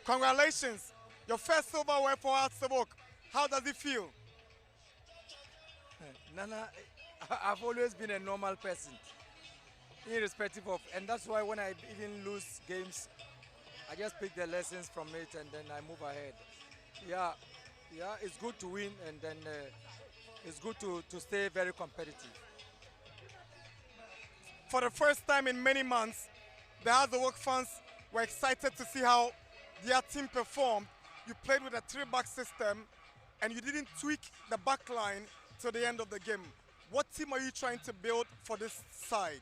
Congratulations. Your first silverware for Atsabok. How does it feel? Nana, I've always been a normal person, irrespective of, and that's why when I even lose games, I just pick the lessons from it and then I move ahead. Yeah, it's good to win and then it's good to stay very competitive. For the first time in many months, the Atsabok fans were excited to see how their team performed. You played with a 3-back system and you didn't tweak the back line to the end of the game. What team are you trying to build for this side?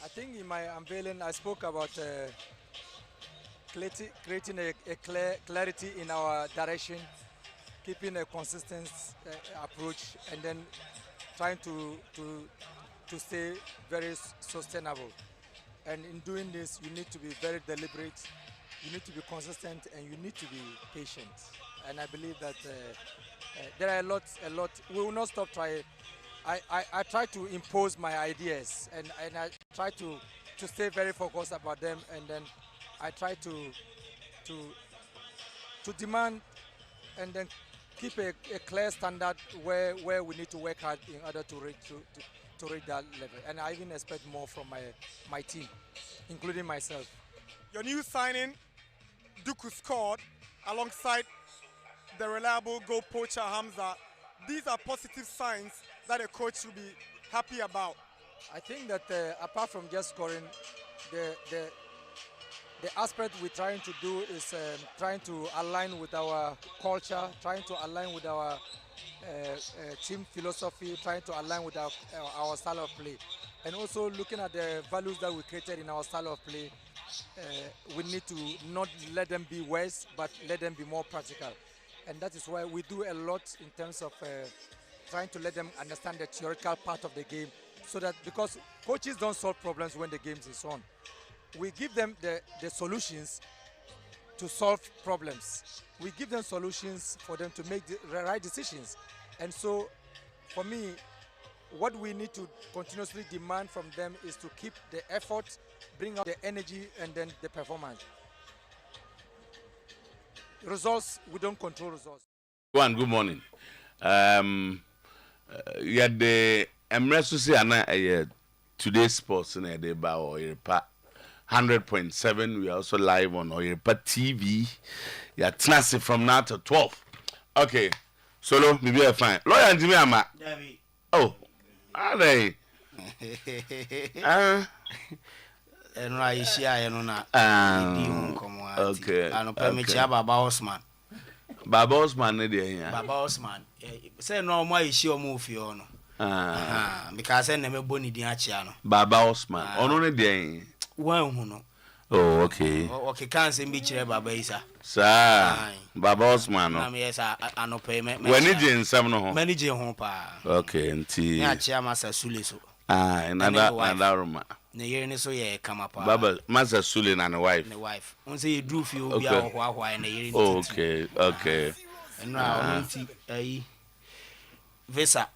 I think in my unveiling, I spoke about creating a clarity in our direction, keeping a consistent approach, and then trying to stay very sustainable. And in doing this, you need to be very deliberate, you need to be consistent, and you need to be patient. And I believe that there are a lot. We will not stop trying. I try to impose my ideas, and I try to stay very focused about them, and then I try to demand and then keep a clear standard where we need to work hard in order to reach that level. And I even expect more from my team, including myself. Your new signing, Duku, scored alongside the reliable goal poacher Hamza. These are positive signs that a coach should be happy about. I think that apart from just scoring, the aspect we're trying to do is trying to align with our culture, trying to align with our team philosophy, trying to align with our style of play, and also looking at the values that we created in our style of play. We need to not let them be worse, but let them be more practical. And that is why we do a lot in terms of trying to let them understand the theoretical part of the game, so that, because coaches don't solve problems when the game is on, we give them the solutions to solve problems. We give them solutions for them to make the right decisions. And so, for me, what we need to continuously demand from them is to keep the effort, bring out the energy, and then the performance. Results, we don't control results. Good morning. You had the emergency and today's sports in the Oyerepa 100.7. We are also live on Oyerepa TV. You are Tnasi from now to 12. Okay, Solo, maybe I'm fine. Lawyer and Jimmy Ama. Oh, are they? And I share na okay. And permit Baba Osman. Baba Osman, there. Baba Osman. Say no more is your move, you know. Because I never boni diachiano. Baba Osman. Only there. Well, no. Oh, okay. Okay, can't say me, Baba Isa. Sir, Baba Osman. Yes, I no payment. When it in some no manager home pa. Okay, and tea. Yeah, Chiamasa Suliso. Another room. The year so yeah, come up. Baba, Master Sulin and a wife. The wife. Once you do feel be out why and the year. Okay. And now, Visa.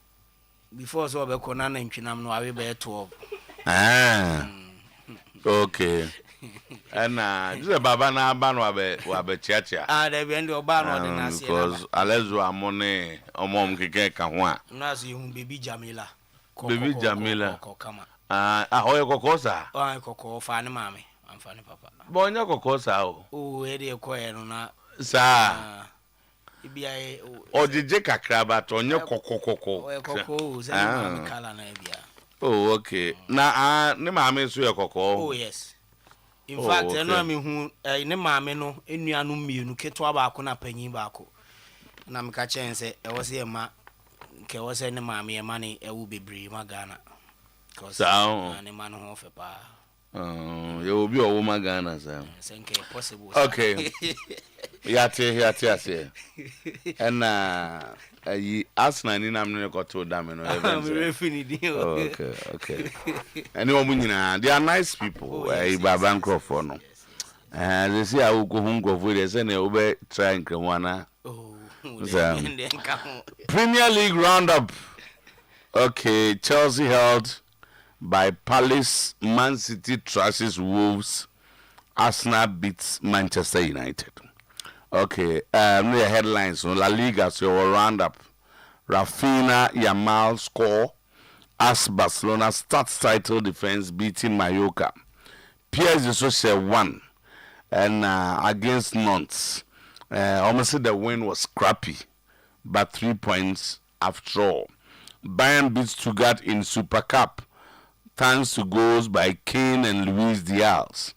Before so be konana ntwinam no awe be 12. Okay. And this baba na aba no abe chiachia. There be end oba no de na se. Because alezu amone omom keke ka ho a. Na so yu baby Jamila. Baby Jamila. Kama. Ahoye kokosa. Koko fa ne mame. Amfa ne papa. Bonya kokosa o. Oh, e de koye no na. Sa. Ibia Ojije kakra ba to onye kokokoko. Koko, say mame kala na ibia. Oh, okay. Na ne mame so ye kokoko. Oh, yes. In fact, I know me hu ne mame no enuanu mienu keto abaako na panyin baako. Na me ka chen say e wo se ma ke wo se ne mame e ma ne e wo bebre ma Ghana. Cause ne ma no ho fe pa. You will be a woman Ghana, sir. Possible. Okay. Yati ase. And Arsenal in amne got to damn. Okay. And they are nice people. Baba Crawford no. They say I will go home go for this and they will try and Krewana. Premier League roundup. Okay, Chelsea held by Palace, Man City trashes Wolves, Arsenal beats Manchester United. Okay, no headlines. So La Liga, so we'll round up. Rafinha Yamal score as Barcelona starts title defense beating Mallorca. PSG also 1 and against Nantes. Almost the win was scrappy, but 3 points after all. Bayern beats Stuttgart in Super Cup thanks to goals by Kane and Luis Diaz.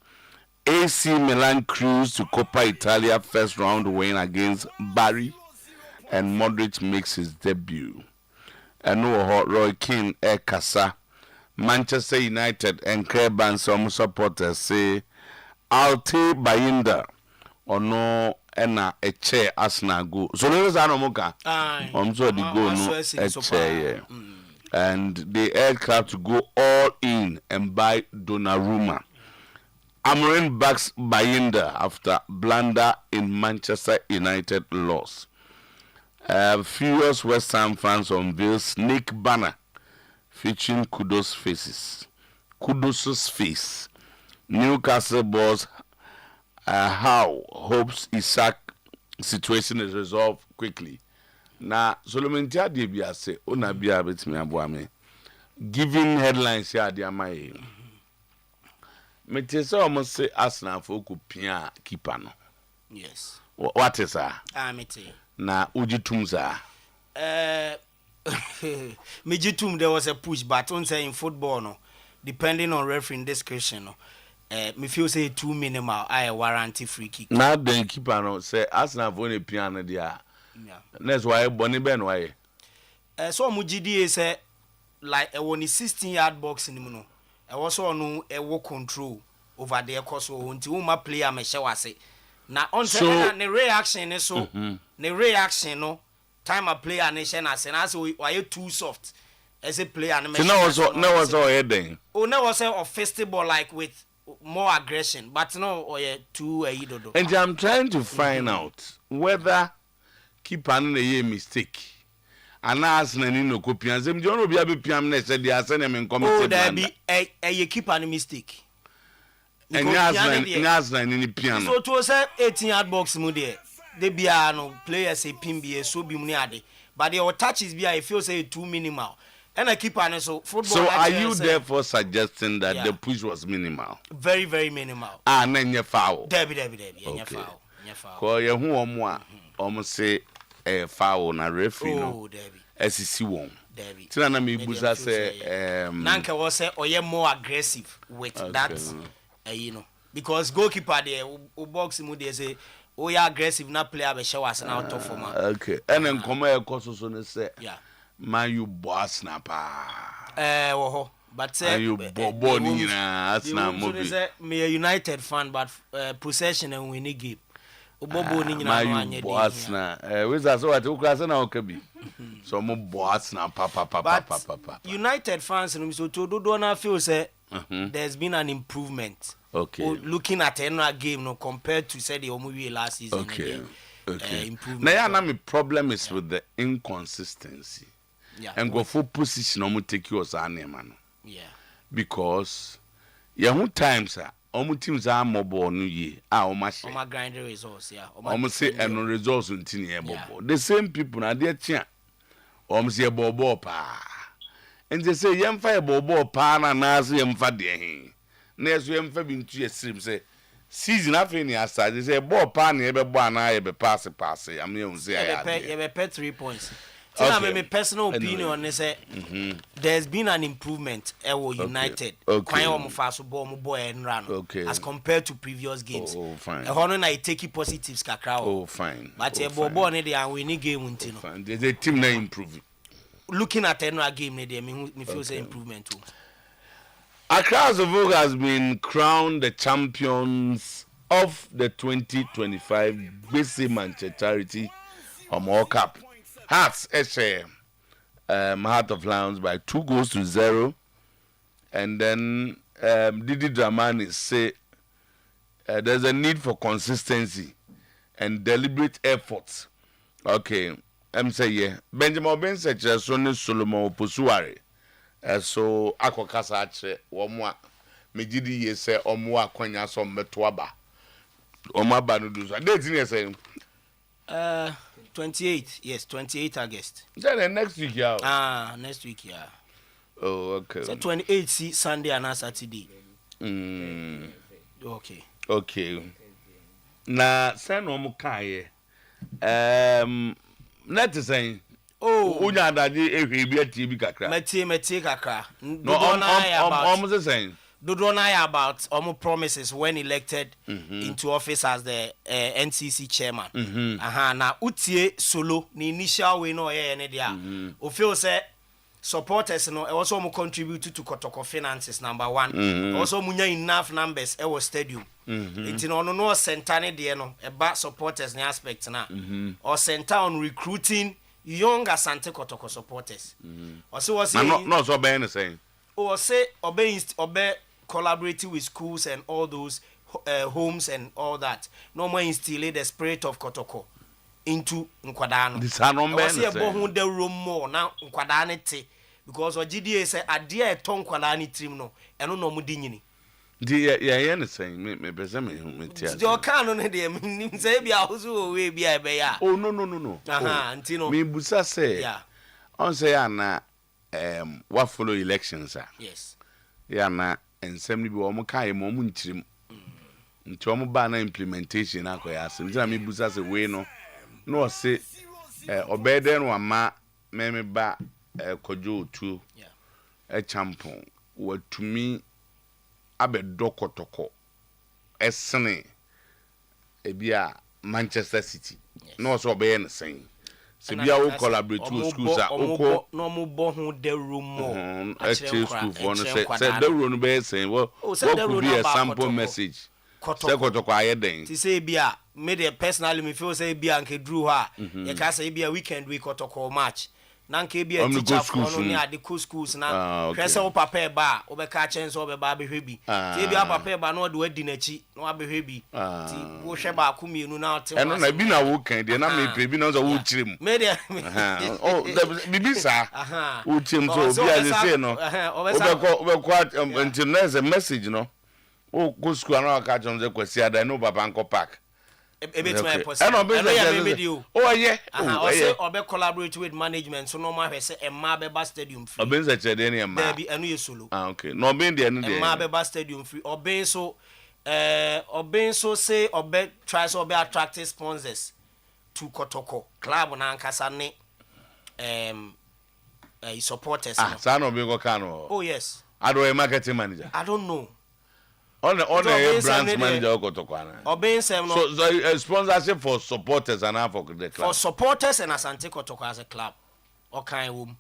AC Milan cruise to Coppa Italia first round win against Bari, and Modric makes his debut. And Roy Keane Kasa. Manchester United and Kerban some supporters say Alte Bayinda or no ena a chair Arsenal go. So there is an omoka. So the go no a chair. And the aircraft to go all in and buy Donnarumma. Amorim backs Bayinda after blunder in Manchester United loss. Furious West Ham fans unveil snake banner featuring Kudus' face. Newcastle boss Howe hopes Isaac situation is resolved quickly. Now, Solomon Tiadi Bia say, Ona Bia betimi aboame. Giving headlines here, dear my. Metesa almost say Arsenal for Kupia keeper no. Yes. What is that? Mete. Na ujitumza. Mijitum there was a push, but on say in football no, depending on referee discretion no, me feel say 2 minimal, I warranty free kick. Now then keeper no say Arsenal for the piano there. Yeah. That's why Bonnie Ben why. So Mujidi say like a 16-yard box in the no. I also know a work control over there cause until my player me show say. Na on say the reaction is so the reaction no time a player nation as and as why too soft as a player and no was all heading. Oh no was a festival like with more aggression but no or too dodo. And I'm trying to find out whether keeper a mistake. And as nani no copians them don't be able to next they are sending in committee. Oh there be a keeper mistake. And Yas in the piano. So to say 18-yard box mu there. They be no players say pin be so be munade. But the touches be I feel say too minimal. And I keep on so football. So are you therefore suggesting that the push was minimal? Very, very minimal. And then you foul. Debbie. Okay. Call you who almost say a foul na referee no. Debbie. SEC won. Debbie. Tina me busa say Nanka was say or you more aggressive with that. You know, because goalkeeper there, who box him they say, oh yeah, aggressive na player be show us now tough for man. Okay, and then come here cause so ne say, yeah, man you boss na pa. But say you bobo ni na Arsenal mobi. Say me a United fan, but possession and winning game. Bobo ni na no anye. Boss na. We say so what ukra na okabi. So mo boss na pa. United fans no so to do na feel say there's been an improvement. Okay. Looking at another game, no, compared to say the Omuwi last season. Okay. Improvement. Now, my problem is with the inconsistency. Yeah. And go for position, I'm take you as an man. Yeah. Because, times teams are mobile new year. My grinding results, yeah. Almost say and no results until near bobo. The same people are there, chia. Say bobo pa. And they say, yam fire bobo pa na nazi yam fa de. Next we am been to a stream say season after ni aside they say ball pan e be ball na e be pass am you say you be pay 3 points. Tell me personal opinion on say there's been an improvement United kwan o mo fa so ball mo boy and run as compared to previous games. Oh fine. E hono na take positives kakra. Oh fine. But e ball ne dey and we need game unti no. Fine. The team na improve. Looking at another game ne dey me feel say improvement too. Accra Zovog has been crowned the champions of the 2025 BC Manchester Charity World Cup. Hearts Heart of Lions by 2-0. And then Didi Dramani say there's a need for consistency and deliberate efforts. Okay, I'm saying Benjamin Ben Sonny Solomon Oposuare. So akwakasa ache wo mo a megidi ye se omo akwanya so metoaba Oma banu do so. Date ni say 28. Yes, 28 August. Then next week yeah. Next week yeah. Oh, okay. So 28 see Sunday and Saturday. Okay. Okay. Na say no mo kai net saying unya adaje ehwe bi ati kakra. Meti kakra. No almost saying Dodo na about promises when elected into office as the NCC chairman. Na utie solo the initial way no ne dia. O feel say supporters no also contribute to Kotoko finances number 1. Also munya enough numbers e was stadium. It no center ne de no eba supporters ne aspect na. Or center on recruiting young Asante Kotoko supporters. Also was no so be saying. Or say obey collaborating with schools and all those homes and all that. No more instill the spirit of Kotoko into Nkwadano. This I see a bohu de room more now Nkwadane te because what GDA say a dear ton Nkwadani trim no and no mudini. Yeah, saying me present me. Your canon de say be also we be a Oh no. Antino. Me busa say yeah. On say na what follow elections are. Yes. Yeah na ensem ni bi wo mo kai mo mu ntirim. Nti wo mo ba na implementation akoya asem. Nti na me busa say we no say obede no ama me ba Kojo Otuo-Acheampong watumi abedo Kotoko esene ebia Manchester City. No so be na saying. Se bia wo collaborate with schools a oko no mo bo hu de room actually school for no say the room be saying what could be a sample message say Kotoko ayeden ti say bia me the personally me feel say bia nke drew ha ye ka say bia weekend we Kotoko match na nke bia teacher for no ni ade schools na pressure wo papa ba wo be ka chance wo be ba be hwebi ti bia papa ba no de wadi nachi no wa be hwebi ti wo hwe ba ku mienu na te eno na bi na wo kan de na me pre bi na so wo chirem me de oh bibi sa wo chim so bia je say no wo be ko until there's a message no wo go school na ka chance kwasi ada no baba nko park my possible. Oh yeah. Also obe collaborate with management so no ma say Emma Beba stadium free. Obe say chede ni Emma. There be enu ye solo. Okay. No be there no there. Emma Beba stadium free. Obe so say obe try so obe attract sponsors to Kotoko club na ankasa ne supporters. San obe go kan o. Oh yes. I do a marketing manager. I don't know. On the branch manager Kotoko. Obe say no. So sponsorship for supporters and for the club. For supporters and Asante Kotoko as a club. O kan wom.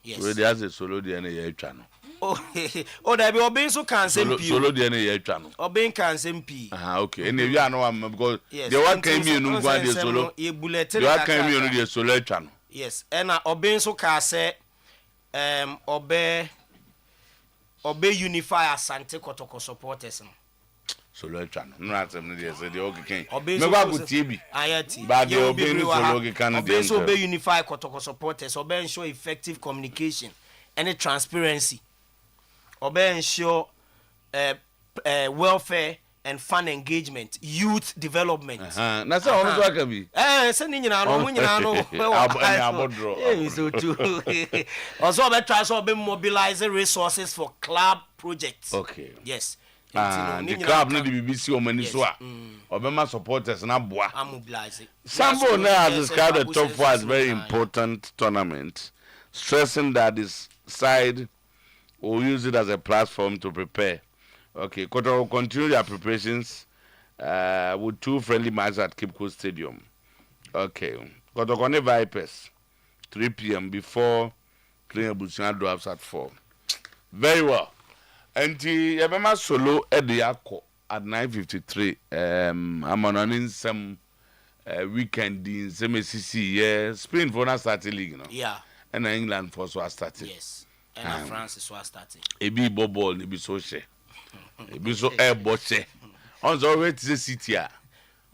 Yes. We dey as a solo dey na ye twa no. Oh there be Obe so kan sem pi. Solo dey na ye twa no. Obe kan sem pi. Okay. And you are no am because the one can me no go dey solo. You bulletin. You can me no dey solo twa no. Yes. And Obe so ka say Obe unify Asante Kotoko supporters no. Solo twa no. No atem no dey say the okay can. Me go go tie bi. Ayati. But the Obe no solo okay can dey. Obe so Obe unify Kotoko supporters. Obe ensure effective communication and transparency. Obe ensure welfare and fun engagement, youth development. Na say onu so akabi. Say ni nyina no, mu nyina no. Abodro. So too. Also Obe try so Obe mobilize resources for club projects. Okay. Yes. The club no the BBC o mani so a. Obe ma supporters na boa. Mobilize. Sambo now has described the top 4 as very important tournament, stressing that this side will use it as a platform to prepare. Okay, Kotoko will continue their preparations with 2 friendly matches at Cape Coast Stadium. Okay, Kotoko Vipers, 3 p.m. before playing Promotional drafts at 4. Very well. And the Yabama Solo Ediako at 9:53. I'm on some weekend in MCC. Yeah, Spain for not starting league, you know. Yeah. And England for so starting. Yes. And France is starting. Ebi bobol ni bi so she. Ebi so airbo she. On so wait the city a.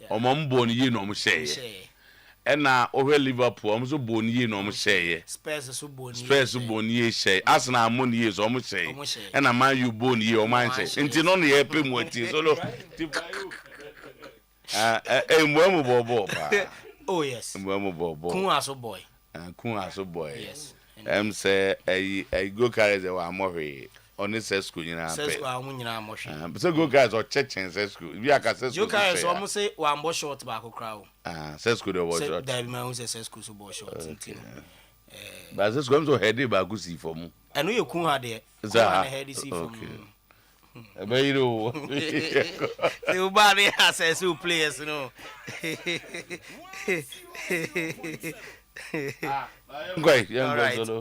Omo mbo ni ye no mo she. ena over Liverpool omo so boniye no omo share Spurs so boniye share Arsenal money so omo share ena Man U boniye omo anche nti no ye pe mu ati so lo mwemu bobo pa oh yes mwemu bobo kun aso boy yes say I go carry the wa mohwe on this school nyina pe school amu nyina mohwe so go guys or chechen school bi aka school you guys so mo say wa mbo short ba ko crowd school dey was short that man who say school so bo short nti but this school so heady ba go see for mu eno ye kun ha de na heady see for mu Beiro. Everybody has two players, you know.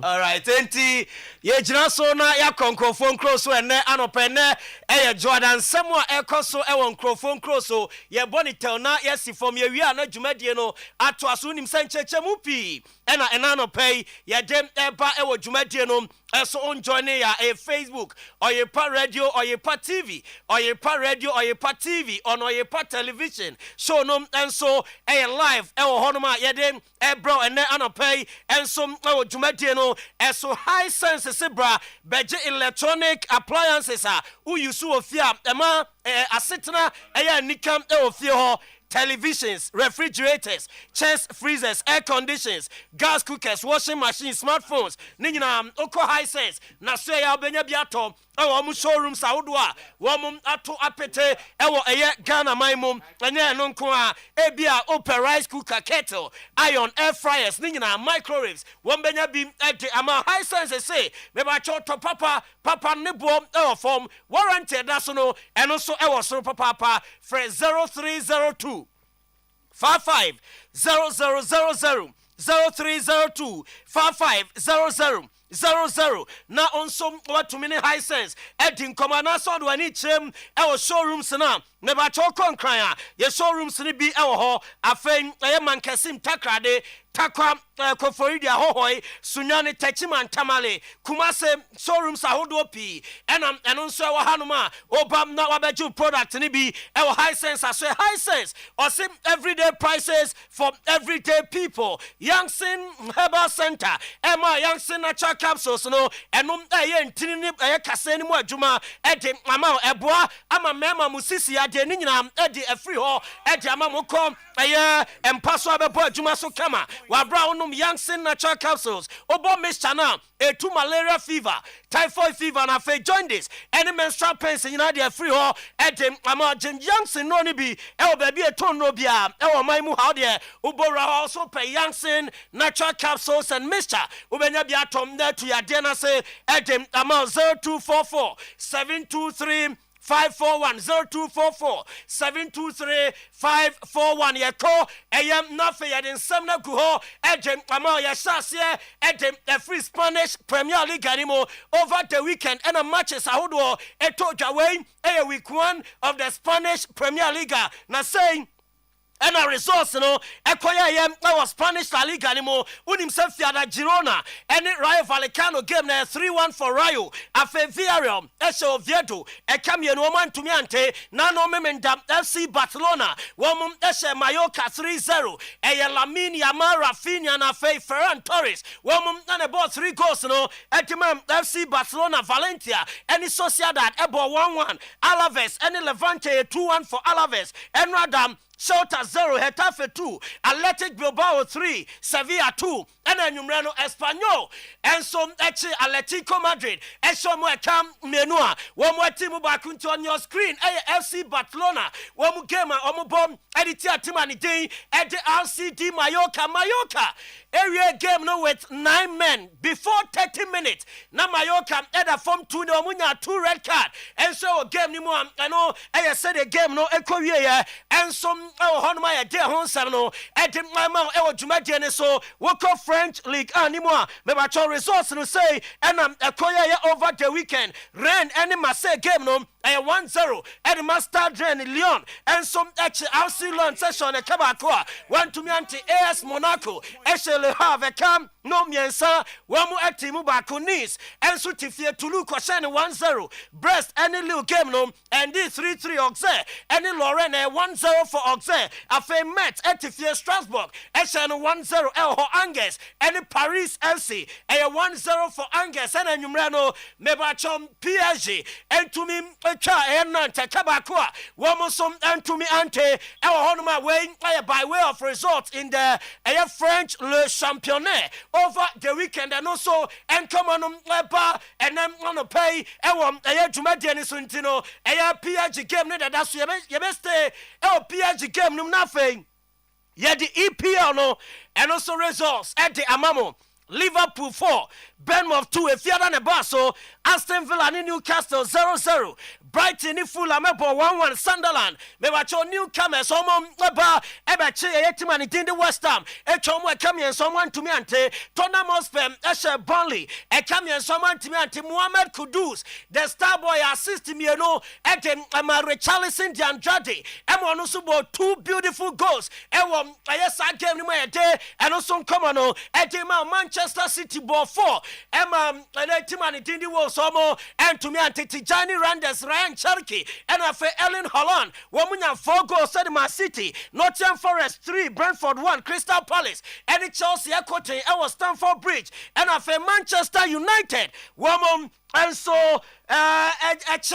All right. 20. Ye jina so na ya konkrofon cross so ene anopene eye Jordan Samuel ekoso e won krofon cross so ye bonitel na ye si form ye wi na dwumadie no ato aso nim sancheche mu pi ena anopei ye dem eba e wo dwumadie no so on join ya Facebook Oyerepa Radio Oyerepa TV Oyerepa Radio Oyerepa TV on Oyerepa television show no enso e live e wo honoma ye dem e bro ene anopei enso e wo dwumadie no so high sense sebra beje electronic appliances who use ofia ema asetena eya nikam e ofie ho televisions, refrigerators, chairs, freezers, air conditions, gas cookers, washing machines, smartphones. Ninyina oko high sense. Na so ya benya biato. Ewo mu showroom saudo a wo mu ato apete ewo eye Ghana maimum enya no nko a ebia open rice cooker, kettle, iron, air fryers, ninyina microwaves. Wo benya bi ede ama high sense say me ba cho to papa nebo ewo form warranty da so no eno so ewo so papa for 0302 55 0000 0302 55 00 na onso what mini high sense edin komana so do ani chem e wo showrooms na ne ba cho konkran a ye showrooms ni bi e wo ho afen e mankasim takrade takwa koforidia hohoi sunyane techiman tamale kumase showrooms ahodo pi enam eno nso e wo hanoma obam na wabeju product ni bi e wo high sense aso high sense or sim everyday prices for everyday people Youngson Herbal Center Emma Youngson natural capsules no enum eye ntini ni eye kase ni mu adwuma ede mama eboa ama mema musisi ade ni nyina ede afri ho ede ama mokom eye empaso abebo adwuma so kama wa bra onum Youngson natural capsules obo mixture na etu malaria fever typhoid fever na fe join this any menstrual pains nyina de afri ho ede ama Youngson no ni bi e obabi eton no bia e wo man mu how de obora also pay Youngson natural capsules and mixture ubenya bia tom na to ya de na say edem amount 0244 723 541 0244 723 541 yeko eyam na fe yeden samna guho edem amount ya shase edem the free Spanish Premier League animo over the weekend and a matches ahodo eto dwawe e week 1 of the Spanish Premier League na saying and a resource no ekoya yem was Spanish La Liga animo unim se fiada Girona and Rayo Vallecano game na 3-1 for Rayo afe Villarreal esho Oviedo ekamye no man tumi ante na no memenda FC Barcelona wom eshe Mallorca 3-0 eye Lamine Yamal Rafinha na fe Ferran Torres wom na ball 3 goals no etimam FC Barcelona Valencia any Sociedad ebo 1-1 Alaves any Levante 2-1 for Alaves and Radam Shota 0, Hetafe 2, Athletic Bilbao 3, Sevilla 2, and then Numrano Espanyol, and some actually Atletico Madrid, and some more Cam Menua, one more team back on your screen, AFC Barcelona, one more game, one more bomb, Editia Timani Day, at the RCD Mallorca. Area game no with 9 men before 30 minutes. Now Mallorca had a form 2 no munya 2 red card. And so game ni mo I know I said the game no ekowie and some honma dey hon sam no edim mama e wo dwumade ne so woko French League animo me ba cho results no say and ekoye over the weekend Rennes and Marseille game no 1-0 and Master Drain Lyon and some FC Lyon session a Kabakwa 1 anti AS Monaco Eshele have a cam no miensa wamu etimu bakunis and sutifie Tulu Koshane 1-0 Brest any little game no and this 3-3 Oxe any Lorraine 1-0 for Oxe Afe Met etifie Strasbourg Eshene 1-0 Elho Angers any Paris FC 1-0 for Angers and Numrano Mebachom PSG and to me Nante Kabakwa Wamusum and to me ante Elhonoma way by way of results in the French Le Championnat over the weekend and also and come on and then want to pay Jumadian Suntino PSG game that's your best PSG game nothing yet the EPL no and also results at the Amamo Liverpool 4 Bournemouth 2 Fiada Nebaso Aston Villa Newcastle 0-0 Brighton ni Fulham 1-1 Sunderland Mebacho Newcastle someone Ebache Yetimani Dindi West Ham Echomo Kamian someone to me ante Tottenham Hotspur Eshe Burnley Kamian someone to me ante Mohamed Kudus the star boy assist me no Eden Richarlison the Andrade Emonusubo 2 beautiful goals Ayesa game ni my day and also come on Edema Manchester City ball 4 Timani Dindi Wosomo and to me ante Tijani Randers Ryan Cherokee and Afe Ellen Holland Womunya 4 goals at Man City Nottingham Forest 3 Brentford 1 Crystal Palace and Chelsea Ekote Stamford Bridge and Afe Manchester United Womum and so and that's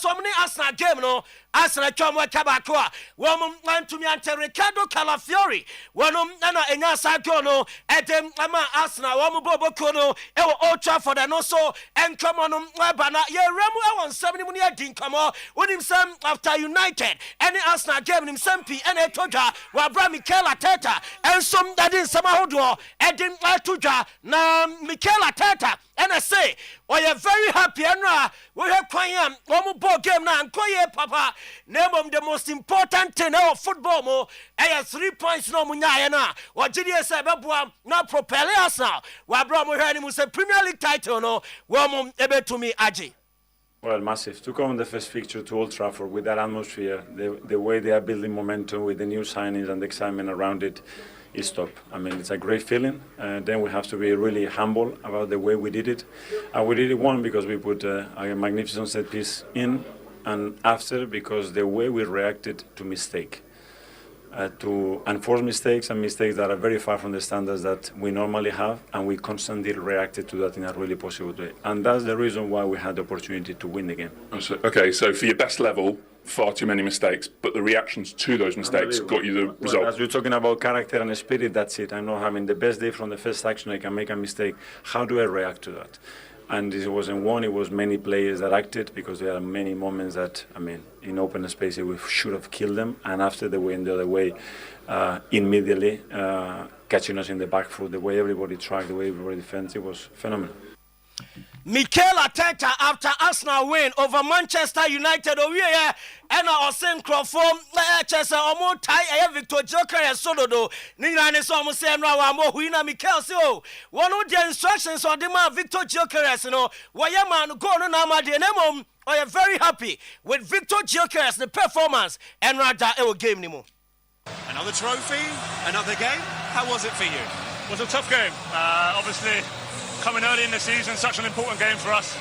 so many Arsenal game no Arsenal Chomo Kabakwa Womum and to me ante Ricardo Calafiori Womum Nana Enyasa Gono Edem Ama Arsenal Womu Bobo Kono Ewo Old Trafford and also and come on Bana Ye Remu Ewan 70 Munia Din come on with him some after United any Arsenal game him Sempi and Etoja Wabra Mikel Arteta and some that in Samahodo Edim Atuja na Mikel Arteta and I say we are very happy and we have Kwayam Womu ball game now and Koye Papa name of the most important thing of football mo 3 points no munyana what did you say Babua not propel us now Wabra Muhani Musa Premier League title no Womum ebe to me Aji. Well, massive. To come on the first fixture to Old Trafford with that atmosphere, the way they are building momentum with the new signings and the excitement around it is top. I mean, it's a great feeling. Then we have to be really humble about the way we did it. And we did it, one, because we put a magnificent set piece in, and after, because the way we reacted to mistake. To enforce mistakes and mistakes that are very far from the standards that we normally have, and we constantly reacted to that in a really positive way. And that's the reason why we had the opportunity to win the game. Okay, so for your best level, far too many mistakes, but the reactions to those mistakes got you the result. Well, as we're talking about character and spirit, that's it. I'm not having the best day from the first action, I can make a mistake. How do I react to that? And it wasn't one, it was many players that acted, because there are many moments that, I mean, in open space, we should have killed them. And after they went the other way, immediately catching us in the back foot, the way everybody tracked, the way everybody defends, it was phenomenal. Mikel Arteta after Arsenal win over Manchester United and our same Crawford Chelsea omo tie Victor Gyökeres solo do nina ne so omo say no wa huina Mikel so one of the instructions on the man Victor Gyökeres no why man go no na ma de nemom I am very happy with Victor Gyökeres the performance and rather a game nimo. Another trophy, another game. How was it for you? It was a tough game. Obviously coming early in the season, such an important game for us.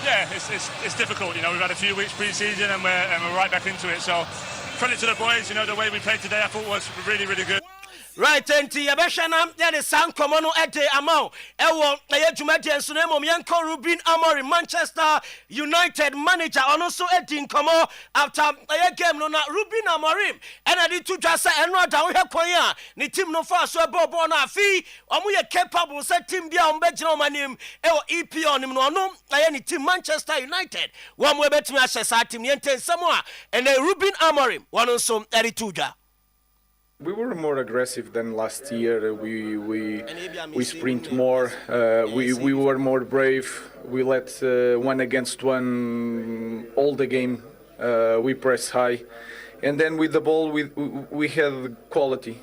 Yeah, it's difficult. You know, we've had a few weeks pre-season and we're right back into it. So credit to the boys. You know, the way we played today, I thought was really, really good. Right, and Yabeshana, there is San Comono at the amount. Ewo, Ayajumati and Sunemo, Yanko Rubin Amorim, Manchester United manager, and also Edin Como after a game, no, Rubin Amorim, and I did to just say, and not down here, Koya, the team no fast, so Bobona fee, and we are capable, set team beyond Benjamin Manim, EP on him, no, any team Manchester United. One way better, I said, team Yente Samoa, and then Rubin Amorim, one also Erituja. We were more aggressive than last year. We sprint more. We were more brave. We let 1 against 1 all the game. We press high, and then with the ball we had quality.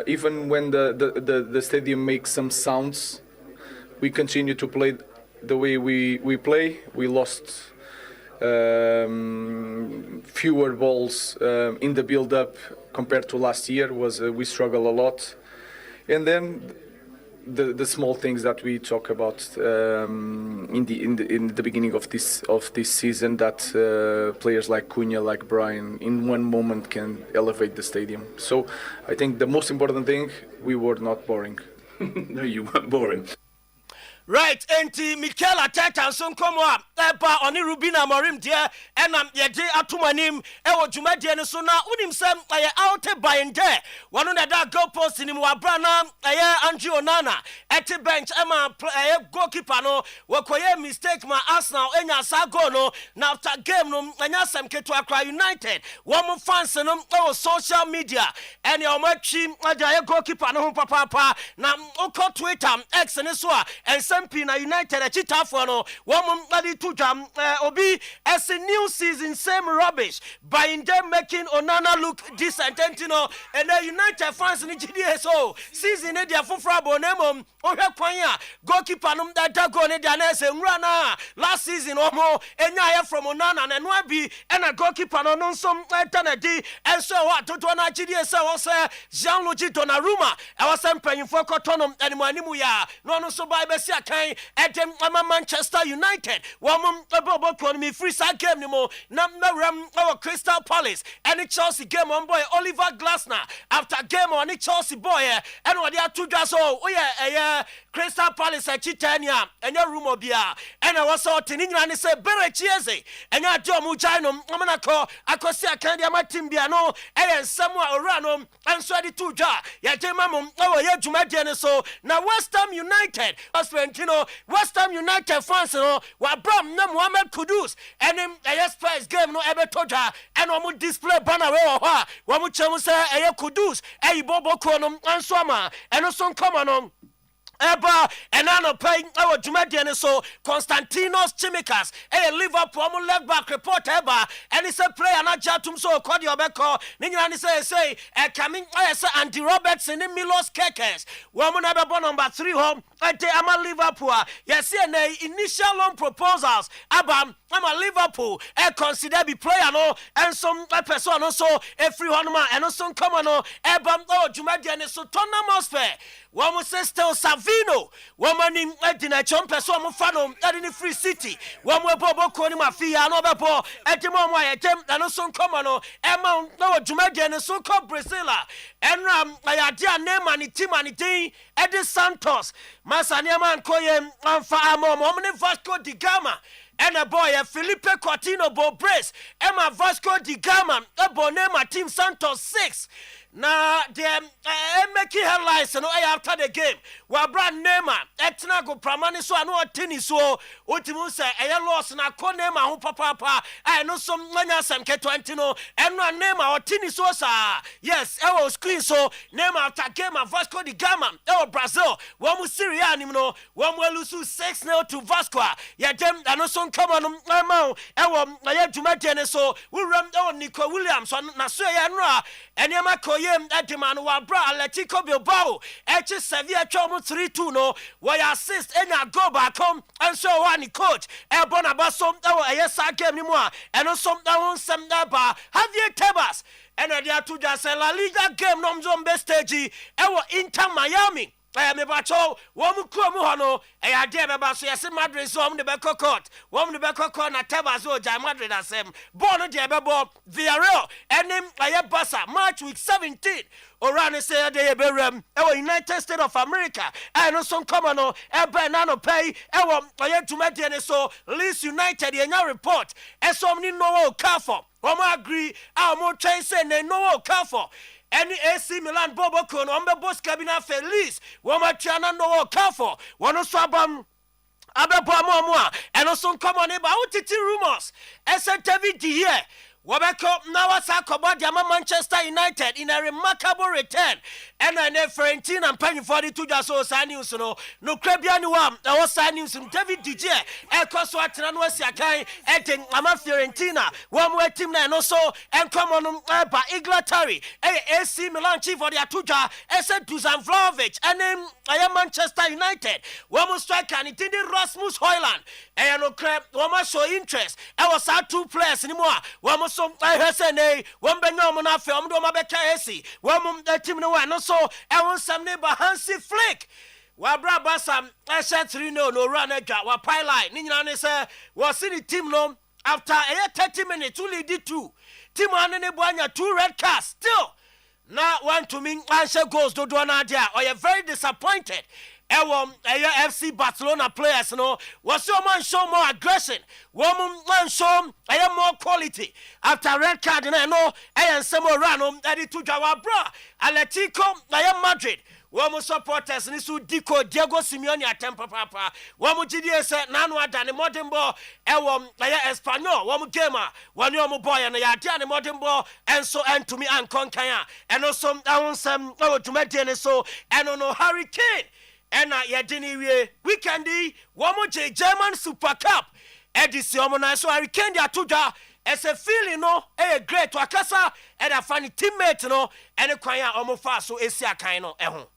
Even when the stadium makes some sounds, we continue to play the way we play. We lost fewer balls in the build-up compared to last year. We struggle a lot, and then the small things that we talk about in the beginning of this season, that players like Cunha, like Brian, in one moment can elevate the stadium. So I think the most important thing, we were not boring. No, you weren't boring. Right, enti Mikel Arteta so nkomo a eba oni Rubina Amorim de enam yede atomanim ewo dwumadie ne so na unim sem aye out by nde wono na da goal post ni mu abra na aye Andre Onana eti bench ema aye goalkeeper no wakoye mistake ma Arsenal enya sa goal no na after game no anya sem keto Accra United wo fans no o social media ene o matwi aye goalkeeper no ho papa na uko Twitter X ne so a SMP na United achitafo no wom ngadi to jam obi as a new season same rubbish by them making Onana look decent and the United fans ni GDS so season e dia fofra bonemom ohwe kwan a goalkeeper no da go ne dia na se nwura na last season omo enya ye from Onana na no abi and a goalkeeper no nsom tanadi and so what to na GDS wo say Gianluigi Donnarumma e was empanyfo kotonom animu ya no so by besia kan etem ama Manchester United wom ebobo economy free sa game ni mo na mram our Crystal Palace and Chelsea game on boy Oliver Glasner after game on Chelsea boy and what they atu dwa so oye Crystal Palace achitania enya room obia and I was out ni nyina ne say bere chieze enya adomu jainom amana ko akosi akandi amatim bia no ensam a orano anso ade tu dwa ye jemam ye dwumadie ne so na West Ham United West Ham United fans no wa bram na Mohamed Kudus and him Spurs game no ebe toja and omu display banner we ho wa mu chemu say Kudus bobo ko no anso ama and so come no Eba enano pay our Jumadian so Konstantinos Chimikas Liverpool left back report eba and it's a player na jatum so kodi obeko ninya ni say coming say Andy Robertson in Milos Kekes woman ebe number 3 home at ama Liverpool yes initial loan proposals aba ama Liverpool consider be player no and some person also free one man and also come on eba Jumadian so tournament woman say still Savino woman in Edina Chompeso Mufano in free city one more bobo koni mafia no bebo etimo mo etem and also come on Emma no Jumadian so called Brazila and ayadia name and team and thing Eddie Santos Masania man koye amfa amo omne Vasco da Gama and a boy Felipe Coutinho Brace Emma Vasco da Gama a bonema team Santos 6 na dem making headlines no after the game wa brand Neymar etna go pramani so anu otini so otimu say loss na ko Neymar ho papa no so manya sam ke 20 no eno Neymar otini so sa yes e was screen so Neymar after game Vasco da Gama Brazil wo mu Serie A nim no wo mu lose 6-0 to Vasco ya dem anu so come on ma e wo ya dwumadie so we ram Nico Williams na so ya no enema koyem that man wa bra Atletico Bilbao Sevilla chomu 3-2 no we assist enya go back home and so one coach e bona basom yesa game ni mo and so that some that ba Javier Tebas and they are to just La Liga game no mzombe stage e Inter Miami me bacho wo mu kro mu ho no ya de be ba so yesi Madrid so om de be court na Tebas o ja Madrid asem ball no de be ball Villarreal enim aye Barca match week 17 Orane say de be rem United States of America and so come on no e be na no pay aye Jumadi ne so Leeds United ye nya report e so ni no wo car for wo agree mo train say ne no wo car for any AC Milan Bobo Kono boss cabina Feliz woma tiana no kafo wono so abam abebo amoa and also come on about rumors SNTV here Wabeko now Sakoba Diama Manchester United in a remarkable return. And I never Fiorentina and penny for the 2 just so signing no Crebianuam, I was signing some David DJ, Ecoswatan was Yakai, Eting Ama Fiorentina, one way team and also and come on by Iglatari, AC Milan chief for the Atuja, Ese Dusan Vlahovic, and then I am Manchester United. One more striker and it did Rasmus Højlund. And no crap, one more show interest. I was out 2 players anymore. One more so I heard say, one Benjamin film, do my Becca one more team no one, also I want some neighbor Hansi Flick. Wabra Basam, I said 3 no run a jar, wa pipeline. Nina say, was in the team no after 30 minutes, 2 lead 2. Team on any one, 2 red cards still. Now want to mean answer goals to do an idea, or you're very disappointed. FC Barcelona players, no, was your man show more aggression? One man show I am more quality. After red card, and I know I am some more run Eddie to Jawabra, Atletico, I am Madrid. One more supporters, Nisu Dico, Diego Simeone at Temple Papa. One more GDS, Nanwa, Danny Modern Ball, Espanol, one more gamer, one more boy, and I had Modern Ball, and so and to me and Konkaya, and also some to maintain so, and on Hurricane. And I didn't weekend one more German Super Cup. Edition so I can Atuja as a feeling no great to Akasa and a funny teammate no and a choir omofa so Asia kind of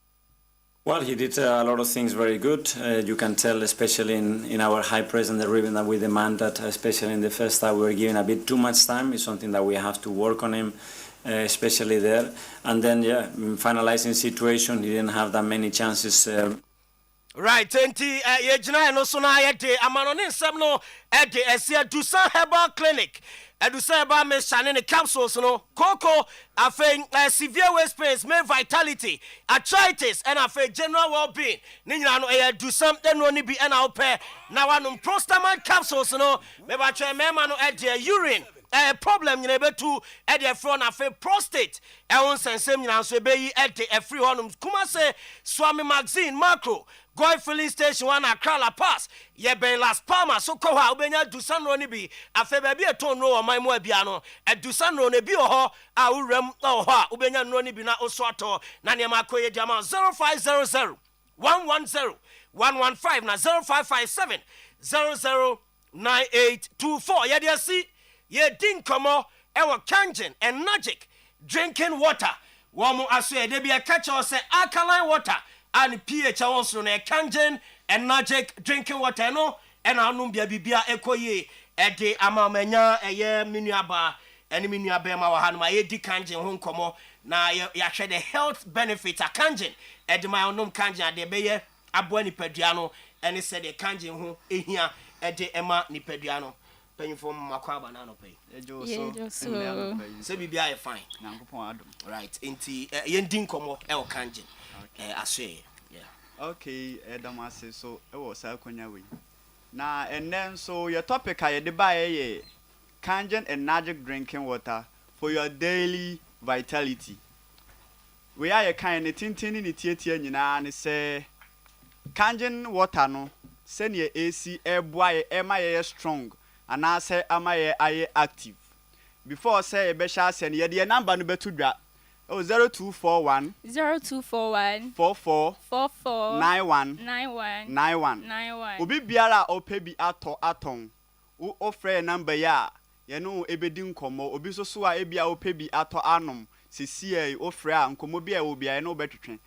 Well, he did a lot of things very good. You can tell, especially in our high press and the rhythm that we demand, that especially in the first half we were giving a bit too much time. It's something that we have to work on him. Especially there, and then finalizing situation, he didn't have that many chances. Right, 20 yejina no so na yede amanonin sem no ede esia Dusan Herbal Clinic. Dusan Herbal me shane ne capsules no cocoa afen severe waist pains, main vitality, arthritis and afen general well-being. Ni nyina no do something no ni bi na ope na wanum prostamine capsules no me ba twa me ma no ede urine problem you know to at the front of a prostate. I want same you know so be at the free honum. Kuma say Swami Magazine Macro. Go filling station 1 Accra La Pass. Ye be Las Palmas so ko ha obenya Dusan Roni bi afa ba bi eton no man mo abia no e Dusan Roni bi ho a urem ho a obenya Roni bi na oso ato na ne makoye diama 0500 110 115 na 0557 009824 ye dey see ye din komo ewo kangen and magic drinking water womu aso e dey be catch us say alkaline water and pH also na kangen and magic drinking water no and anum bia bibia ekoye e de amamanya eye minuaba ene minuaba ma wa hanuma ye di kangen ho komo na ya hwe the health benefits a kangen e de my onum kangen ade be ye abo ni padua no ene se de kangen ho ehia e de ema ni padua no penny for Makwaba Nano pay. So be fine. Right. Inti yending komo el kanjin. I say. Yeah. Okay, Edamase so was Konya. Now and then so your topic I buy kanjin and magic drinking water for your daily vitality. We are a kind of tintin in the theatre and say kanjin water no send your AC air boy MIA strong. And I say, am I active? Before say a besha send ye the number no betu dra. Oh 0241 44 91. Obi biara ope bi aton. U ofre number ya. Ye no ebedi nkomo obi so a ebia ope bi ato anom. Sisi ofre a nkomo bia obi a no betwetwen.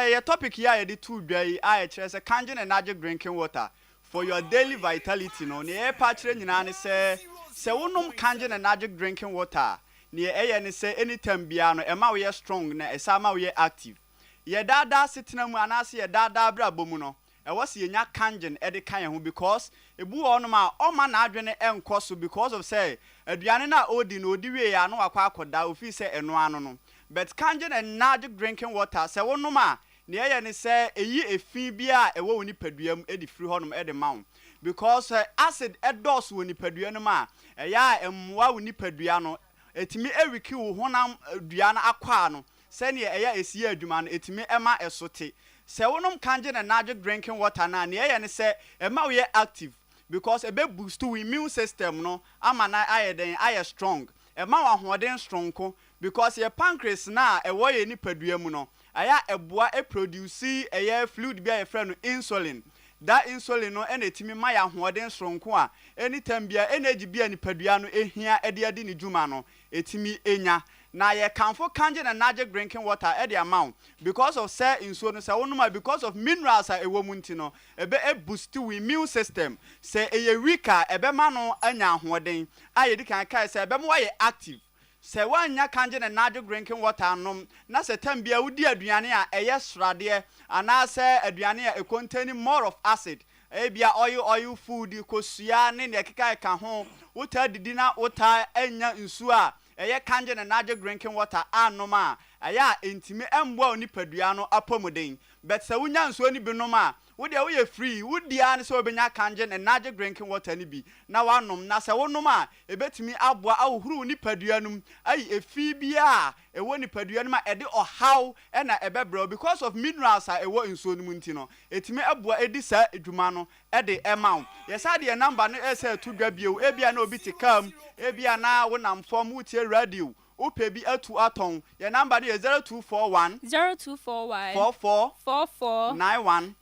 Your topic here ye the two dra I say kangen and magic drinking water. For your daily vitality, no, near patch nyina say wonum kangen and magic drinking water. Near a say anytime biano, ema we strong, na esama we active. Ye dada sitina mu anase ye dada bra bomuno. E was ye nya kangen e de kan ho because ebu onoma o ma na adwene enkoso because of say aduane na odi no odi we ya no akwa akoda ofi say eno ano no. But kangen and magic drinking water say wonuma near ni say eyi efi bia ewo woni paduam e di free honum e de maun because acid edos woni paduam ma ya emwa woni padua no etimi ewiki wo honam dua na akwa no se ne eya esi adwuma no etimi ema esote se wonum kanje na magic drinking water na near ni say ema we active because ebe boost to immune system no ama na ayeden aye strong ma wa hoden stronko because your pancreas na e wo ye nipadua mu no aya eboa e produce eye fluid bia ye frɛ no insulin. That insulin no ene timi ma ya hoden stronko a anytime bia energy bia nipadua no ehia ade ade ni dwuma no etimi enya. Na ye kanfo kanje na naje drinking water the amount because of say insuo no say wonuma because of minerals a ewo mu ntino ebe e boost we immune system say eye weaker ebe ma no anya ahoden aye di kan kai say ebe mo ye active say wanya kanje na naje drinking water anom na say tambia wudi aduane a eye srade ana say aduane a contain more of acid ebia oil food kosua ne ne keka ka ho wuta didi na wuta enya nsuo a eye kanje na naje drinking water anoma aya entime emboa onipadua no apomuden but se wunya nsuo ni binom a wo de wo ye free wudia ne se obenya kanje na naje drinking water ni bi na wanom na se wonom a ebetimi aboa awhuru onipadua num ayi efi bia ewo nipadua num a ede ohaw na ebebro because of minerals a ewo nsuo num ntino etime aboa edi sa edwuma no ede amount yesa de number no ese to dwa bio ebia na obi tikam ebia na wonam form wutie radio Upebi Otuo-Acheampong. Your number is 0241 44 91.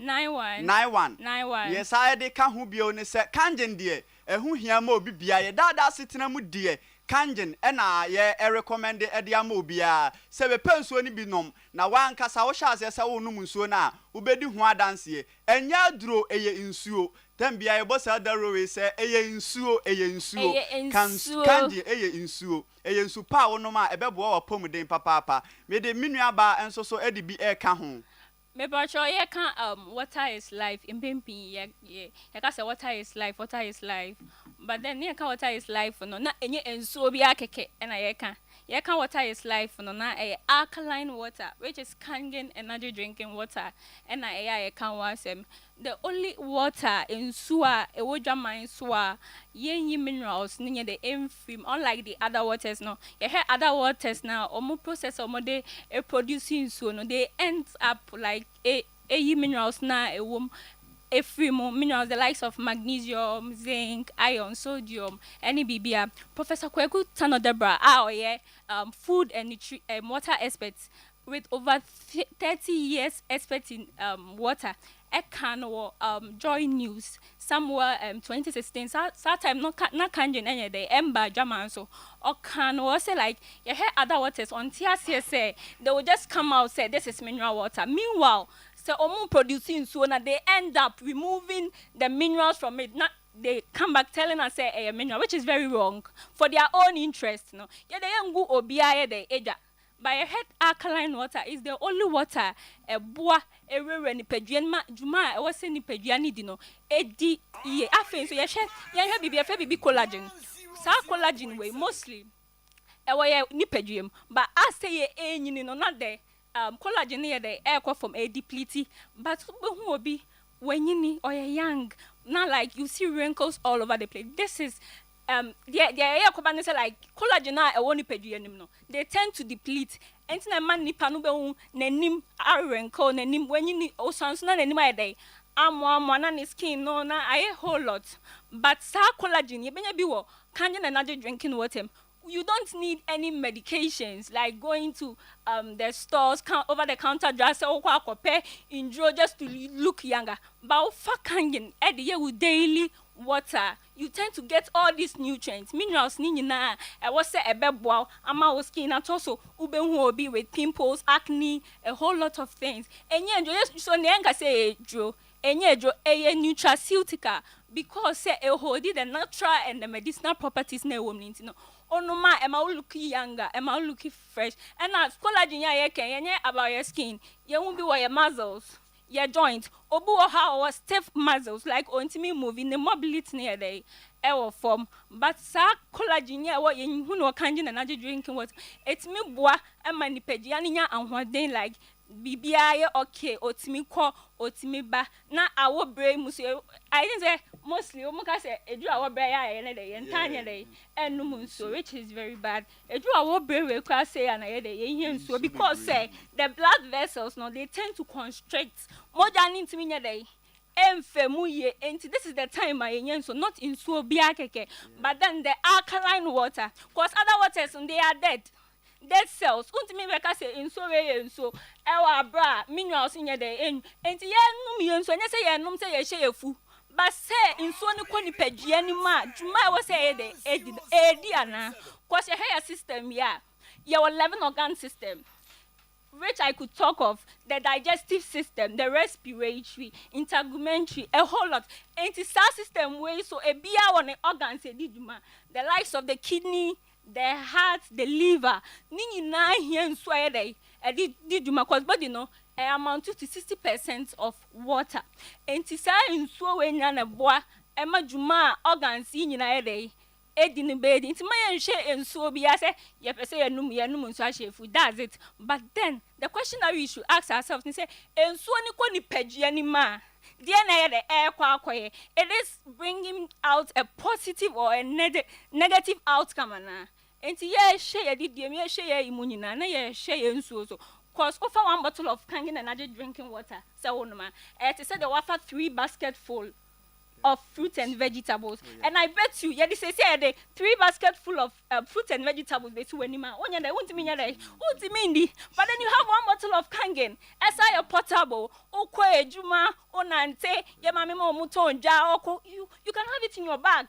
Yes, I de kan hu bio ne se kanjen de ehu hia ma obi bia ye dada setena mu de kanjen na ye recommend e de ama obi a se be pensuo ni bi nom na wan kasa wo sha ase se wo num nsuo na ubedi hu adanse enya duro eye nsuo tambia ye bosa darowe se eye nsuo kanji eye nsuo eye nsu pa wonoma ebebo wa pomuden papa me de minua ba enso so edi bi e ka ho me ba cho ye kan water is life impempi ye ka say water is life but then ye kan water is life no na enye ensuo bi akeke na ye kan water is life no na alkaline water which is kangen energy drinking water na ye kan wasem the only water in sewer e wodwaman sewer yenyi minerals ninye the infim unlike the other waters no you hear other waters now omo process omo they producing so no they end up like minerals na ewom minerals the likes of magnesium, zinc, iron, sodium, any bibia. Professor Kweku Tanodebra, food and water experts with over 30 years expert in water. Ekan Joy News somewhere 2016 that time no kanjen any day emba jaman so or can say like you hear other waters on TRC say they will just come out say this is mineral water. Meanwhile so producing so now they end up removing the minerals from it. Not they come back telling us say a mineral, which is very wrong for their own interest. No, yeah, they ain't go obia the eja. By a head alkaline water is the only water a boa a river ni peduan ma juma I was saying peduani dino edi ye afen so ye be collagen sa collagen way mostly e wa ni peduam but I say ye no not there collagen here the air from a deplete but who obi when you or young not like you see wrinkles all over the place. This is like collagen na e woni peduanim no they tend to deplete entina man nipa no be hu nanim arenko nanim wanyini osanso na nanim ayedai amo na ne skin no na a whole lot but sa collagen ye benya bi wo kanje na energy drinking water you don't need any medications like going to the stores over the counter drugs or enjoy just to look younger but fakangen e dey with daily water you tend to get all these nutrients minerals ni nyina e wo se ebeboa ama wo skin at also ubehu obi with pimples acne a whole lot of things enye enjoy so ne enka say edro enye edro nutraceutical because say e hold the natural and the medicinal properties na wom ni no onoma e ma look younger e ma look fresh and as collagen ya ken about your skin ye won be your muscles your joint obu how was stiff muscles like ontimi moving the mobility near there e form but sa collagen ya what you hu no kanji na energy drinking water it me boa e manipedi anya anhoden like bibia ye okay otimi ko otimi ba na awo bre musu I didn't say mostly omuka say edu awo bre ya ne dey entanya dey enum nso which is very bad edu awo bre we kwa say na ye dey ehia nso because say the blood vessels no they tend to constrict moja ni ntimi nya dey Enfemuye, and this is the time I yen so not in so biakeke, but then the alkaline water, cause other waters and they are dead. Dead cells. Untimi beka say in so way and so. Ewa bra, minerals in your day. And ye num yen so say ye num say ye share fu. But say in so ni kwani pedi anima. Juma was say edi ana. Cause your hair system ya. Your 11 organ system. Which I could talk of, the digestive system, the respiratory, integumentary, a whole lot. And the cell system way so a bia on the organs, the likes of the kidney, the heart, the liver. Nini na here swear they did you cause body no amount to 60% of water. And the cell in so when yana boa Emma Juma organs in day. Edin bed into my share and so be I say, say a num so food does it. But then the question that we should ask ourselves and say, and so any pegi any ma. Dear the air quack, it is bringing out a positive or a negative outcome. And yeah, share did you share immunina, and yeah, share and so. Cause offer 1 bottle of canned and other drinking water. So, no man, it said the offer 3 baskets full of fruits and vegetables. Oh, yeah. And I bet you, yeah, this is say 3 baskets full of fruits and vegetables. They see when you won't mean but then you have 1 bottle of kangen. As I a portable, okwe juma, onante, yamami mo muton ja, you can have it in your bag.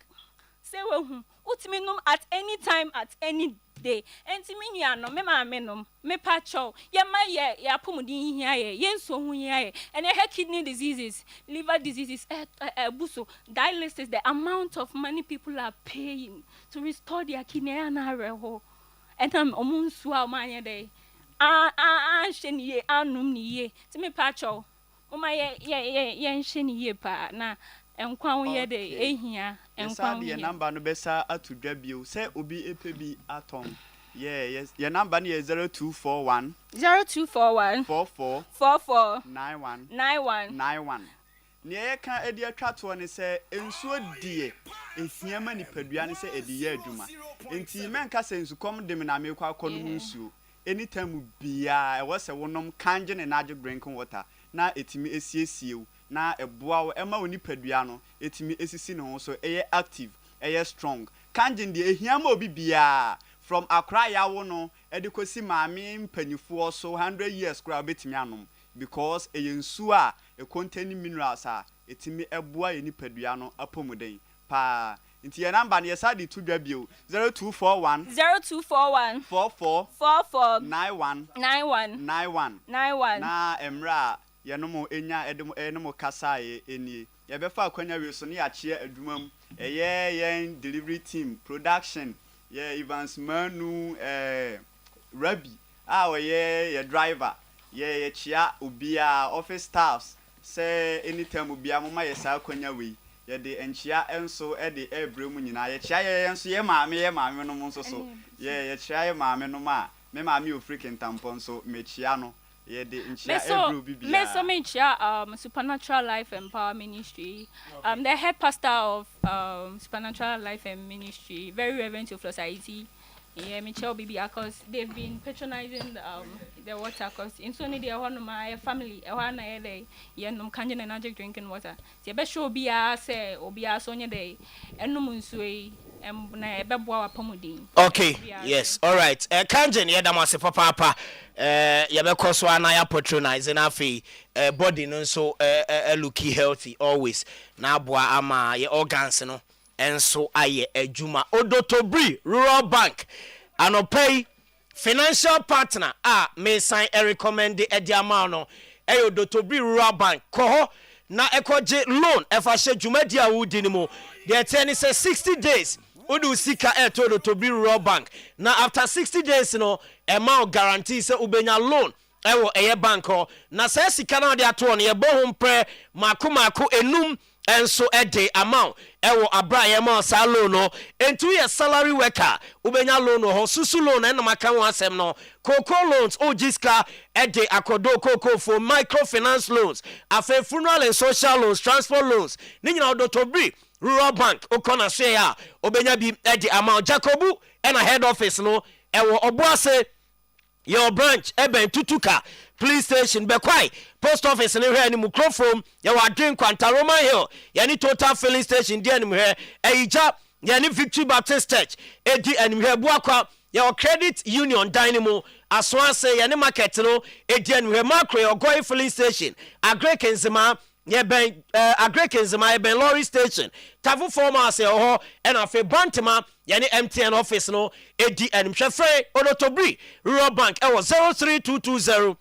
Say well, utiminum at any time, at any day. And to me, no, me pacho, ya pumudin here, yen so here, and I have kidney diseases, liver diseases, buso, dialysis, the amount of money people are paying to restore their kidney and reho. And I'm almost swell my day. Sheni, ye, to me pacho, yen sheni pa, na. And kwa ye de here and kwa ye number no besa atu dwabio say obi epebi atom yes your number is 0241 44 91 ne ka edi atwato ne say ensuo die ehiama nipadua ne say edi ye adwuma enti menka say ensukom dem na mekwa akonu nsuo anytime bia e wose wonom kanje ne nage drinking water na etimi esiesie na eboa ema oni padua no etimi esisi ne ho so eye active eye strong kanjin de ehiama obi bia from Accra yawo no edikosi maame mpanyifo so 100 years kura betimi anom because eye nsu a e contain minerals a etimi eboa eni padua no apomuden pa nti ye number ne yesa de tudwa bio 0241 44 91 na emra yenomo enya edemo kasaye eni ye befa akwanya we so ne ya chie adumam yen delivery team production Evans Manu Rabi ye driver ye chia obia office staffs say anytime obia mama ye sa akwanya we ye de enchia enso e de ebremu nyina ye chia ye enso ye maame no mo so ye chia ye maame no ma me maame ofrikin tampon so me chia no ye de enchia ebru bibia me so me chia Supernatural Life and Power Ministry the head pastor of Supernatural Life and Ministry, very reverend to Society. Yeah, Michelle Bibi, because they've been patronizing the water. Because in so many one of my family, one day, no canyon and magic drinking water. The best show be say or be Sonia day, and no moonsway. Okay, yes, all right. Kanjen yedamase papa yebekọ so na ya patronize na fe body no so looky healthy always na aboa ama ye organs no enso aye adwuma Odotobri Rural Bank anopay financial partner me sign recommend the amount no Odotobri Rural Bank ko na ekoje loan efa she dwumadi a wudi ni mo the ten is 60 days Udu sika Odotobri Rural Bank. Now after 60 days no amount guarantee say ubenya loan ewo eye bank ho na say sika na de ato no ye bo ho mpre mako enum enso ede amount ewo abra ye ma sa loan no entu ye salary worker ubenya loan ho susu loan na maka ho asem no Coco loans ojiska ede akodo Coco for microfinance loans afa funeral and social loans transport loans ni nyina Odotobri Rural Bank okona say ya obenya bi edi amount Jacobu and a head office no ewo obuase your branch eben tutuka police station bekwai post office ne hwe ni microphone ya wadwen kwanta Roman Hill ya ni total filling station dia ni hwe eija ya ni Victory Baptist Church edi anim hwe buakwa ya credit union dynamo aswanse ya ni market no edi anim hwe macro ogoi filling station agrekenzema ye ben agrekenzema ye ben lorry station tafu former say ho and afi bantama ya ni MTN office no edi anim hwe free onotobri rural bank e was 03220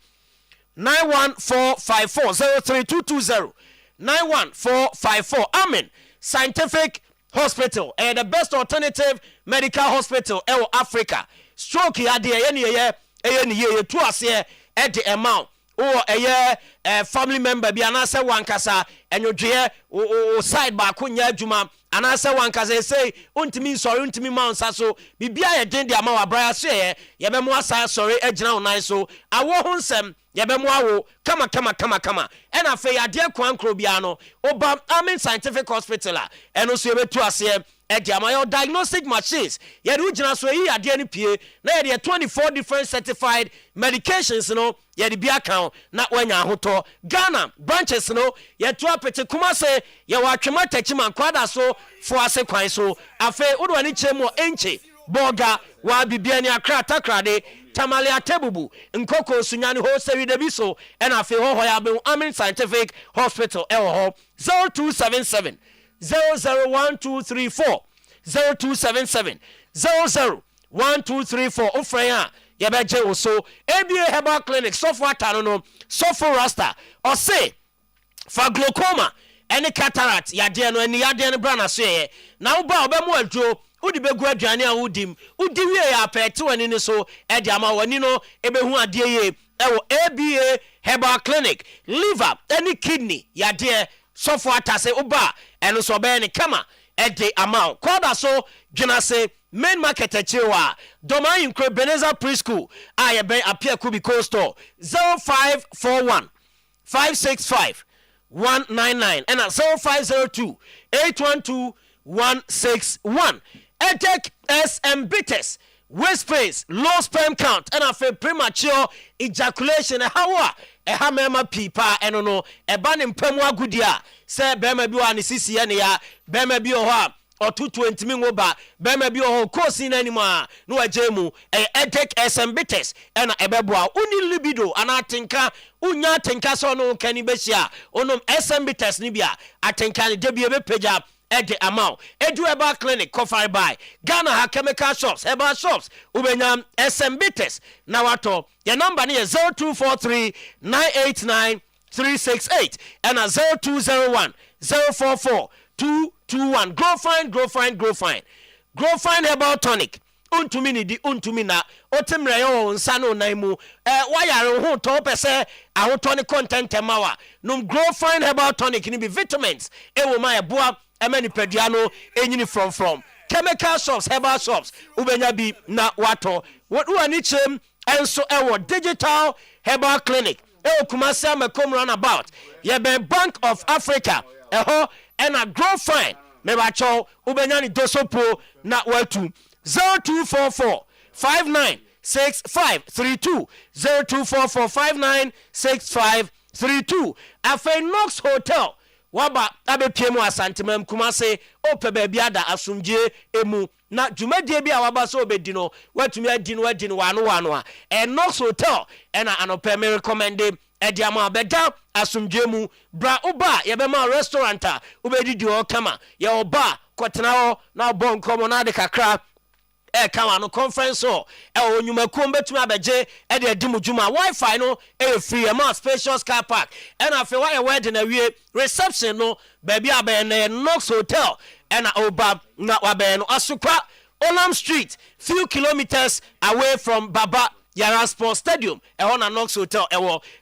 91454 03220 Amen Scientific Hospital and the best alternative medical hospital in Africa. Stroke ya de ye to ase at the amount or a family member bi anase wankasa enwodwe o side back nya adwuma anase wankasa say untimi sorry untimi mansa so bibia ye den de ama wa bra so ye be mo asa sorry agina onan so awo ho nsem ye be mo awo kama and afa ya de kwankro bia no oba Amen Scientific Hospital eno so ye betu ase your diagnostic machines ye do gina so yi ade ani pie na ye 24 different certified medications no ye de bia kan na wanya hoto Ghana branches no ye to apete kuma se ye wa twema tachima kwada so fo ase kwan so afa odo ani chemu enche boga wa bibia ni akra takrade tamale atebubu nkoko sunyani ho sewi de biso and afa ho ya be Amen Scientific Hospital ho 0277 001234 0277 001234 ofranya ye beje wo so ABA Herbal Clinic software tano no software rasta or say for glaucoma any cataract ya de no ani ya de no bra na so ye na wo ba obemu adwo udi begu aduane a udim udi wie ya pete wani ni so e de ama wani no ebehu ade ye ewo ABA Herbal Clinic liver any kidney ya de software tase uba eno so be ni kama ede amount kwada so dwena se main market achiwa domain kro Beneza preschool aye ben apia kubi coastal 0541 565 199 and 0502 812 161 edek SM bitters waste space low sperm count and a premature ejaculation hawa ha mema pipa eno no eba ne mpamu agudia se bema bi wa ne sisi ya ne ya bema bi ho a otu 20 mi ngoba bema bi ho kosi na nimu a no agemu edek SM bitters ena ebeboa uni libido ana atenka unya atenka so no kani behia onom SM bitters ni bia atenka ne debie be pagya ede amount edu Herbal Clinic covered by Ghana ha chemical shops herbal shops ubenya SM bitters na wato your number ni 0243 989 368 and 0201 044 221 grow fine herbal tonic untumi ni di untumi na otimre yo nsa no nan mu wayare ho to pese ahoto ni content mawa num grow fine herbal tonic ni be vitamins ewo ma eboa emani pediano enyini from chemical shops herbal shops ubenya bi na wato wodu ani chem enso ewo digital herbal clinic ewo kumasa makom runabout ye be Bank of Africa eho ena grow fine me ba cho ubenya ni dosopo na watu 0244 596532 0244 596532 afa Knox Hotel waba abepiemu asantemam kumase opebe biada asumje emu na dwumadie bia waba so obedi no watumi adi no wano a Knox Hotel ena anope me recommend ediama beda asumje mu bra oba ye be ma restaurant a obedi di o kama ye oba kotena ho na bon komo na de kakra kama no conference ho onyumakom betumi abeje de adimujuma wifi no free ma spacious car park and afi why wedding na wie reception no baby abe na Knox Hotel and oba na wabe no asukwa Olam Street few kilometers away from Baba Yara Sports Stadium na Knox Hotel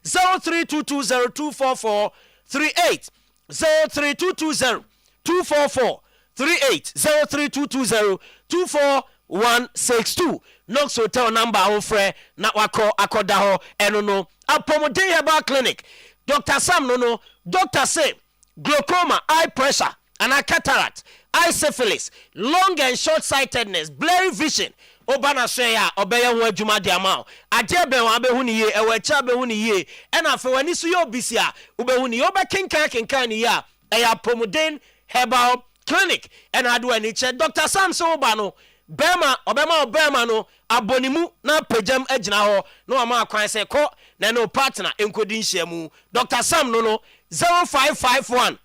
0322024438 0322024438 03220244 Knox Hotel number ofre na wako akoda ho eno no Apomodin Herbal Clinic Dr. Sam no Dr. say glaucoma, eye pressure and cataract, eye syphilis, long and short sightedness, blurry vision obana so ya obeye ho adwuma de ama ade ben wa behu ni ye ewe cha behu ni ye e na fe wani so ye obisi a obehu ni ye obekenkan ni ya eya Promoden Herbal Clinic and ado ani che Dr. Sam so ba no bema obema no abonimu na pejam agina ho no ama akwan se ko na no partner enkodi nhyiamu Dr. Sam no 0551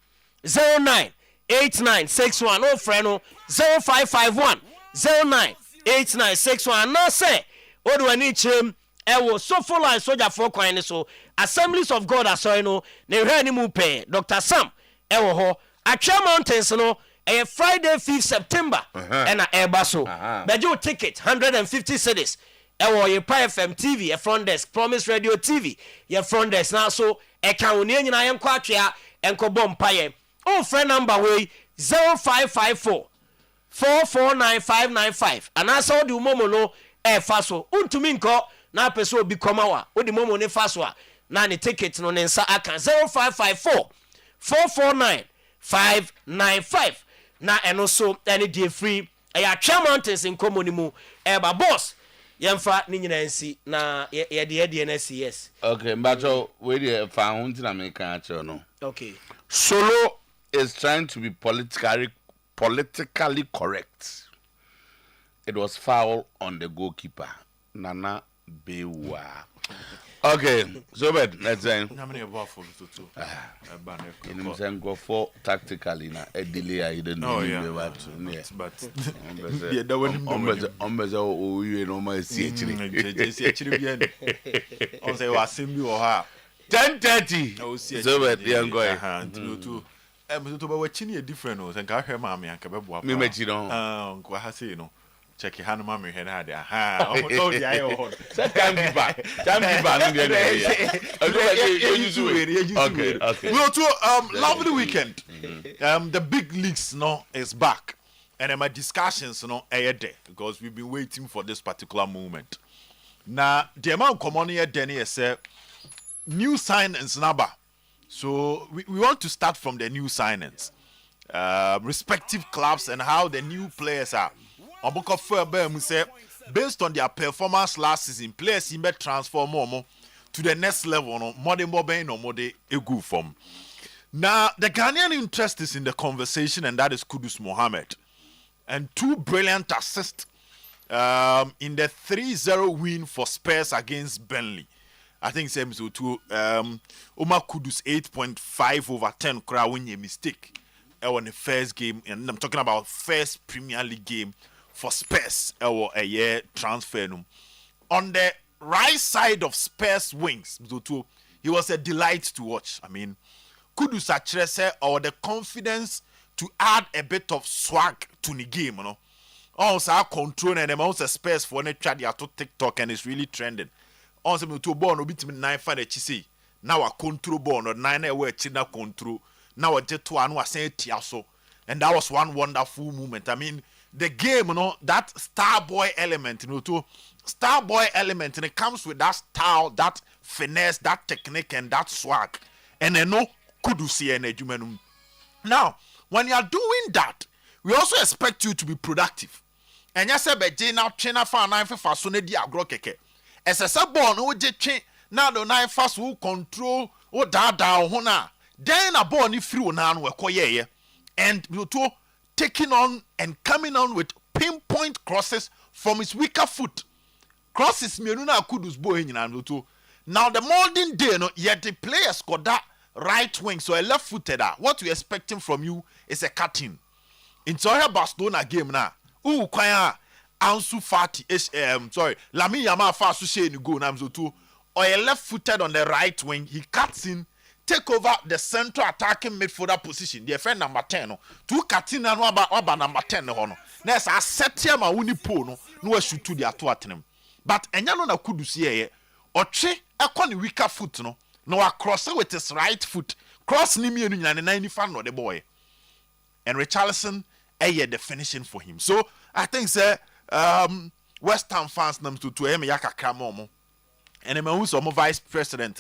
098961 no frɛ no 0551 098961 na say odo ani chem ewo sofo line soldier for kwan ni so Assemblies of God asoy no ne hwɛ ni mu pɛ Dr. Sam ewo ho Acheampong Mountains no Friday 5th September and eba so bejo ticket 150 cedis Oyerepa FM TV a front desk Promise Radio TV your front desk now so e kan oni nyina yen kwa atwea enko bom paye o friend number we 0554 449 and also the momo no fa so untumi nko na peso obi komawa o di momo ne fa so a na ne ticket no ne nsa aka 0554 449 595 na eno so any day free Acheampong Mountains in komonimu eba boss yemfa ni nyina nsi na ye de NSCS. Okay, mbacho we dey fa hunti na me kan acho no. Okay. Solo is trying to be politically correct. It was foul on the goalkeeper Nana Bewa. Okay, so bad. Let's say. How many above for two? In saying go for tactically na a delay I didn't know. But yeah, that one oh you know my CH. On say was same you or her 10:30. So bad, young guy. To be chini different no. Sen ka hwe ma me anka beboa. Me mechi no. Kwa ha say no. Check hand ma me head had aha o di ayo ho time giver no dey okay we to lovely weekend. The big leagues no is back and my discussions no there because we've been waiting for this particular moment. Now the amount common here then is say new signings number, so we want to start from the new signings, respective clubs and how the new players are. Based on their performance last season, players in transform more to the next level. No more than a good form. Now the Ghanaian interest is in the conversation, and that is Kudus Mohammed, and 2 brilliant assists in the 3-0 win for Spurs against Burnley. I think same so too. Omar Kudus 8.5 over 10. Crowd win a mistake on the first game, and I'm talking about first Premier League game for Spurs or a year transfer. On the right side of Spurs wings, he was a delight to watch. I mean, Kudus Achirese or the confidence to add a bit of swag to the game, you know. Also, control and also Spurs for the chat to TikTok and it's really trending. Also, me to born obit me 9 for the chisi. Now a control born or 9 away china control. Now a jet to anu say tiaso, and that was one wonderful moment. I mean, the game, you know, that star boy element, you know, to star boy element, and it comes with that style, that finesse, that technique, and that swag. And I know Kudusi and Ejumenum. Now, when you are doing that, we also expect you to be productive. And you say, "But Jana China for 9 for Sone di agro keke." As a sub-born, who did change now the 9 fast will control or da hona. Then a born if you now were koye, and you two taking on and coming on with pinpoint crosses from his weaker foot. Crosses Miruna Kudus boy in two. Now the modern day, no, yet the players got that right wing, so a left footed. What we expecting from you is a cutting. In Soya Barcelona game now. Kwaya Ansu Fati Lami Yama Fasu Shane go Namzo too. Or a left footed on the right wing, he cuts in, take over the central attacking midfielder position. The friend number 10. Two Katina no about number 10 no. Next I set him a wuni po no shoot to the atuatenem. But enyano na kudusi ye oche ekɔ ne weaker foot no. No a cross with his right foot. Cross ni mienu nyina ne 95 no the boy. And Richarlison the finishing for him. So I think say West Ham fans nam to yaka kramomo. And who's some vice president,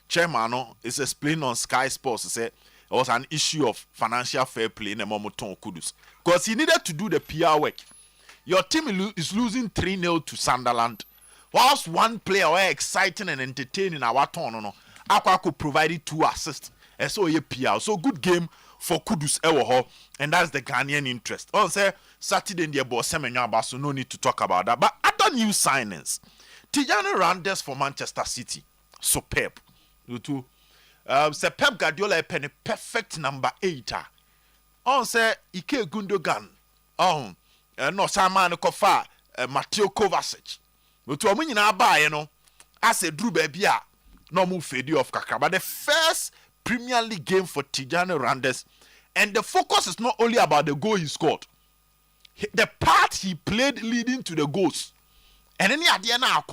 chairman is explaining on Sky Sports say it was an issue of financial fair play in the Momoton Kudus. Because he needed to do the PR work. your team is losing 3-0 to Sunderland, whilst one player were exciting and entertaining our turn, no, Aquaco provided 2 assists. And so PR. So good game for Kudus Ewoho, and that's the Ghanaian interest. On say Saturday in the boss Semenya, so no need to talk about that. But other new signings, Tijani Randers for Manchester City, superb. Pep Guardiola a penny perfect number 8. On say Ike Gundogan. No Saman Kofa, Mateo Kovacic. But to win na buy, I said Drew Baby, no move fade off Kaka. But the first Premier League game for Tijani Randers, and the focus is not only about the goal he scored, the part he played leading to the goals. And any idea now,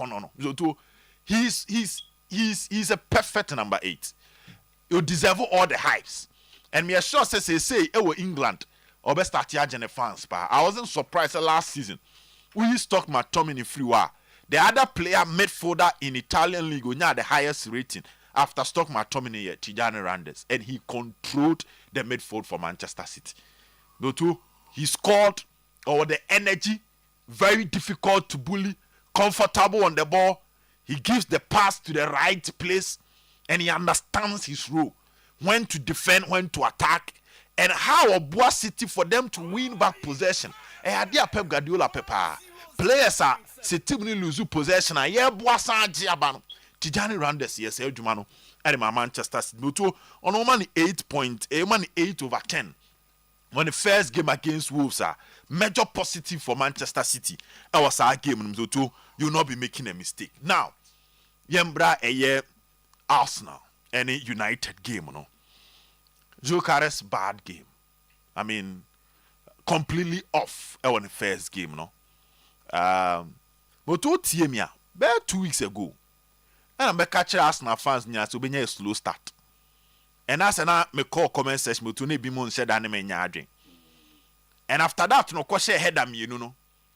he's a perfect number 8. You deserve all the hypes. And me sure say England or best start here fans. I wasn't surprised last season. We stuck McTominay free war. The other player midfielder in Italian league who had the highest rating after Stock McTominay, Tijani Randers, and he controlled the midfield for Manchester City. He scored over the energy, very difficult to bully, comfortable on the ball. He gives the pass to the right place, and he understands his role, when to defend, when to attack, and how Obua City for them to win back possession. And idea Pep Guardiola Pepa. Players are team lose possession. Tijani Randers, yes, Jumano, and my Manchester City. On only 8 over 10. When the first game against Wolves are major positive for Manchester City. I was our game, you'll not be making a mistake. Now, Yembra a Arsenal, any United game, Jokeres bad game. I mean, completely off on the first game, But to Tiemia, about 2 weeks ago, and I'm catching Arsenal fans near to be a slow start. And as I me call comment section, but to ne be mon said anime nyadring. And after that, no question head at me,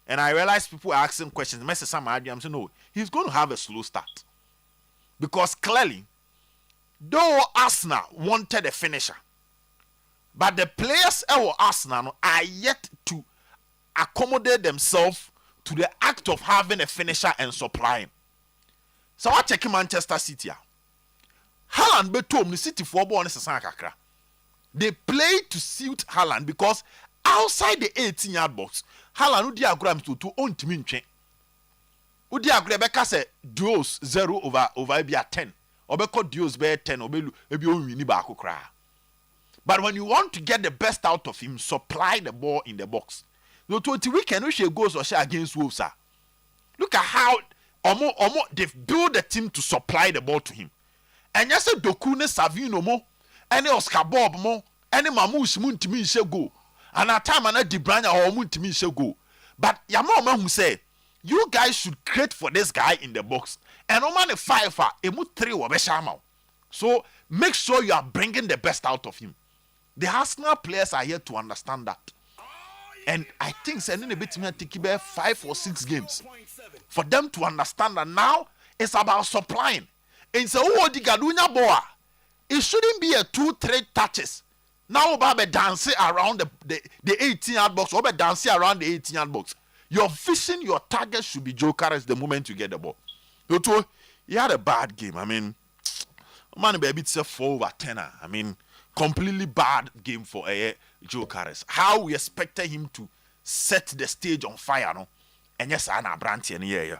And I realized people are asking questions. Message some I'm saying, no, he's going to have a slow start. Because clearly, though Arsenal wanted a finisher, but the players of Arsenal are yet to accommodate themselves to the act of having a finisher and supplying. So I check Manchester City. Haaland betom the City for born kakra. They play to suit Haaland because outside the 18-yard box, Haaland udi agram to on timinche. Udi agrabeka say duos 0 over be 10. Obeko duos be 10 obelu ebi o wini ba akokra. But when you want to get the best out of him, supply the ball in the box. No 20 weekend we goes or share against Wolves. Look at how they've built the team to supply the ball to him. And yes, Dokune Savino mo, any Oscar Bob mo, any Mamus Muntimi shall go. And at time and De Bruyne or Muntimi shall go. But Yamama who say, you guys should create for this guy in the box. And no man a 5 emu 3 or Beshama. So make sure you are bringing the best out of him. The Arsenal players are here to understand that. And I think sending a bit to take 5 or 6 games for them to understand that now it's about supplying. And so, it shouldn't be a 2-3 touches. Now, Baba dancing around the 18-yard box, or dancing around the 18-yard box. Your vision, your target should be Jokeres the moment you get the ball. He had a bad game. I mean, man, baby, it's a 4 over 10. I mean, completely bad game for Jokeres. How we expected him to set the stage on fire, no? And yes, Anna Branty and yeah.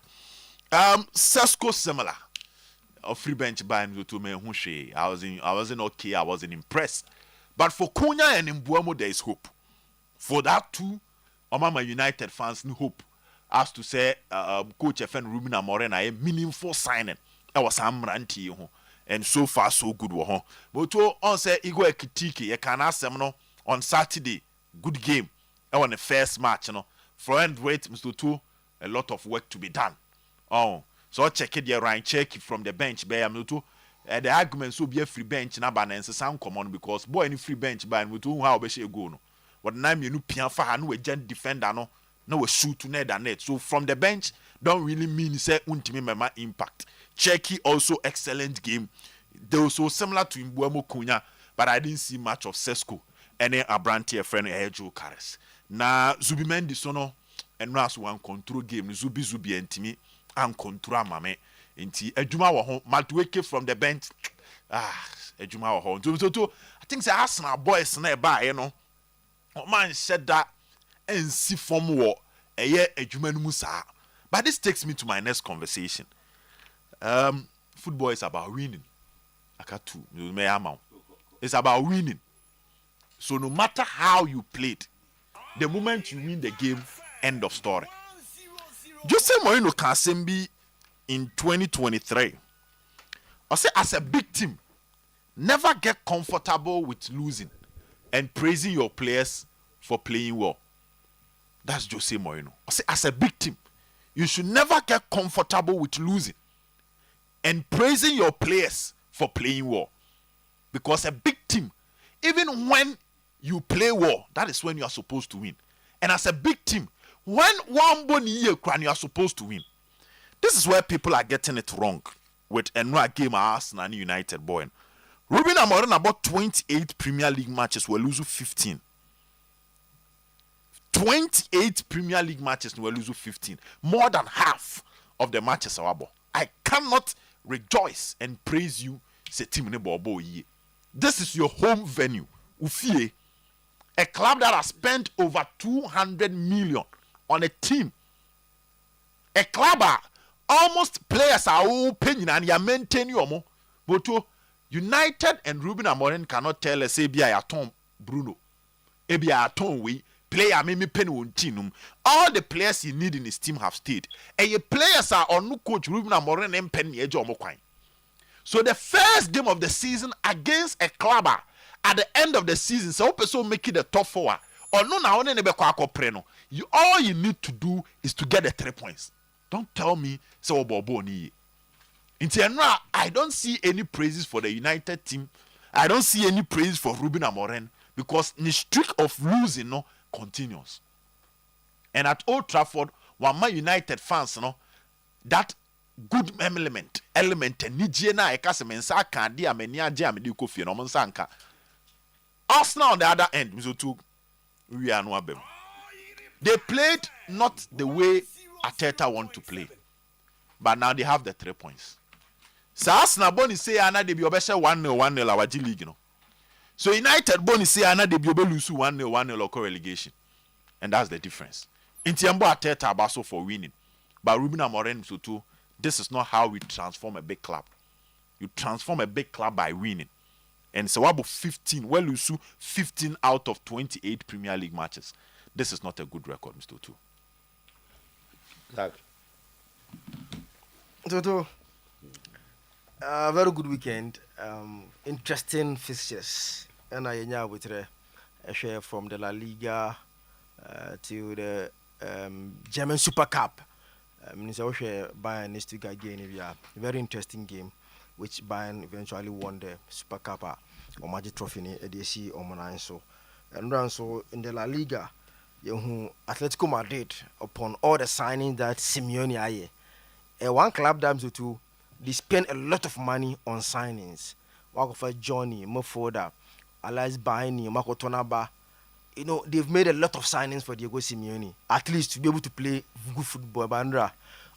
Sesko similar. A free bench by to me. I wasn't okay. I wasn't impressed. But for Konya and Mbuemo, there is hope. For that too, Omama United fans no hope. As to say, Coach FN Rubina Morena a meaningful signing. I was Amranti, and so far so good. But to on say Igor Kitiki, you can ask them on Saturday. Good game. I want the first match, Florent wait, Mr. Two, a lot of work to be done. So check it, Ryan check from the bench. The arguments will be a free bench na and sound common because boy any free bench by and how be go no. But now you pian for no a gent defender no shoot to net. So from the bench don't really mean say untimi mema impact. Checky also excellent game. They were so similar to Mbuemo Kunya, but I didn't see much of Sesko and then Abranti a friend Jokeres. Na Zubimendi sono and as one control game zubi entimi and control mame nti adwuma wo ho Madueke from the bench adwuma wo ho so I think say Arsenal boys na ba ye no man said that and see form wo eye adwuma no mu saa. But this takes me to my next conversation. Football is about winning. It's about winning. So no matter how you played, the moment you win the game, end of story. Jose Mourinho can be in 2023. I say as a big team, never get comfortable with losing and praising your players for playing well. That's Jose Mourinho. I say as a big team, you should never get comfortable with losing and praising your players for playing well. Because a big team, even when you play well, that is when you are supposed to win. And as a big team, when one bony year you are supposed to win. This is where people are getting it wrong with another game Arsenal and United boy. Ruben Amorim about 28 Premier League matches will lose 15. 28 Premier League matches will lose 15. More than half of the matches are about. I cannot rejoice and praise you. Say team ne bobo ye. This is your home venue. Ufie. A club that has spent over 200 million on a team. A club almost players are all paying and you maintain your mo. But United and Ruben Amorim cannot tell us Ebi Aton Bruno. Ebi Aton we player me penny on tinum. All the players he need in his team have stayed. And your players are on no coach Ruben Amorim and penny ejo mo kwai. So the first game of the season against a club at the end of the season, so person make it the top four. Or no now preno. You all you need to do is to get the 3 points. Don't tell me so bobo ni. In general, I don't see any praises for the United team. I don't see any praise for Ruben Amorim because the streak of losing no continues. And at Old Trafford, one Man United fans no that good element nije na ekase mensa kan dia mani age amedi kofie no monsa nka. Arsenal on the other end mizotu we are no abem. They played not the way Arteta want to play. But now they have the 3 points. So Arsenal boni say ana de bi obehye 1-0 our G League no. So United boni say ana de bi obelose 1-0 local relegation. And that's the difference. Intiambo Arteta abaso for winning. But Ruben Amorim so too, this is not how we transform a big club. You transform a big club by winning. And so about 15, well you 15 out of 28 Premier League matches. This is not a good record, Mr. Otuo. Toto, very good weekend. Interesting fixtures. And I with a share from the La Liga to the German Super Cup. Bayern needs to get again. A very interesting game, which Bayern eventually won the Super Cup or Magic Trophy in ADC or Monanso. And so in the La Liga, Atletico Madrid, upon all the signings that Simeone aye, one club that they spend a lot of money on signings. Walk for Johnny, Mofoda, Alice Baini, Marco Tonaba. You know, they've made a lot of signings for Diego Simeone, at least to be able to play good football. Bandra,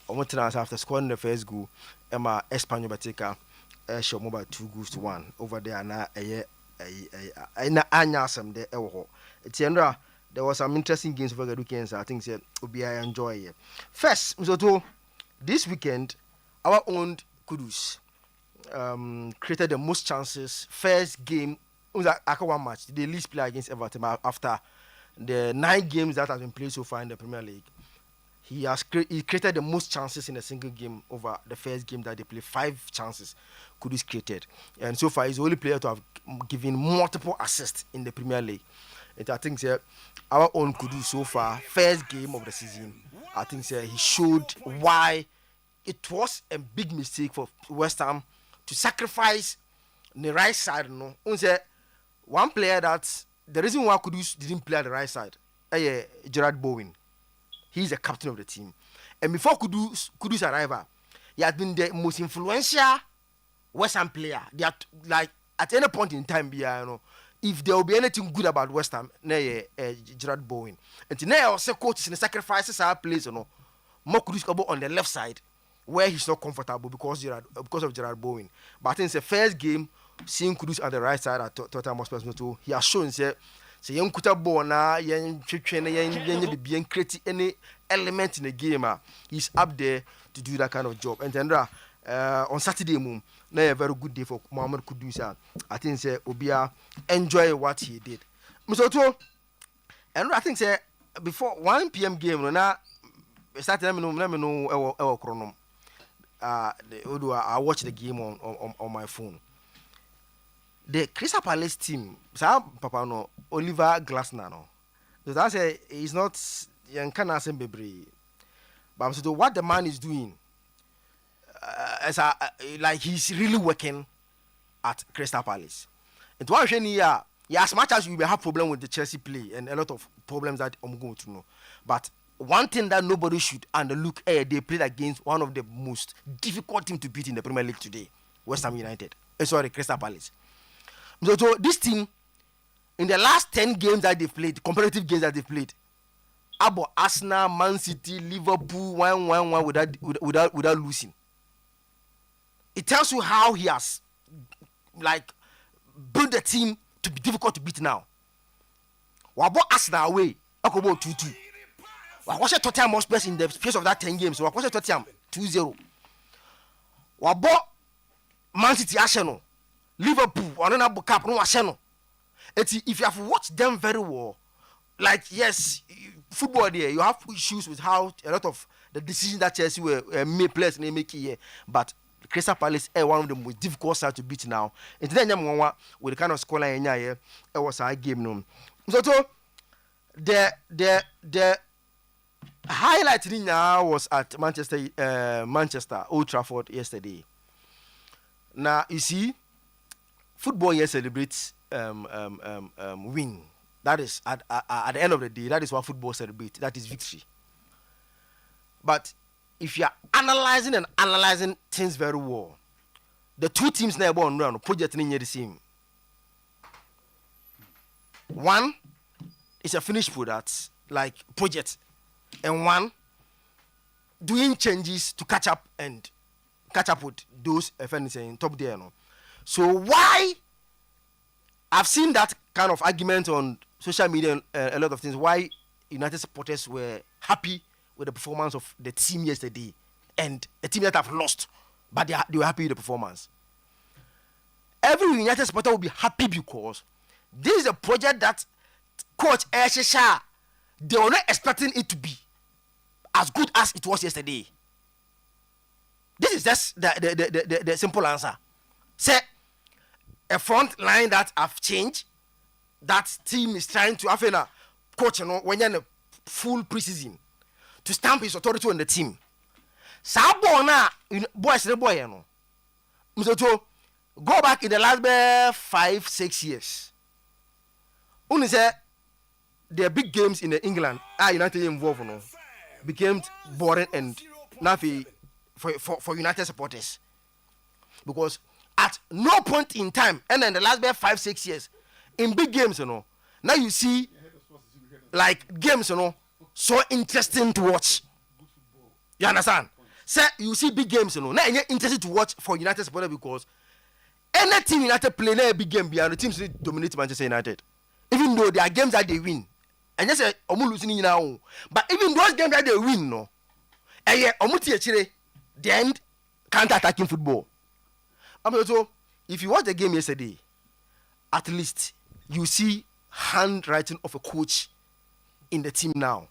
after scoring the first goal, Emma Espanyol Bateka, show mobile 2-1 over there. Now, there was some interesting games over the weekends. I think I enjoy it. First, this weekend, our own Kudus created the most chances. First game. One match, the least play against Everton after the 9 games that have been played so far in the Premier League. He created the most chances in a single game over the first game that they played. 5 chances Kudus created, and so far he's the only player to have given multiple assists in the Premier League. And I think our own Kudus so far, first game of the season, I think he showed why it was a big mistake for West Ham to sacrifice the right side. No, one player that the reason why Kudus didn't play at the right side, Gerard Bowen. He's the captain of the team. And before Kudus arrival, he had been the most influential West Ham player. They had, like, at any point in time, if there will be anything good about West Ham, Gerard Bowen. And now also coaches and sacrifices our place, more Kudus on the left side where he's not comfortable because of Gerard Bowen. But I think it's the first game seeing Kudus on the right side at Tottenham Hotspur, he has shown say young Kuta na young being creating any element in the game. He's up there to do that kind of job. And then on Saturday a very good day for Mohamed Kudus. I think say Obia enjoy what he did. Mr. And I think say before 1 p.m. game na started let me know chrono. I watch the game on my phone. The Crystal Palace team, Papa no Oliver Glasner no. So I say he's not young baby. But so what the man is doing, like he's really working at Crystal Palace. And one thing here, as much as we may have problem with the Chelsea play and a lot of problems that I'm going to know, but one thing that nobody should underlook, they played against one of the most difficult teams to beat in the Premier League today, West Ham United. Sorry, Crystal Palace. So this team, in the last 10 games that they've played, competitive games that they've played, about Arsenal, Man City, Liverpool, 1-1 without losing. It tells you how he has built the team to be difficult to beat now. About Arsenal away, about 2-2. I watched Tottenham Hotspur in the space of that 10 games. So I watched Tottenham 2-0. I bought Man City Arsenal, Liverpool, another cup no Arsenal. If you have watched them very well, yes, football there, you have issues with how a lot of the decisions that Chelsea were made players and make here, but Crystal Palace is one of the most difficult sides to beat now. And then with the kind of scoreline here, it was a game no. So the highlight now was at Manchester Old Trafford yesterday. Now you see, football here celebrates win. That is at the end of the day, that is what football celebrates. That is victory. But if you are analyzing things very well, the two teams now on run project in the same. One is a finished product like project, and one doing changes to catch up with those offenders in top there. No? So why I've seen that kind of argument on social media and a lot of things. Why United supporters were happy with the performance of the team yesterday, and a team that have lost, but they were happy with the performance. Every United supporter will be happy because this is a project that Coach Eshesha, they were not expecting it to be as good as it was yesterday. This is just the simple answer. Say a front line that have changed, that team is trying to have a coach, when you're in a full preseason, to stamp his authority on the team. Sabona, boys, the boy, Mr. Go back in the last 5-6 years. Only say the big games in England are United involved, became boring and nothing for United supporters. Because at no point in time, and in the last 5-6 years, in big games, now you see games, so interesting to watch. You understand? Say you see big games, now it's interesting to watch for United supporters because any team United play in a big game, the teams dominate Manchester United. Even though there are games that they win, and just say losing now, but even those games that they win, no, the end counter-attacking football. So if you watch the game yesterday, at least you see handwriting of a coach in the team now,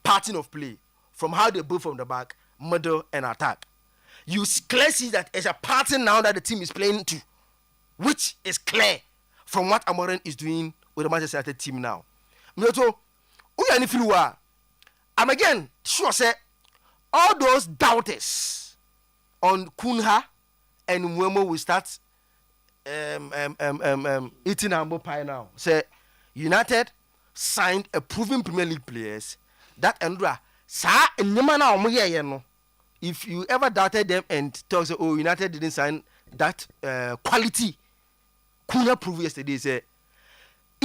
pattern of play from how they build from the back, middle, and attack. You clearly see that it's a pattern now that the team is playing to, which is clear from what Amorim is doing with the Manchester United team now. So, I'm again sure say all those doubters on Kunha and Mwemo will start eating humble pie now. Say United signed a proven Premier League players that Andra sa no. If you ever doubted them and talk say, oh, United didn't sign that quality, Kunha proved yesterday say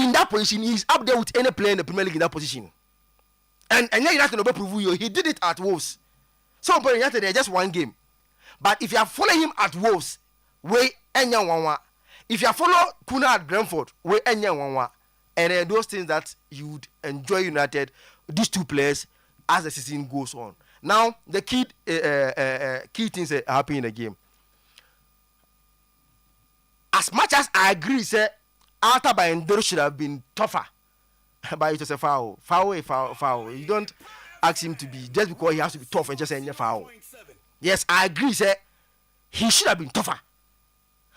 in that position, he's up there with any player in the Premier League in that position. And yeah, that's going to prove you. He did it at Wolves. So yesterday just one game. But if you are following him at Wolves, we enya wanwa. If you follow Kuna at Brentford, we enya wanwa. And those things that you would enjoy United, these two players, as the season goes on. Now the key things are happening in the game. As much as I agree, say Alta by Endoro should have been tougher, but it was a foul. Foul. You don't ask him to be just because he has to be tough and just say foul. Yes, I agree, say he should have been tougher,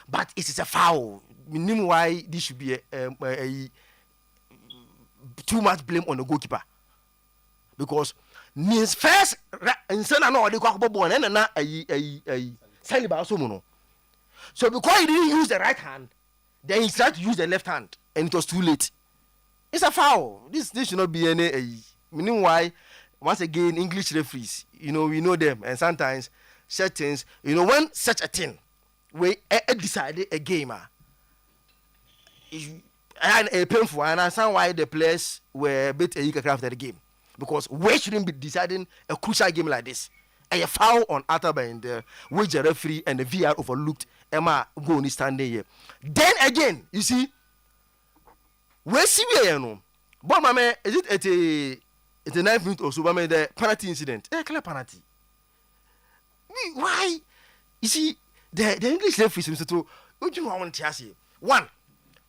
but it is a foul. Meaning why this should be a too much blame on the goalkeeper, because his first insana no de kwa bobo na na Saliba also no. So because he didn't use the right hand, then he tried to use the left hand, and it was too late. It's a foul. This should not be any. Meaning why, once again, English referees, we know them, and sometimes certain, when such a thing, we decided a game, and a painful, and I understand why the players were a bit after the game, because we shouldn't be deciding a crucial game like this. A foul on Ataba in there, which the referee and the VR overlooked. Emma go standing here. Then again, you see, where see we but my man, is it at a 9th minute or so? I mean, the penalty incident. Clear penalty. Why? You see, the English referees Mr. To what you want to say? One,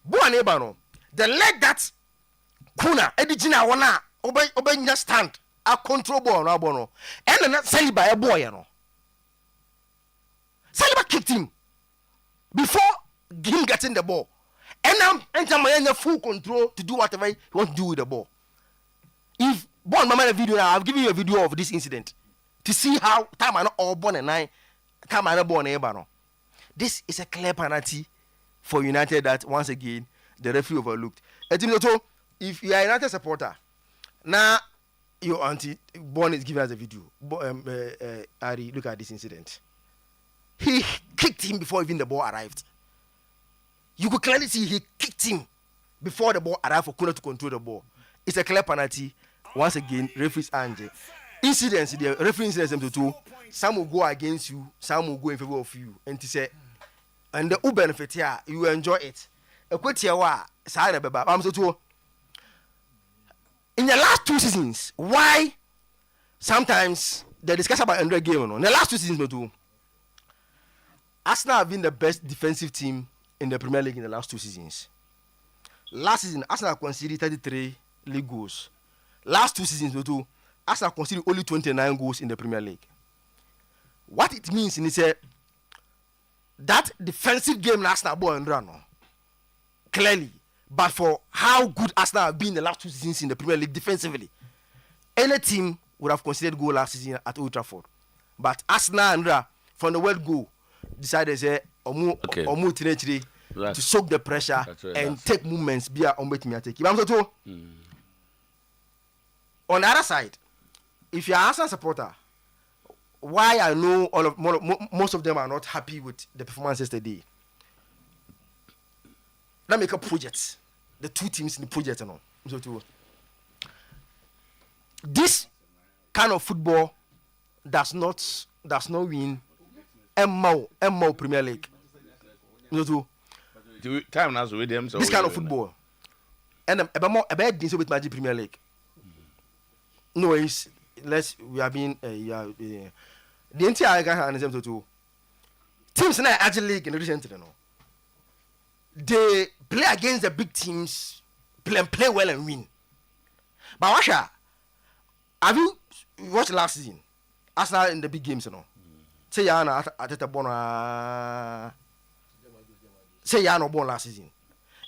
Buanebano, the leg that Kuna Edijina wana obey stand a control ball no bono, and not Saliba a boy, Saliba kicked him before him getting the ball. And now enter full control to do whatever he wants to do with the ball. If born mama video now, I've given you a video of this incident to see how time I not all born and I come I born no. This is a clear penalty for United that once again the referee overlooked. If you are a United supporter, now your auntie Born is giving us a video. Ari, look at this incident. He kicked him before even the ball arrived. You could clearly see he kicked him before the ball arrived for Kuna to control the ball. It's a clear penalty. Once again, referees and incidents. The referee incidents too. Some will go against you, some will go in favor of you. And to say, and the benefit here, you will enjoy it. A quick here, I'm so too. In the last 2 seasons, why sometimes they discuss about Andre game? In the last 2 seasons, too, Arsenal have been the best defensive team in the Premier League in the last 2 seasons. Last season, Arsenal conceded 33 league goals. Last 2 seasons, too, Arsenal conceded only 29 goals in the Premier League. What it means is that defensive game Arsenal ball and run clearly. But for how good Arsenal have been in the last 2 seasons in the Premier League defensively, any team would have considered goal last season at Old Trafford. But Arsenal and from the word go decided to soak the pressure and take movements. Be on the other side, if you're an Arsenal supporter, why I know most of them are not happy with the performance yesterday. Let's make a project. The 2 teams in the project, this kind of football does not win MO Premier League. Time now with them. This kind of football, and a bad thing with Magic Premier League. No, it's we have been the entire guy and them to teams in the Agile League in recently, they play against the big teams, play well and win. But Washa, have you watched last season? Arsenal in the big games, Say Yana at the Bona. Say Yana born last season.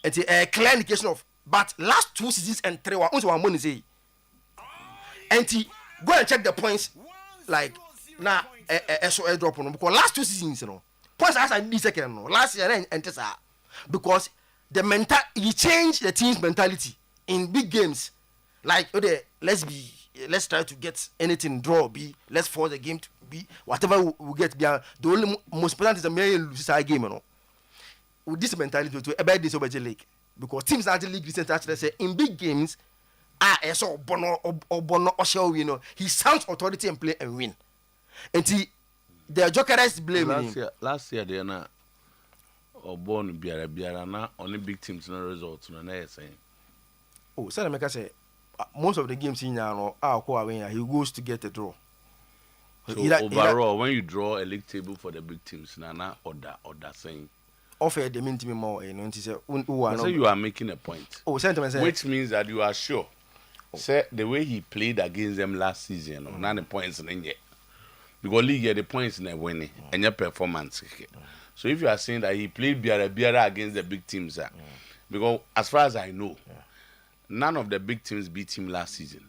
It's a clear indication of. But last 2 seasons and 3 were only one money say. And go and check the points. Like now, a drop on because last 2 seasons, points as I need second. Last year and because the he changed the team's mentality in big games. Like, okay, let's try to get anything draw. Let's force the game to be whatever we get. The only most important is the main lose our game. With this mentality to a bad this over the league. because teams at the league recently actually say in big games, so Bono Osho, you know, he sounds authority and play and win. And the Jokeres blame him. Last year they are not born Biara na only big teams no results no na saying. Oh, so make say most of the games in Yano he goes to get a draw. So overall, when you draw a league table for the big teams, na order saying. Offer the mean to me more, you know. So you are making a point. Oh, sentiment, which means that you are sure. Say the way he played against them last season, none the points in yet. Because league get the points in the winning and your performance. So if you are saying that he played Biara against the big teams, because as far as I know, none of the big teams beat him last season.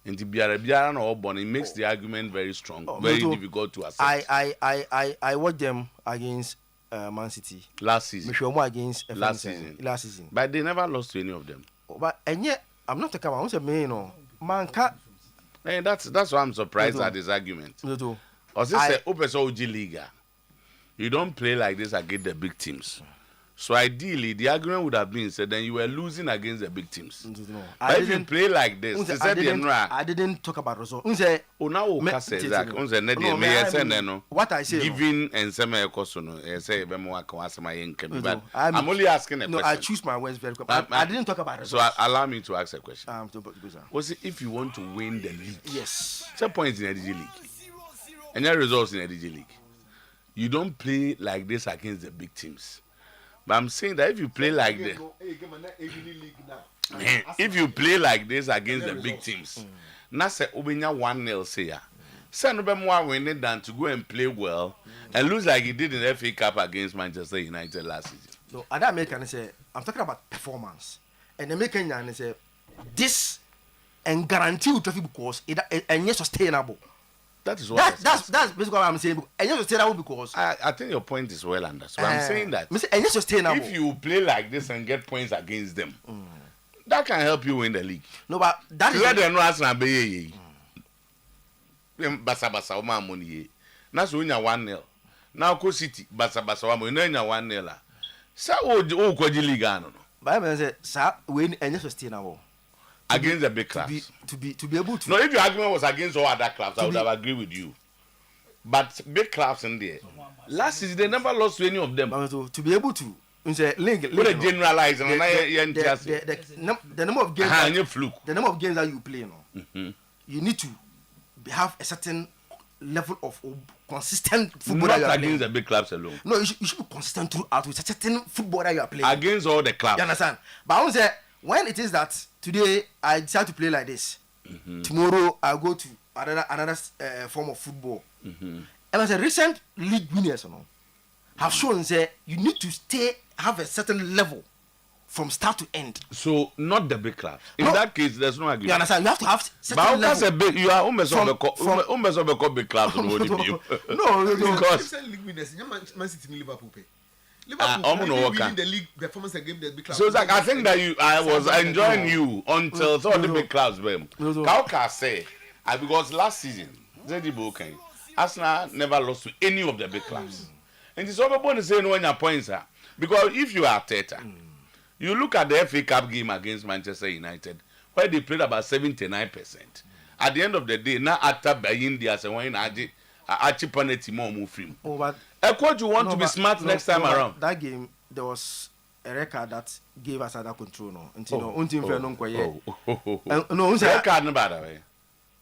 And the Biara no born, it makes the argument very strong, very difficult to accept. I watched them against Man City last season. Against last season. But they never lost to any of them. But and yet I'm not talking about man can't. Hey, that's why I'm surprised at this argument. Or say OG League, you don't play like this against the big teams. So ideally, the argument would have been said then you were losing against the big teams. But if you play like this, I didn't talk about results. What I say, giving and some I'm only asking a question. No, I choose my words very quickly. I didn't talk about results. So allow me to ask a question. If you want to win the league, yes, some points in the DG League, and your results in the DG League, you don't play like this against the big teams. But I'm saying that if you play like this, against the big teams, na say Obenya 1-0 say ya. Say no be more winning than to go and play well and lose like he did in the FA Cup against Manchester United last season. No, that American say I'm talking about performance. And the American say this and guarantee trophy because it and sustainable. That is what that's basically what I'm saying. And you're sustainable because I think your point is well understood. I'm saying that and you're sustainable. If you play like this and get points against them, that can help you win the league. No, but that is basa uma money. Na so nya 1-0. Now Ko City basa uma money nya 1-0. Sa o ko di league ano no. But I say sa win and you're sustainable. Against the big clubs. To be able to. No, if your argument was against all other clubs, I would have agreed with you. But big clubs in there, last season they never lost to any of them. To be able to, generalize the number of games. The number of games that you play, you need to have a certain level of consistent football. Not against the big clubs alone. No, you should be consistent throughout with a certain football that you are playing. Against all the clubs. You understand? But I want to say, when it is that today I decide to play like this, tomorrow I go to another form of football. And as a recent league winners, have shown that you need to have a certain level from start to end. So not the big clubs. In that case, there's no agreement. You understand? You have to have certain level. You are almost of the big clubs. No, because Man City in Liverpool pay. Winning the league performance against the big clubs. So I think that I was enjoying you until some of the big clubs. Kauka say, because last season, Arsenal never lost to any of the big clubs. And it's all about the same when your points are. Because if you are Teta, you look at the FA Cup game against Manchester United, where they played about 79%. At the end of the day, now after buying the penalty more move film. A coach you want to be smart next time around. That game, there was a record that gave us other control. No, record no bad way.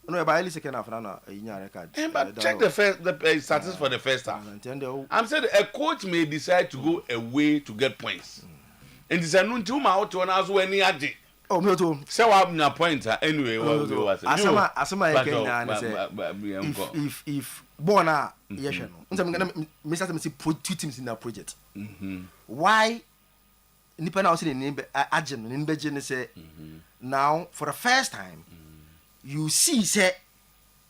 No, but at least second half now, record. But check the statistics for the first half. I'm saying a coach may decide to go away to get points. And this is no too much to announce when he had it. Oh, me too. So I have no point anyway. If Bona, yes, I'm going to say put two teams in that project. Why? Nipa now say the name agent in Belgium say now for the first time you see say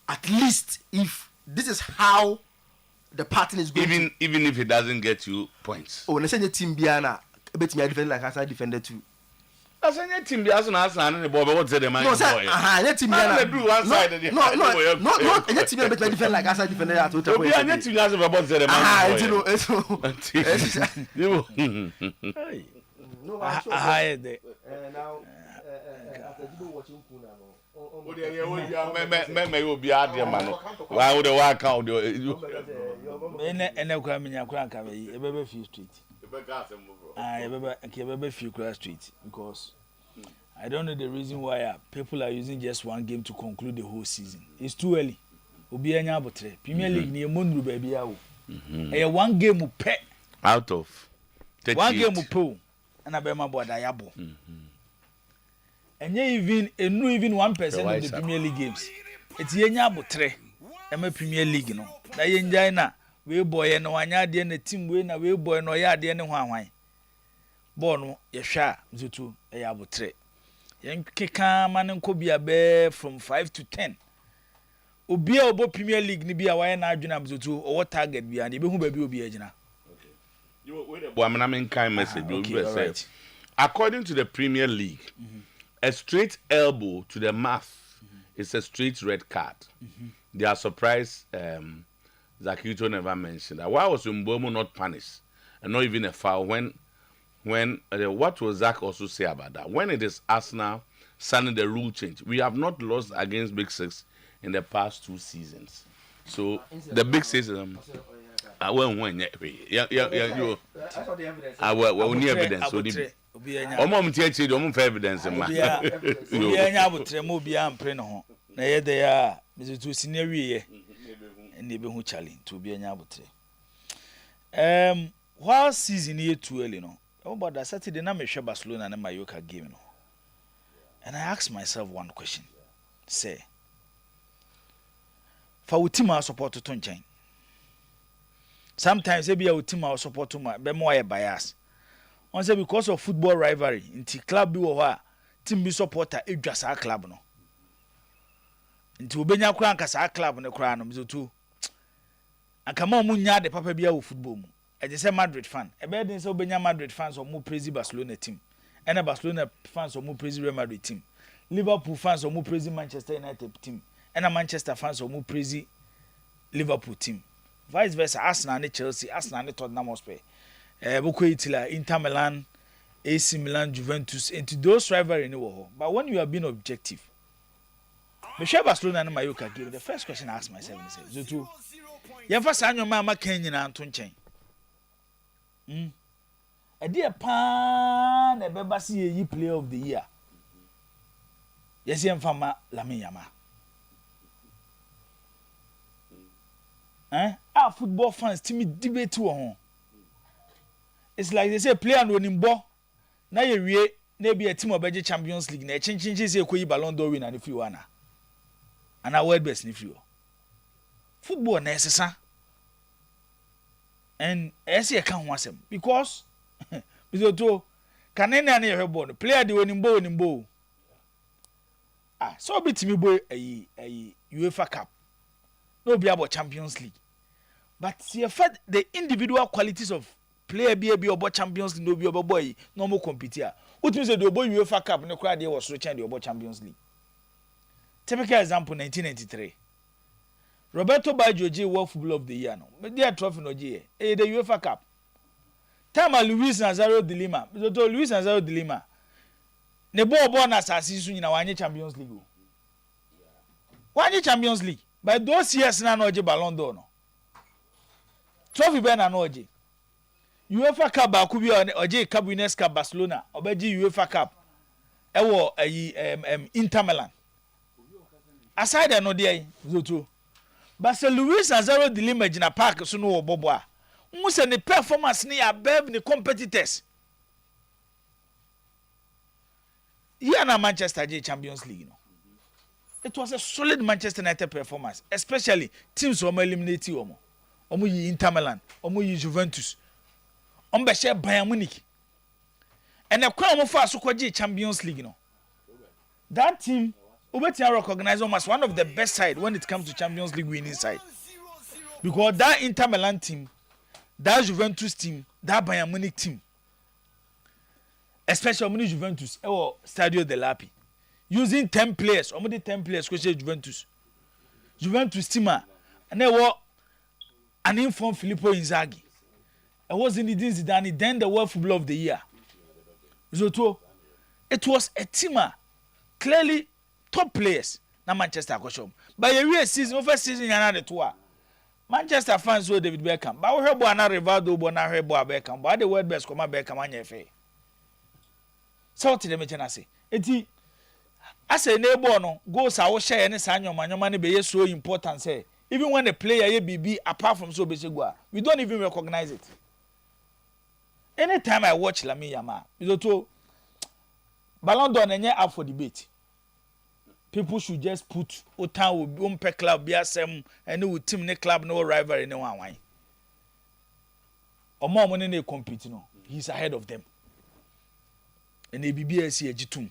at least if this is how the pattern is going even if it doesn't get you points. Oh, let's say the team Biana bet me I defend like as I defended too. That's a team Biana and the boy what say the man. No, sir. Team Biana do one side and no, any team bet me defend like as I defended at total. We are not team about say the man. No, I I'm sure. hired it. Now, after you watching Puna, will be out there, man. Why would the work out? And I come in a baby few street. I baby few cross street because I don't know the reason why people are using just one game to conclude the whole season. It's too early. Obi anya abotre. Premier League ni emonru ba bia wo. One game pe out of 38. One game pe na be ma boda yabo. Enye even 1% of the Premier League games. Eti yenya abotre e ma Premier League no. Na yenjai na we boy no anya de na team we na we boy no ya de ne ho anwan. Ball no ye hwa mzutu e ya abotre. Yen keka man nko bia be from 5 to 10. Obi a obo Premier League ni bia why na adwena mzutu o target bia na be hu ba bi obi agina. Message. According to the Premier League, a straight elbow to the mouth is a straight red card. They are surprised Zakito never mentioned that. Why was Mbomo not punished and not even a foul when what was Zach also say about that? When it is Arsenal signing the rule change, we have not lost against Big Six in the past 2 seasons. So the Big Six I won't win. Yeah. We need evidence. Mom teacher, don't evidence. Yeah, abotre mo bia ampre no ho. Na ye de ya, me to scenario ye. And be hu challenge to be anya abotre. While season here too early no. About that Saturday na me hwe Barcelona na Mallorca game no. And I asked myself one question. Say, for what team I support to nchen. Sometimes maybe our team I support to my be more bias. On say because of football rivalry, inti club bi wo ho a team bi supporter edwa sa club no. Inti obenya kura nka sa club ne kura no mzotu. Anka ma mu nya de papa bia wo football mu. E dey say Madrid fan. E be dey say obenya Madrid fans or mu praise Barcelona team. And Barcelona fans or mu praise Real Madrid team. Liverpool fans or mu praise Manchester United team. And Manchester fans or mu praise Liverpool team. Vice versa, Arsenal and Chelsea, Arsenal and Tottenham Hotspur. Boko Itila, Inter Milan, AC Milan, Juventus, into those rivalry in the world. But when you are being objective, Michel Barcelona and Mallorca game, the first question I ask myself is, Zutu, you ever seen your mama Kenyan and Tunchen? A dear pan, a babasi ye player of the year. Yes, I'm from Lamiyama. Our football fans timmy debate to home. It's like they say player no nimbo. Na ye wie na be a team of Belgium Champions League na chinchin say ko yi Ballon d'Or winner if you wanna. And our world best if you. Football na esesa. And ese e kan ho asem because bizoto kanene na ye ball player de onimbo. So bitimi boy ayi UEFA Cup. No be about Champions League. But see the individual qualities of player be about Champions League, no be about boy, no more competitor. What means the boy UEFA Cup no crowd was reaching the about Champions League. Typical example 1993. Roberto Baggio World Football of the Year no. But they are trophy no G. The UEFA Cup. Time Luis Nazario de Lima. Because Luis Nazario de Lima. Ne ball na asasi su nyina wanye Champions League. Wanye Champions League. But those years na no G Ballon d'Or no. Trophy be na no G. UEFA Cup ba ku bi oje Cup Winners' Cup Barcelona obeji UEFA Cup ewo Inter Milan aside no dey zoto but say Luis Nazario de Lima gina park so no obobo a mu se ne performance ne above ne competitors here na Manchester Champions League no. It was a solid Manchester United performance, especially teams who eliminate omo yi Inter Milan omo yi Juventus be share Bayern Munich. And the crown for us to Champions League. No? That team, Ubetia recognize them as one of the best side when it comes to Champions League winning side. Because that Inter Milan team, that Juventus team, that Bayern Munich team, especially Juventus, or Stadio de Lapi, using 10 players, only 10 players, because Juventus team, and they were an informed Filippo Inzaghi. I was in the Zidane, then the World Football of the Year. Otuo, it was a team clearly top players na Manchester akɔhwɛ. But every season, first season yana de toa. Manchester fans who David Beckham. But we have na Rivaldo, but na Hebo Beckham. But the word best come Beckham anya fe. So to them na say. Enti as a neighbor no goals a wo share ne saa nyoma ne be so important say even when the player ye BB apart from so besegua, we don't even recognize it. Anytime I watch Lamine Yamal, Otuo, Ballon d'Or nenye up for debate. People should just put Otan will per club be asem and with team ne club no rivalry no one. Or more money they compete no. He's ahead of them. And the BBS here G2.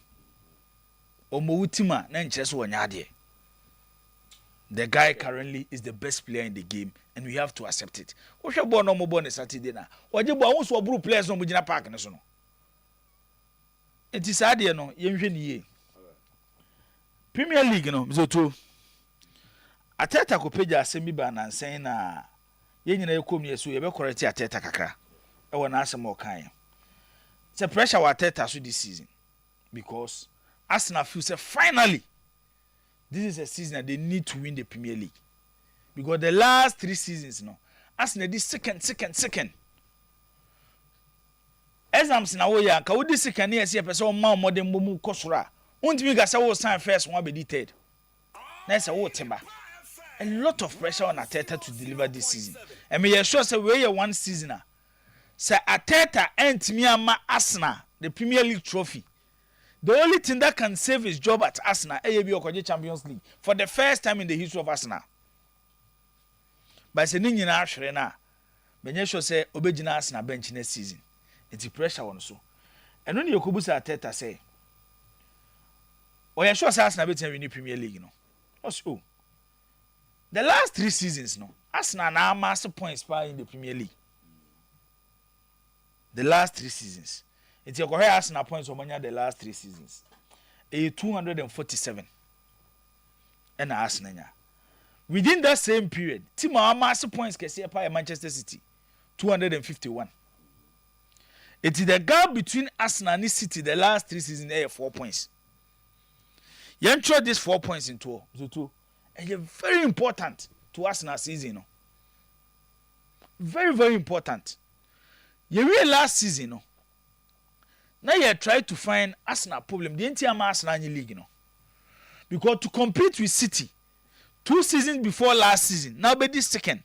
Omo utima na nchese wonyade. The guy currently is the best player in the game and we have to accept it. Wo hwe ball no mo ball ne Saturday na. Waje ball won so bru players no mo gina park ne so no. Enti saade no yenhwe ne ye. Premier League no Otuo. Ateta ko page asemi ba na nsen na yenyina yekom ne so ye be correct Ateta kakra. E wona asem o kan. It's a pressure wa Ateta so this season because Arsenal feel say finally this is a season that they need to win the Premier League. Because the last 3 seasons no Arsenal did second. Exams na wo ya ka wo di second year say person ma modern bomu kosora. Untimi ga say wo sign first one be third. Na say wo teba. A lot of pressure on Ateta to deliver this season. And me sure say we are one season. Say Ateta entimi ama Arsenal the Premier League trophy. The only thing that can save his job at Arsenal is the Champions League for the first time in the history of Arsenal. But say ni nyina ahwere na benye sure say obegina Arsenal bench next season. It's pressure on so. And when Yakubu Ateta say, "Oh, you sure say Arsenal better win the Premier League no?" Also, the last 3 seasons no, Arsenal now master points in the Premier League. The last 3 seasons. It's your correct Arsenal points for the last 3 seasons. 247. And Arsenal. Within that same period, team our master points can see by Manchester City 251. It is the gap between Arsenal and City the last 3 seasons 4 points. You ensure these 4 points in tour. And you're very important to Arsenal season. Very, very important. You real last season. Now you try to find Arsenal problem. The entire Arsenal in the league, because to compete with City 2 seasons before last season, now be this second.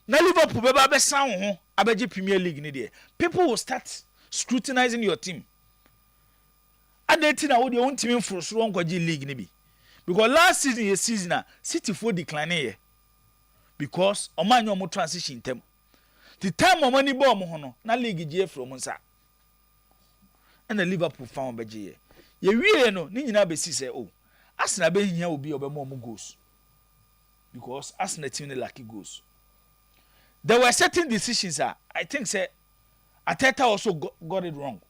Now Liverpool be sound abeji Premier League ni there. People will start scrutinizing your team. And they think what your own team for so long league ni be. Because last season City for decline here. Because omanyo mo transition them. The time of money ball mo hono na league je from nsa. And the Liverpool found beje. Ye wie no ni nyina be si say oh Arsenal be hia obi obemo mo goals. Because Arsenal team no lucky goals. There were certain decisions I think say Ateta also got it wrong.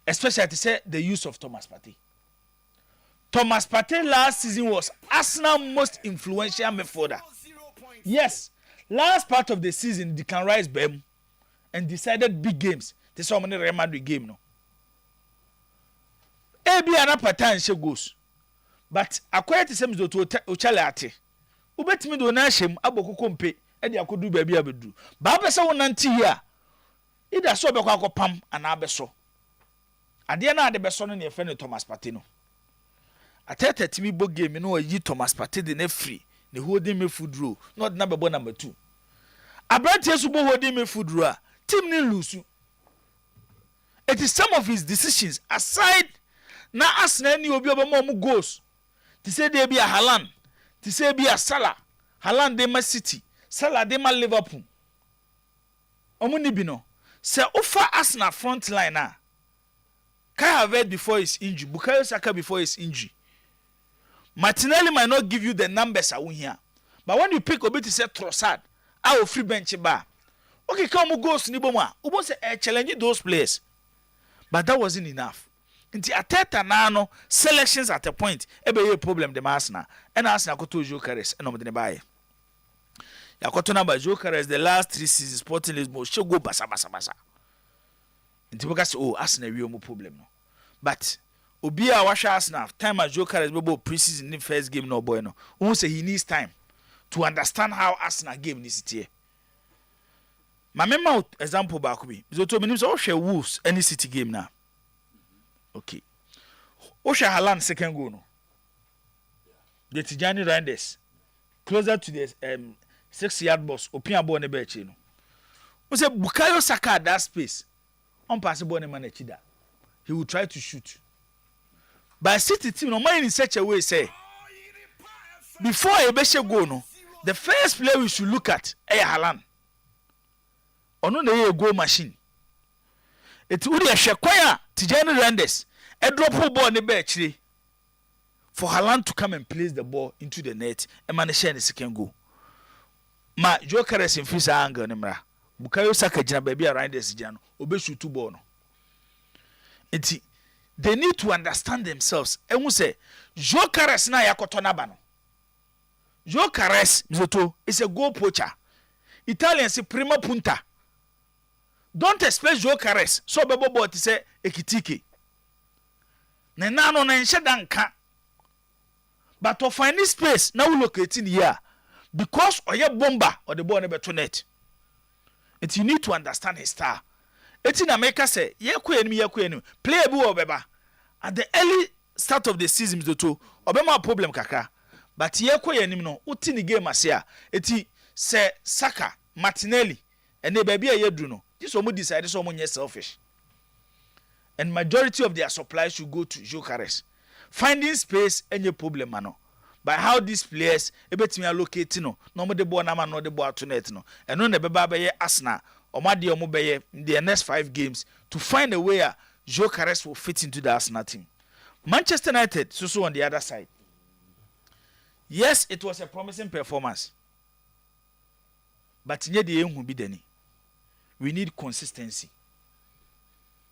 Especially to say the use of Thomas Partey. Thomas Partey last season was Arsenal's most influential midfielder. Yes, last part of the season Declan Rice bem and decided big games. This how many Real Madrid game no. Ebi ana pattern she goes. But akwai te sem do to ochale ate. Ubetimi do na hyem abokoko mpe e de akodu ba bia bedu. Ba pese wonanti hia. Ida so bekọ akopam ana abeso. Ade na ade beso no ne efe ne Thomas Partey no. Ateta timi bo game no yi Thomas Partey de na free. Ne holding me food row. Not na bebo number 2. Abrante so bo holding me food row. Team ni lose. It is some of his decisions aside na Arsenal ni obi obama mu goals. To say there be a Haaland, to say be a Salah, Haaland de ma City, Salah de ma Liverpool. Omuni bino. Say ofa Arsenal front line na. Kai Havertz before his injury, Bukayo Saka before his injury. Martinelli might not give you the numbers I win here. But when you pick a bit to say Trossard, I will free bench bar. Okay, come goals ni bomwa. Ubo say challenge those players. But that wasn't enough. Inti Ateta nano selections at a point ebe ye problem de Arsenal. And Arsenal ko to Jokeres and no de baye. Ya ko to na ba Jokeres the last 3 seasons Sporting Lisbon show go basa. nti we say oh Arsenal we omo problem no but obi a wahwe Arsenal time as Joe Carles bebo preseason in first game no boy no who say he needs time to understand how Arsenal game this city. My member example back be so to menim so hwe Wolves any City game na okay hwe Haaland second goal no the Tijani Reinders closer to the 6-yard box open ball ne be no we say Bukayo Saka at that space on pass ball ne man achida he will try to shoot but City team no mind in such a way say before a beshe goal no the first player we should look at Haaland ono na ye goal machine eti uri ehwe kwaya Tijani Reinders e drop ball ne be achire for Haaland to come and place the ball into the net and man share the second goal ma Joe Carles in free angle ne mra Bukayo Saka jina baby around this jano obe shoot ball no eti they need to understand themselves and we say Joe Carles na yakoto na ba no Joe Carles mzoto is a goal poacher Italian say prima punta don't expect Joe Carles so bebo ball to say ekitike na no na nhye danka but to find this space now we locating here because oye bomber or the ball never to net it you need to understand his style it in America say ye kwenim play bi obeba at the early start of the season the two obema problem kaka but ye kwenim no uti ni game asia eti say Saka Martinelli and the baby ye dru no this one decide so much selfish and majority of their supplies should go to Joe Carles finding space any problem no by how these players ebetimi allocate no no mo de ball na ma no de ball to net no and no na beba be Arsenal o ma de o mo be in the next 5 games to find a way Joe Carles will fit into the Arsenal team. Manchester United so on the other side, yes it was a promising performance but nye de ehun bi dani we need consistency.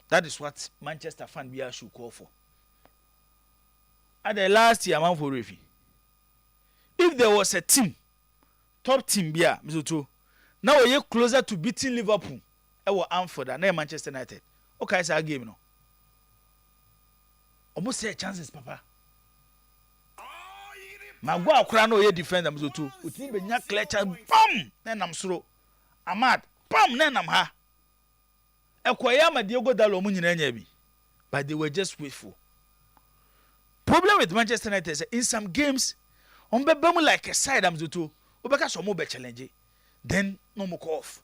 That is what Manchester fan be should call for. At the last year, man for refi. If there was a team, top team, yeah, Mizuto, now we're closer to beating Liverpool. I will Anfield and Manchester United. Okay, it's our game now. Almost say chances, Papa. Magua Krano ye defender Mizuto. Uti be nya clutch bam. Then I'm slow. Ahmad bam. Then I'm ha. Ekwayama Diogo Dallo mu nyina nya bi. But they were just wasteful. Problem with Manchester United is in some games, on be like a side am to obeka so mo be challenge. Then no more off.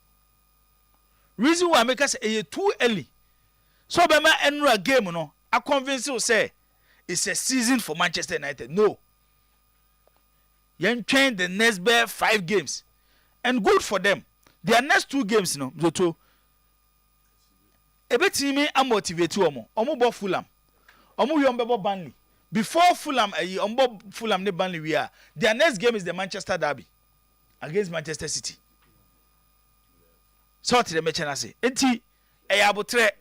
Reason why make us too early. So be ma enra game no, I convince you say it's a season for Manchester United. No. You train the next 5 games. And good for them. Their next 2 games no, to ebetimi am motivate omo. Omo bo Fulham. Omo yom bebo Burnley. Before Fulham, Fulham ne Burnley we are. Their next game is the Manchester Derby against Manchester City. So to the mechana say, enti abotre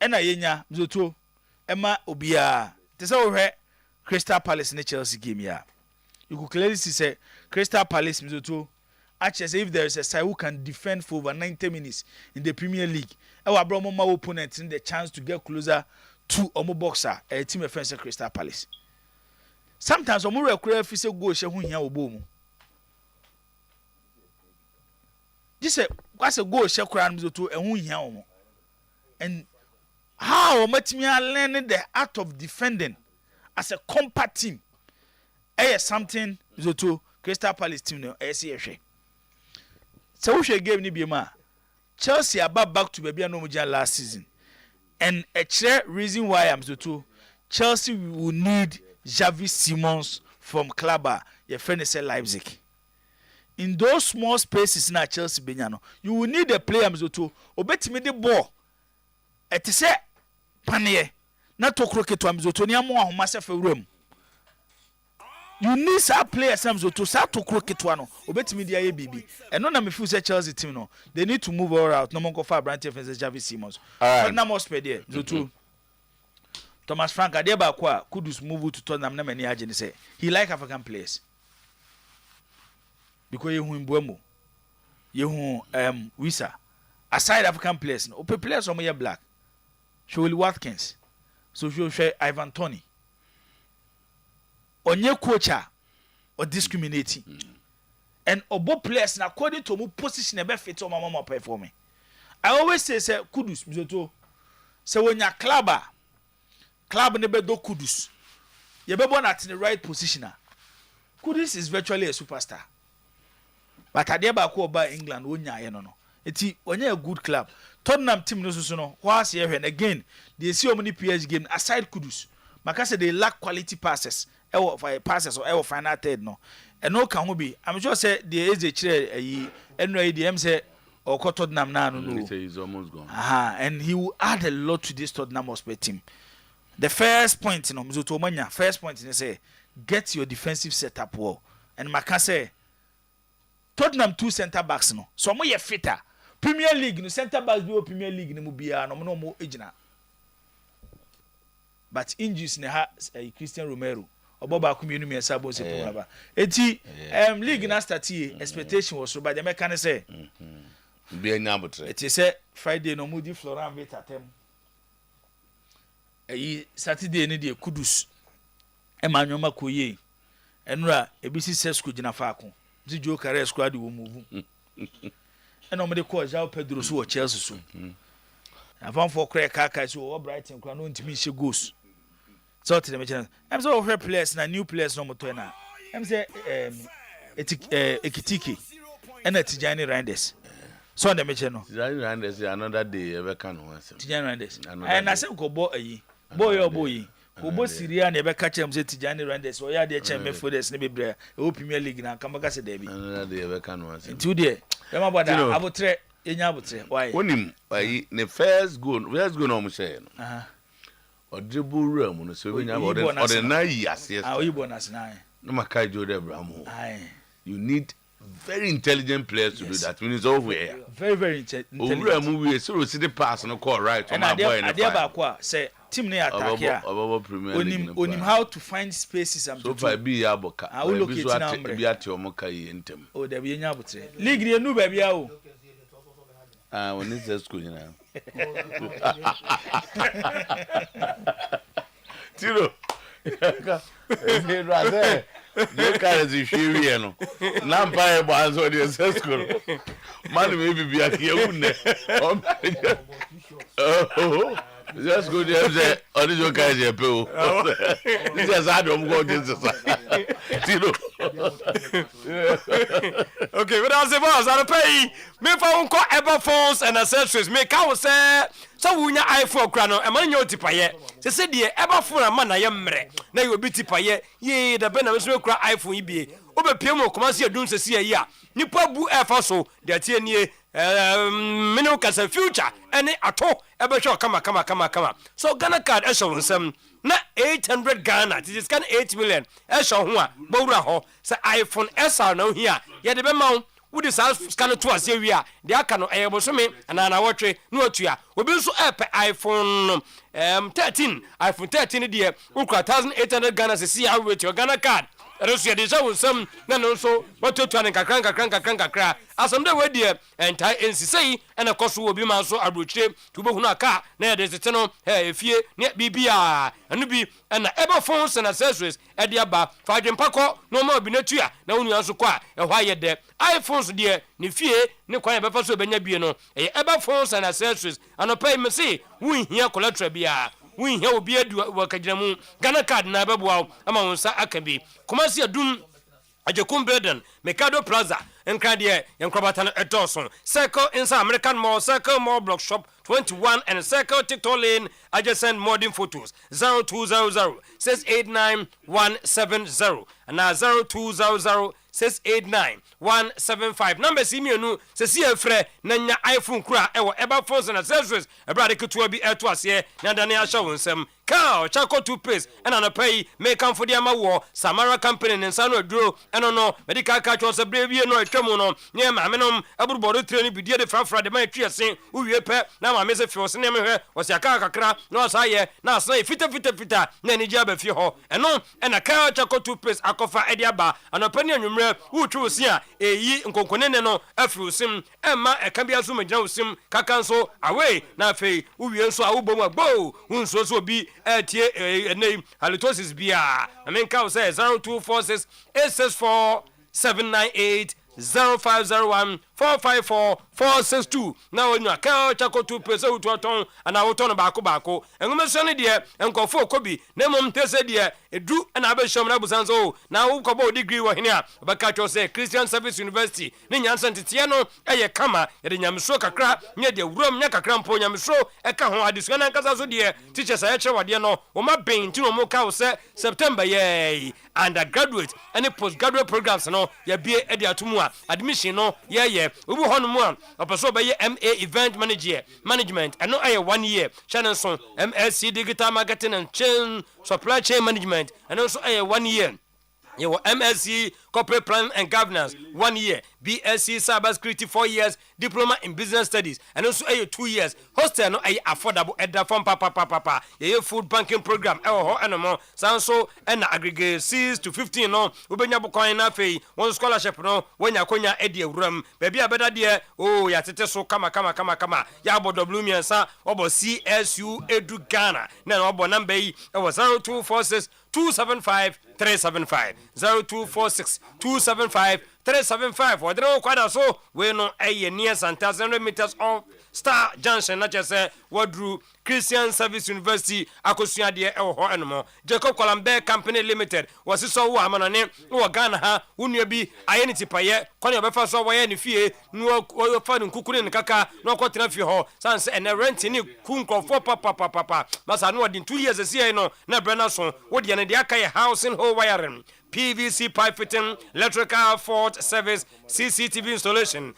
ena yenya mzoto ema obia. Tesa wo Crystal Palace ne Chelsea game ya. You could clearly see say Crystal Palace mzoto actually say if there is a side who can defend for over 90 minutes in the Premier League, our Bromoma opponents in the chance to get closer to omo boxer a team offense Crystal Palace. Sometimes omo rekura fi say go she hu hia obo mu. This what's a go she kura no to ehun hia omo. And how omatimi learn the art of defending as a compact team. Something to Crystal Palace team no ehwe. So we game ni bi ma Chelsea about back to baby no mujan last season. And a clear reason why I'm so too Chelsea will need Xavi Simons from Klaba, your friend say Leipzig. In those small spaces na Chelsea benyano, you will need a player so too. Obetimi the ball. Et say panie na to croquet to amzoto ni amo ahoma se fewrem. You need some players some to start to croquet to ano. Obetimi dia ye bibi. And no na me feel say Chelsea team no. They need to move all out. No more go for branch of Xavi Simons. But na more speed there. Zoto. Thomas Frank adeba kwa Kudus move to Tottenham na many agent say he like African players. Because you Mbuemo. You Wisa. Aside African players, no players some black. Shirley Watkins. So she Ivan Toney. Onye coacher or discriminating. And obo players na according to mu position e be fit o mama perform. I always say kudus mzoto. Say when your club ne be do kudus. You be born at the right position. Kudus is virtually a superstar. But adeba ko ba England wonya ye no. Eti onye a good club. Tottenham team no so no. What's here and again they see how many PSG game aside kudus. Maka say they lack quality passes. Passes or final third no. And no can be. I'm sure say the age chere NYDM say or Tottenham now no. He's almost gone. And he will add a lot to this Tottenham Hotspur team. The first point, you know, Mzuto Manya, first point is say get your defensive setup well. And Maka say Tottenham 2 center backs no. So mo ye fitter. Premier League no center backs be Premier League no mo bia no mo ejina. But injuries ne ha Christian Romero. Oboba kumenu me sabo se pumaba. Eti league na start expectation was so by the mechanic say be nyabotre. Eti say Friday no mudi Florent Vetatem. Saturday ni de kudus. Emmanuel Makoye. Enura ebisi sesku gina faako. Ti jo kare squad wo move. Eno me de call João Pedro so wo Chelsea so. Afan for crack kaka so wo Brighton kwa no ntimi hye goals. So to the mention I'm so her players na new players no moto na I'm say Ekitike and Tijani Randers. So on the mention no Tijani Randers another day ever can once Tijani Randers and I say go boy boy ko bo Syria na be catch am say Tijani Randers o ya de chem me for this ne bebre e Premier League na kamaka se there bi another day ever can once into there e ma boda abotre enya abotre why onim ayi ne first goal no mo share no Odribu room no so we nya or na years Oyibo na sinai no maka Jode Abraham you need very intelligent players to do that when it's over here very intelligent room we so see the pass no call right on my boy na ba kwa say team na attack here onim how to find spaces am so far be aboka we so be at your moka yentem o da bi nya abotre league dey nu ba bia o when is the school now Tiro me rather you can't see here no nampa e ba so the school man me be here unne just go there say original guys here pe this is how them go this Tiro okay but as boss I pay me for unko ever phones and accessories me ka say so wunya iPhone kra no e man nya otipaye se de ever phone man na ye mre na ye obi tipaye ye da be na me so kra iPhone ibie obepiem okomase adun sesi ayi a nipa bu efa so de tie nie minu kasa future any ato ebe show kama so Ghana card e show nsem na 800 Ghana it is can 8 million e show ho a bowura ho say iPhone SR na here ye de be ma would this scan to us here de aka no e bosome na wotwe no atua obi nso epe iPhone 13 iPhone 13 de ukra 1800 Ghana se see how with your Ghana card Russia de show some na no so watoto an kakran asam de we de entai ensisei na koso obi man so abrochire to bohu na aka na de sete no efie ne bibia anu bi na ebe phones and accessories e de aba fadwen pakọ no ma obi natua na wonu anso kwa e hwa ye de iPhones de ne fie ne kwan be fa so benya bie no e ebe phones and accessories anopai me say won hia collateral bia won hia obi adu wakagiramu Ghana card na beboa ama wonsa akabi komasi adum Ajekum Burden, Mikado Plaza, and Cradier, and Crabatan at Dawson, Circle inside American Mall, Circle Mall Block Shop 21, and Circle TikTok Lane, adjacent modern photos 0200 689 170, and now 0200 689 175. Number see me no, see a fre, Nanya iPhone cra, ever phones and accessories, a brother could be at us here, Nadania show some Cow Chaco toothpaste and an pay make come for the Amawo Samara company and San Dro and no medical catch was a brave year no tremono near Maminum Abu Bodo training be dear the Fran the my tree saying who you pet now my message for name her was a cacra no say now say fita nanny jab if you ho and no and a cow Chaco toothpaste akofa ediaba and opinion number who true sia e yi nkonkone no afru sim emma e kan bia so magina sim kakanso away na fe wo wie nso a wo bom agbo unso so bi etie name halitosis bia I mean cow say 0246 864 798 0501 454 462 now when you account Chaco to pesa utoton and I will turn bako and we mention dear and confo kobi nemum tese dear a do and abesham na busanzo now kobo degree wa here bakacho say Christian Service University ni nyansan tetiano eye kama ye nyamso kakra nye de wuram nya kakra mpo nyamso e ka ho adesua na nkasa so dear teachers aye chere wade no o ma ben ti no mo ka say September ye undergraduate and postgraduate programs no ye bie e de atumu a admission no ye ubu hono mu a opeso be ye MA event management and no aye 1 year Shannon MSc digital marketing and supply chain management and also aye 1 year you MSc corporate planning and governance 1 year BSc cyber security 4 years diploma in business studies and also 2 years hostel no affordable edda from papa ye food banking program ho anamo sanso and aggregate 6 to 15 no ubenya bokoin na fei one scholarship no wanya konya edi awuram baby abeda de ya tete so kama ya bodo blumiansa obo CSU edu Ghana na obo number yi 0246 275 375 0246 275 375 or the quite so we no near Santa 100 meters off Star Junction not just Wadru Christian Service University akosua de ho anmo Jacob Columbe Company Limited was so wo amanane wo Ghana ha wonua bi ayeniti paye kwane obefa so wo ye ne fie no fa nkukure ne kaka no akotena fie ho sanse en rent ni kunkrofo papa masa no odin 2 years asie no na brana so wo de ne de aka ye housing whole wiring PVC pipe fitting, electrical fault service, CCTV installation,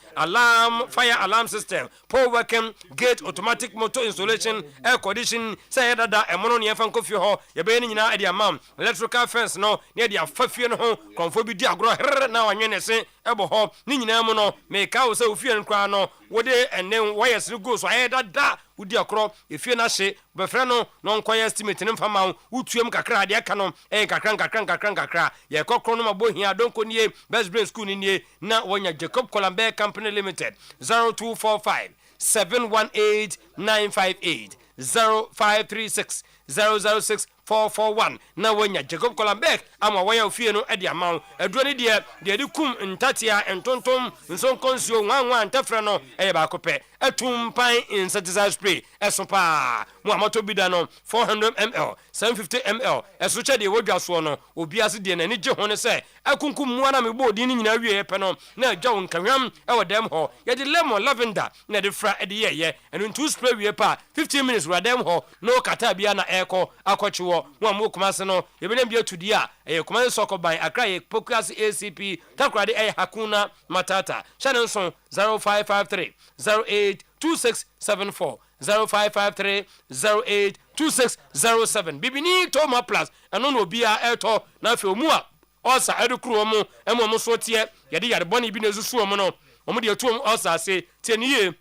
fire alarm system, pole working, gate automatic motor installation, air conditioning, say that a mono near Fanco Fio, your baby in the amount, electrical fence no, near the Fafian home, confobi diagro, now and yen say, Ebo ho, Nina mono, make out so fear and crano, what they and then wires to go, so I had that. Udi akro if you na she befreno no nkwa estimate ne mfama utuem kakra de aka no kakra ye kokro no mabo hia donko nie best brain school nie na wonya Jacob Columbe Company Limited 0245 718 958 0536 006 441 na wonya Jacob Columbe ama waya ofie no e de amaw aduro ne de kum ntatia entontom nson konsio nwanwa ntafra no e ba kopɛ atum pan insecticide spray esopa mu amato bida no 400 ml 750 ml eso che de wodwa so no obi ase de na ni gye ho ne se akunkum mu ana me bo di ni nyina wie pe no na adwa won kanwam e wodam ho ye de lemon lavender na de fra e de ye enu two spray wie pa 15 minutes wodam ho no kata bia na eko akɔchiwo mu amu kumase no ye be dem bia tudi a e kumase sokoban akra ye pokasi ACP takrade e hakuna matata Shannon 0553 082674 0553 082607 bibini Toma Plus eno no bia eto na fe omu a osa edukuru mu emo so tie ye de yade boni bi na zusu omu no omu de etu osa se tie niye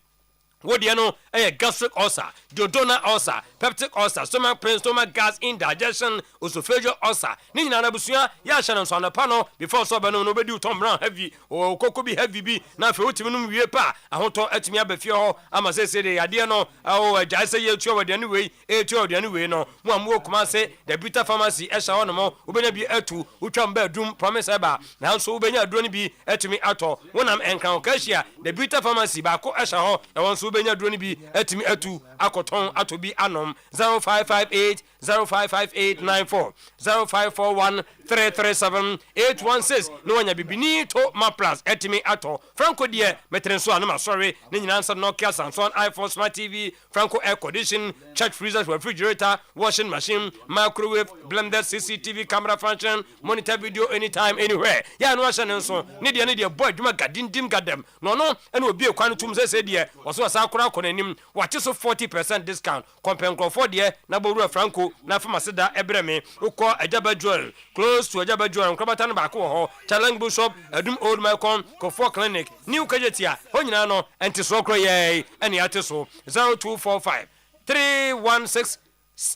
wodi no gastric ulcer, duodenal ulcer, peptic ulcer, stomach pain, stomach gas, indigestion, esophageal ulcer. Ni na busua ya Shannon so na pano before so be no be do Tom Brown heavy o koko bi heavy bi na fe otimi no wie pa ahoto atimi abafie ho ama se de ade no o agya se ye tuo wade anyway anyway no mo amu okuma se the Bita Pharmacy e sha no mo obenya bi atu utwam ba dum promise eba na so obenya aduro ni bi atimi ato wonam enkan okashia the Bita Pharmacy ba ko e sha ho e won so obenya aduro ni bi atimi atu akoton atobi anom 0558 055894 0541 337-816 no wanya bibini to ma plus etimi ato Franco die metrenso anama sorry ne nyina nsa Nokia Samsung iPhone Smart TV Franco air condition church freezer refrigerator washing machine microwave blender CCTV camera function monitor video anytime anywhere ya no ahye ne nso ne die boy dwuma gadindim gadem no ene obi ekwan tum se die waso asa akora konanim wache so 40% discount kompenko for die na boru Franco na famasida ebreme ukọ Ajaba Jewel close to Ajaba Jewel nkrabata no baako ho challenge bull shop adum old Malcolm Kofo clinic new kajetia honyina no enti so kro ye ene ate so 0245 316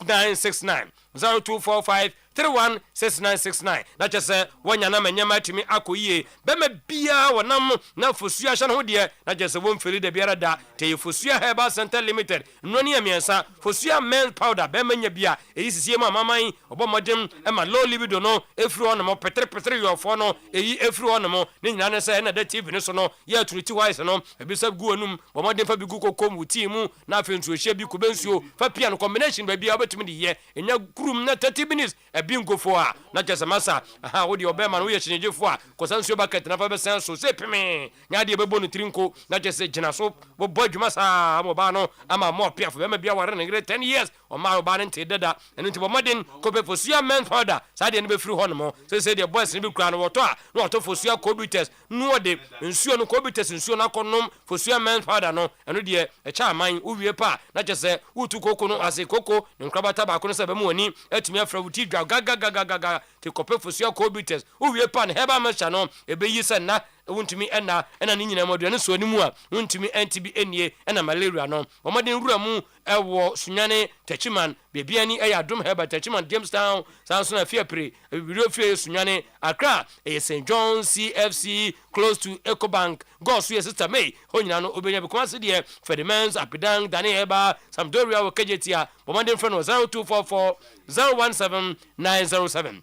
969 0245 316969 na chese wanya na manyama timi akoyie bema bia wonam na fosua hye no de na chese won feri de biara da te fosua Herbal Center Limited noni amiensa fosua men powder bema nya bia eyisisie ma maman obomodem ma low libido no efri ono mo petre yofo no eyi efri ono mo ne nyina ne se na da TV ne so no ya turuti wise no ebisa gu onum bomodem fa bigu kokom wuti mu na afentu hye bi kubensuo fa pia no combination ba bia obetumi de ye enya kurum na 30 minutes bingo for na just masa aha wo de obema no ye chinje fo a kosansuo bucket na fa be senso se peme nya de bebo no trinko na just gina so bo bodwuma sa mo ba no ama mo piafo be ma bia ware na 10 years o ma ba nte dada eno nti bo modern ko be fosua men powder sa de no be free ho no mo se de boys ni be kura no woto a no woto fosua cobites no de nsuo no cobites nsuo na konom fosua men powder no eno de e cha man uwie pa na just utu koko no ase koko nkrabata ba ko no se be mo ani atumi afra wuti dwa gaga te kope fosua cobites uwie pan heba mesha no ebe yi se na wuntumi ena ni nyina moduane so animu a wuntumi antibi enie ena malaria no omoden rura mu ewo sunyane tachiman bebia ni eyadom heba tachiman Jamestown sanso na fiapre video fie sunyane Accra St John CFC close to Ecobank go so sister May honyina no obenya be kwase de Ferdinand Apidang Dani Heba Sampdoria wo kajetia omoden friend 0244 017 907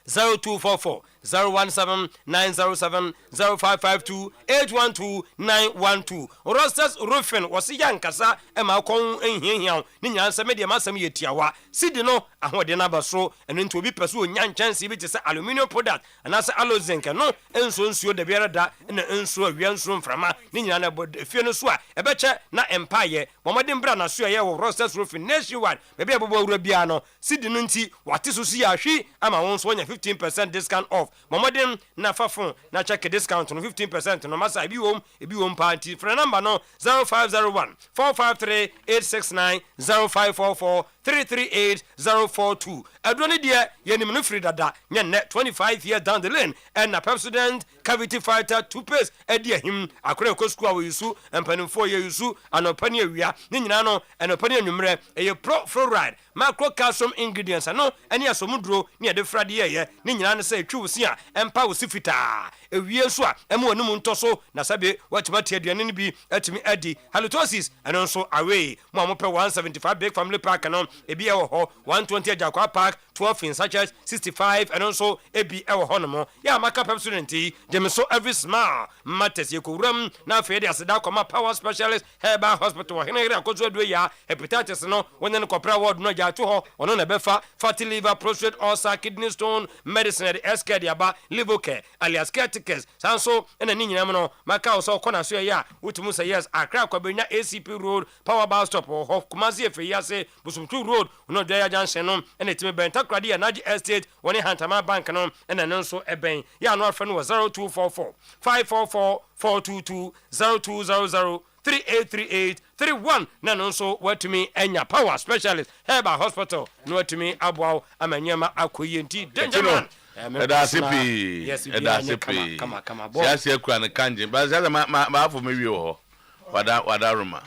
0244 017 907 0552 812 912 Rosters Roofing was yankasa ema kon enhiahia ni nyansa media masam yetiawa sidi no ahode na baso eno nti obi peso onyanchanse bi tese aluminium product anase alozinc no enso de biara da na enso awia enso mframa ni nyina na fie no so a ebeche na empire bomodin bra na so ye wo Rosters Roofing nationwide bebe abobo awura bia no sidi no nti wate so ya hwi ama won so nya 15% discount off Momodin na fafon na check discount no 15% no masa ebi wom party for number no 0501 453 869 0544 338 042 adoni de yenim no free dada nya ne 25 years down the lane and na Pepsodent cavity fighter toothpaste edi ahim akore ko school we yusu empanimfo ye yusu anopani awia ni nyina no enopani anwumre eye pro fluoride macro calcium ingredients no eni asomuduro ni ede frade ye ni nyina no say twusi a empa wo sifita ewie so a ema onum ntoso na sabe watimati aduane ni bi atimi adi halitosis eno nso away mo amope 175 big family park no ebi e wo ho 120 Jakwa Park 12 in sachets 65 and also ebi e wo ho no mo ya maka Pepsodent Jameso every smile matters yekuram na fe de aseda koma power specialist Herbal Hospital wa henere akozo adu ya hepatitis no wonen kopra ward no ja to ho ono na befa fatty liver prostate ulcer kidney stone medicine de SK de aba liver care alias cateches sanso ena ni nyina no maka o so kona so ya wutumu say yes Accra kwabenya ACP road power bar stop ho Kumasi efe yase busumtu road no de ya junction no ena timi benta krade ya naji estate woni Hantama bank no ena nso eben ya no afa no 0244 544 422 0200 383831 na nso watumi enya power specialist Herbal Hospital no watumi abwa amanyama akoyenti dangerman edasipi siasi ekura ne kanjin ba siasa ma afọ mewi ho wada roma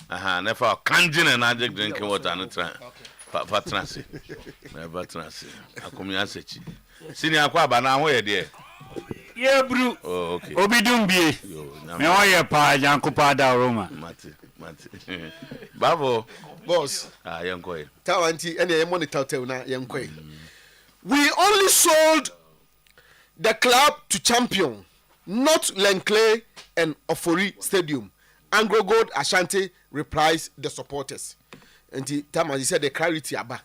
aha nefa kanjin na je drinking water no tra fa transi ba transi akomi asechi sini akwa ba na ho ye de ye bru obidumbie me oye pa yankopa da roma mati babo boss yankoi tawanti ene ye monitor tel na yankoi. We only sold the club to Champion, not Lenkley and Ofori Stadium. Anglo Gold Ashanti replies the supporters. And the time as he said the clarity aba.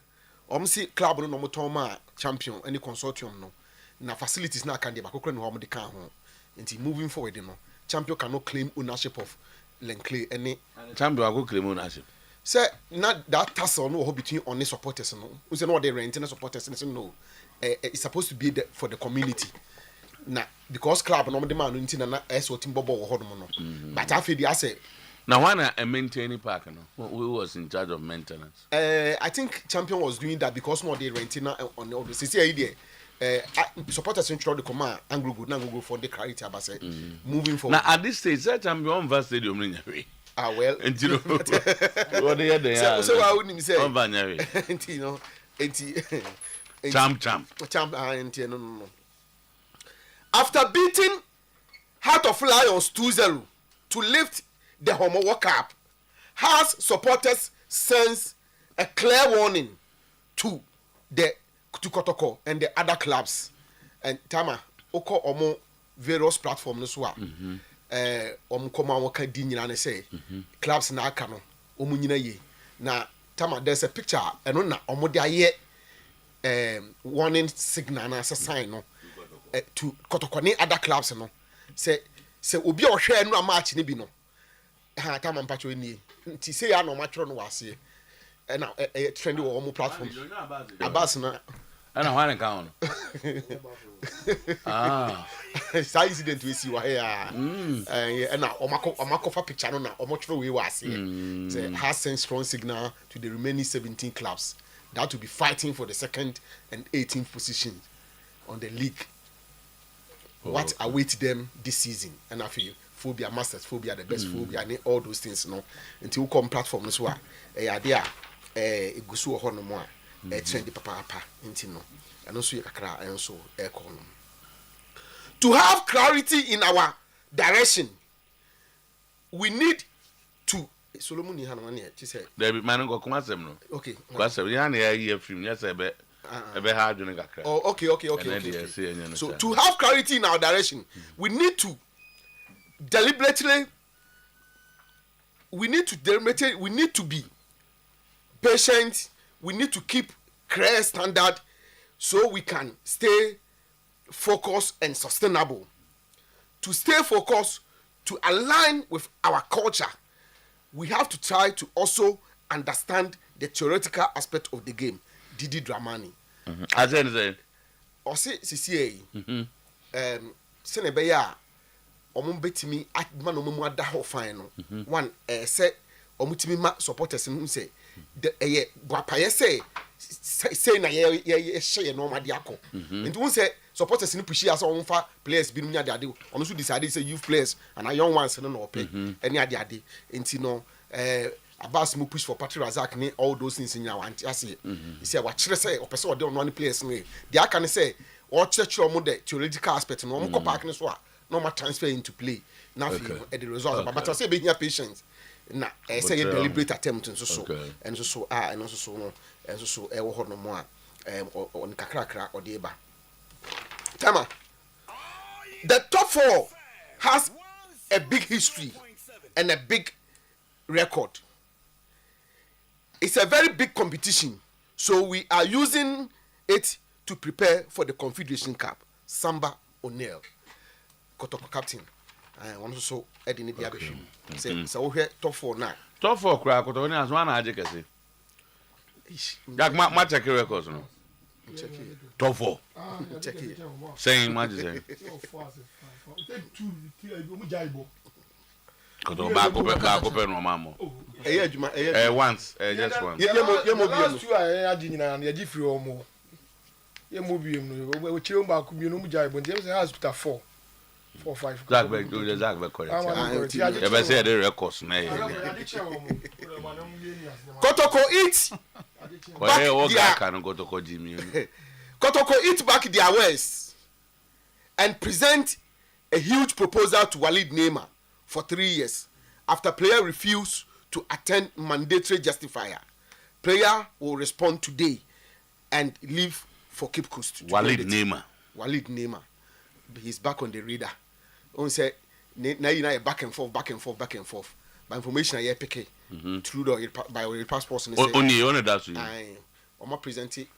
see club no mo ton champion any consortium no na facilities na kan dey bakokra no ho de kan ho nti moving forward no champion cannot claim ownership of Lenkley any champion go claim ownership say not that tussle no between only supporters no we say no they renting supporters no it's supposed to be for the community na because club no de man no nti na eso team bobo wo hodom no but after the say now when I maintain park no who was in charge of maintenance I think champion was doing that because no they renting on the CC idea supporters in the command and go for the clarity about say moving forward now at this stage champion vast stadium in your well and you know what they are so I wouldn't say you know champ no. After beating Heart of Lions 2-0 to lift the Homo World Cup, has supporters sense a clear warning to Kotoko and the other clubs. And Tama, oko omo various platforms no omo koma waka di nyina ne say clubs na aka no omo nyina ye. Na Tama, there's a picture and na omo de aye warning signal na sign no to Kotoko ni other clubs no say obi o hwe no match ni bi no ha Tama mpacho ni nti say ya no match no wase na trendy wo omo platform abas na ana hwane ka ono sa incident we see wa here na omako fa picture no na omotro we wase say has sent strong signal to the remaining 17 clubs that will be fighting for the second and 18th position on the league. What awaits them this season? And I feel phobia masters, phobia the best, phobia and all those things. No, until we come platform this one. Idea, go so hard no more. Trend the papa into no, and also kakra and so column. To have clarity in our direction, we need to. Solomon ni hanu ane. She said. There be man go come asem no. Okay. Kwasem ya na ya film ya say be. Hard kakra. Oh, okay. So to have clarity in our direction, we need to deliberately. We need to be patient. We need to keep clear standard so we can stay focused and sustainable. To stay focused, to align with our culture, we have to try to also understand the theoretical aspect of the game. Didi Dramani. As I say, or say CCA. Senebeya, betimi at man omo da ho fan no. One say omutimi ma supporters no say the guapaye say na ye share no ma de akọ. Nti won say supporters no push as on fa players bi no nya de ade. Ono so decide say youth players and a young ones no no pay. Any ade. Nti no Abbas mu push for Patrick Razak ni all those things in our anti ase. He say what chere say opese o de on one players ni. The aka say o church o mo the theoretical aspect no mo park ni so a no ma transfer into play. Now at the result but I say be here patience. Na say a deliberate attempt and so and so and also so no and so e wo ho no mo a on kakrakra o de ba. Tama. The top 4 has a big history and a big record. It's a very big competition, so we are using it to prepare for the Confederation Cup. Samba O'Neil, Kotoko captain. I want to so Eddie Diabeshim. Say so here top 4 now. Top 4 crack Kotoko ni aswan na aje kese. Jak ma check records no. Check it. Top 4. Check it. Saying match saying. Kotoko back up no mamo. Once, just once. Last 2 I nyina na ye free omo. Ye mobium no. We chire mba ku bi no mu jaibo. James hospital 4 5. Zach back do the Zach back correct. You be say the records na ye. Kotoko eat. Kotoko eat back their words and present a huge proposal to Walid Neymar for 3 years after player refused to attend mandatory justifier. Player will respond today and leave for Cape Coast. Walid Neymar. He's back on the radar. On say now you know back and forth. By information I pick through the by your passports and only that to you. omo present it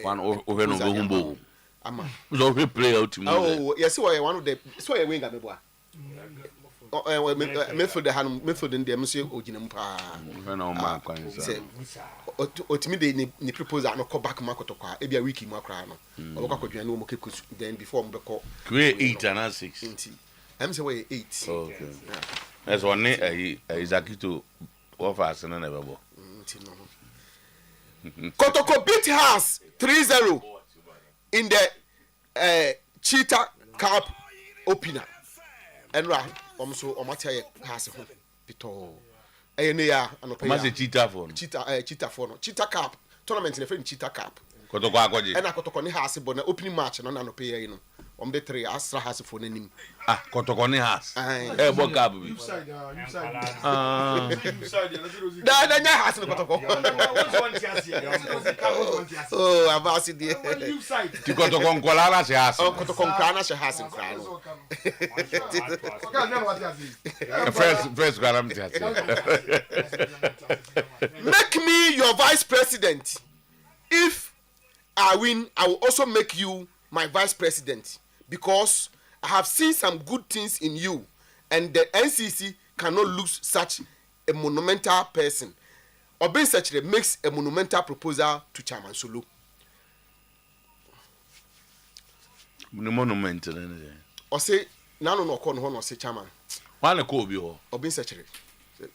one over no go humbo ama so we play out to me oh yes we one of the so we win game boa midfield in the MC Ojinam pa no man kwan say otimi de ni proposal no call back market kwa e bia week mu akra no obekwa kwadwan no mo kekus then before mo beko create 8 and 6 I'm say we 8 okay that's one exactly to offer us na bebo Kotoko beat Hearts 3-0 in the Cheetah Cup opener and so omatia Hearts ho pito ene ya anope ya ma Cheetah for Cheetah Cup tournament in the Cheetah Cup Kotoko akoje and Kotoko ni Hearts bo na opening match no na anope ya no the 3 Astra Hearts for nanim Kotoko ni Hearts bo cup bi da nya Hearts no Kotoko oh avasi die ti Kotoko nkola na se Hearts Kotoko nkra na se Hearts nkra no first garam ti make me your vice president. If I win, I will also make you my vice president because I have seen some good things in you and the NCC cannot lose such a monumental person. Obin Secretary makes a monumental proposal to Chairman Sulu. Monumental or say nano no kon ho no say chairman wale ko obi ho Obin Secretary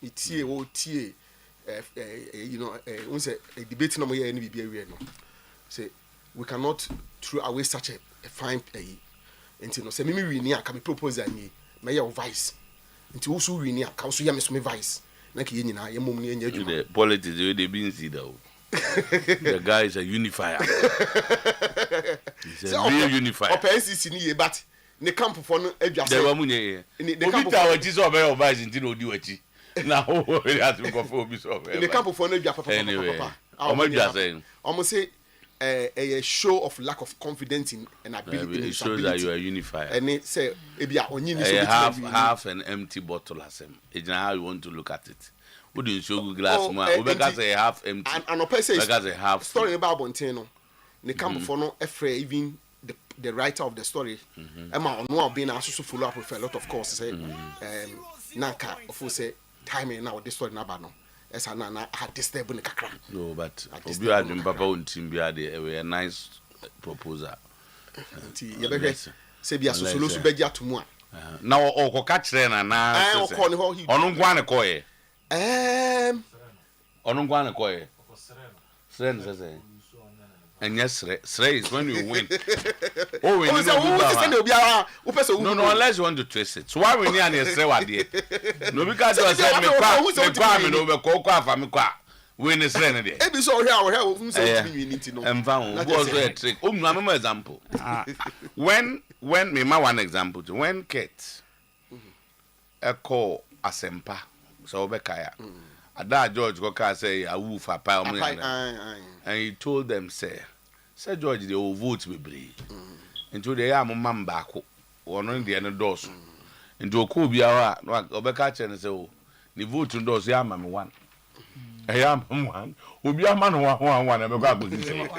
itie wo tie you know we say a debate no mo ye ni bibia we no say we cannot throw away such a fine until no say me win ni aka me proposal ni me your vice until so win ni aka so ya me so me vice na ke nyina ye mom ni enya adwuma the politics they been see though the guy is a unifier he's a real unifier NCC ni ye but ne camp for no adwa say obi ta wa ji so be your vice until odi wachi na ho ya to go for obi so be ne camp for no adwa papa almost say a show of lack of confidence in and ability in it shows that you are unified and it say ebia onyi ni so half an empty bottle as him it's how you want to look at it would you show glass man obeka say half empty and no person say half story about bonten no ne camp for no efre even the writer of the story ema ono obi na so follow up with a lot of course say nanka of say timing now this story na ba no esa na had disturb ne kakra no but obi adwum papa on team bia dey a nice proposal ti ye be say bia so solo su beji atomu a na okoka kire na ono nkwa ne koye ono nkwa ne koye sren say and yes sre is when you win oh when you no unless you want to trace it so why we need an sre wa there no because you say me pa me no be ko afa me kwa we ni sre ne there e bi so here we say we need to know emfa who was a trick no example when me ma one example when Kate call Asempa so be kaya ada George go ka say awu fa pa and he told them say George they will vote we brave into the am man back one the end doors into oku biara no obeka chen say o ni vote doors ya ma me one am one obi am no one e be go opposition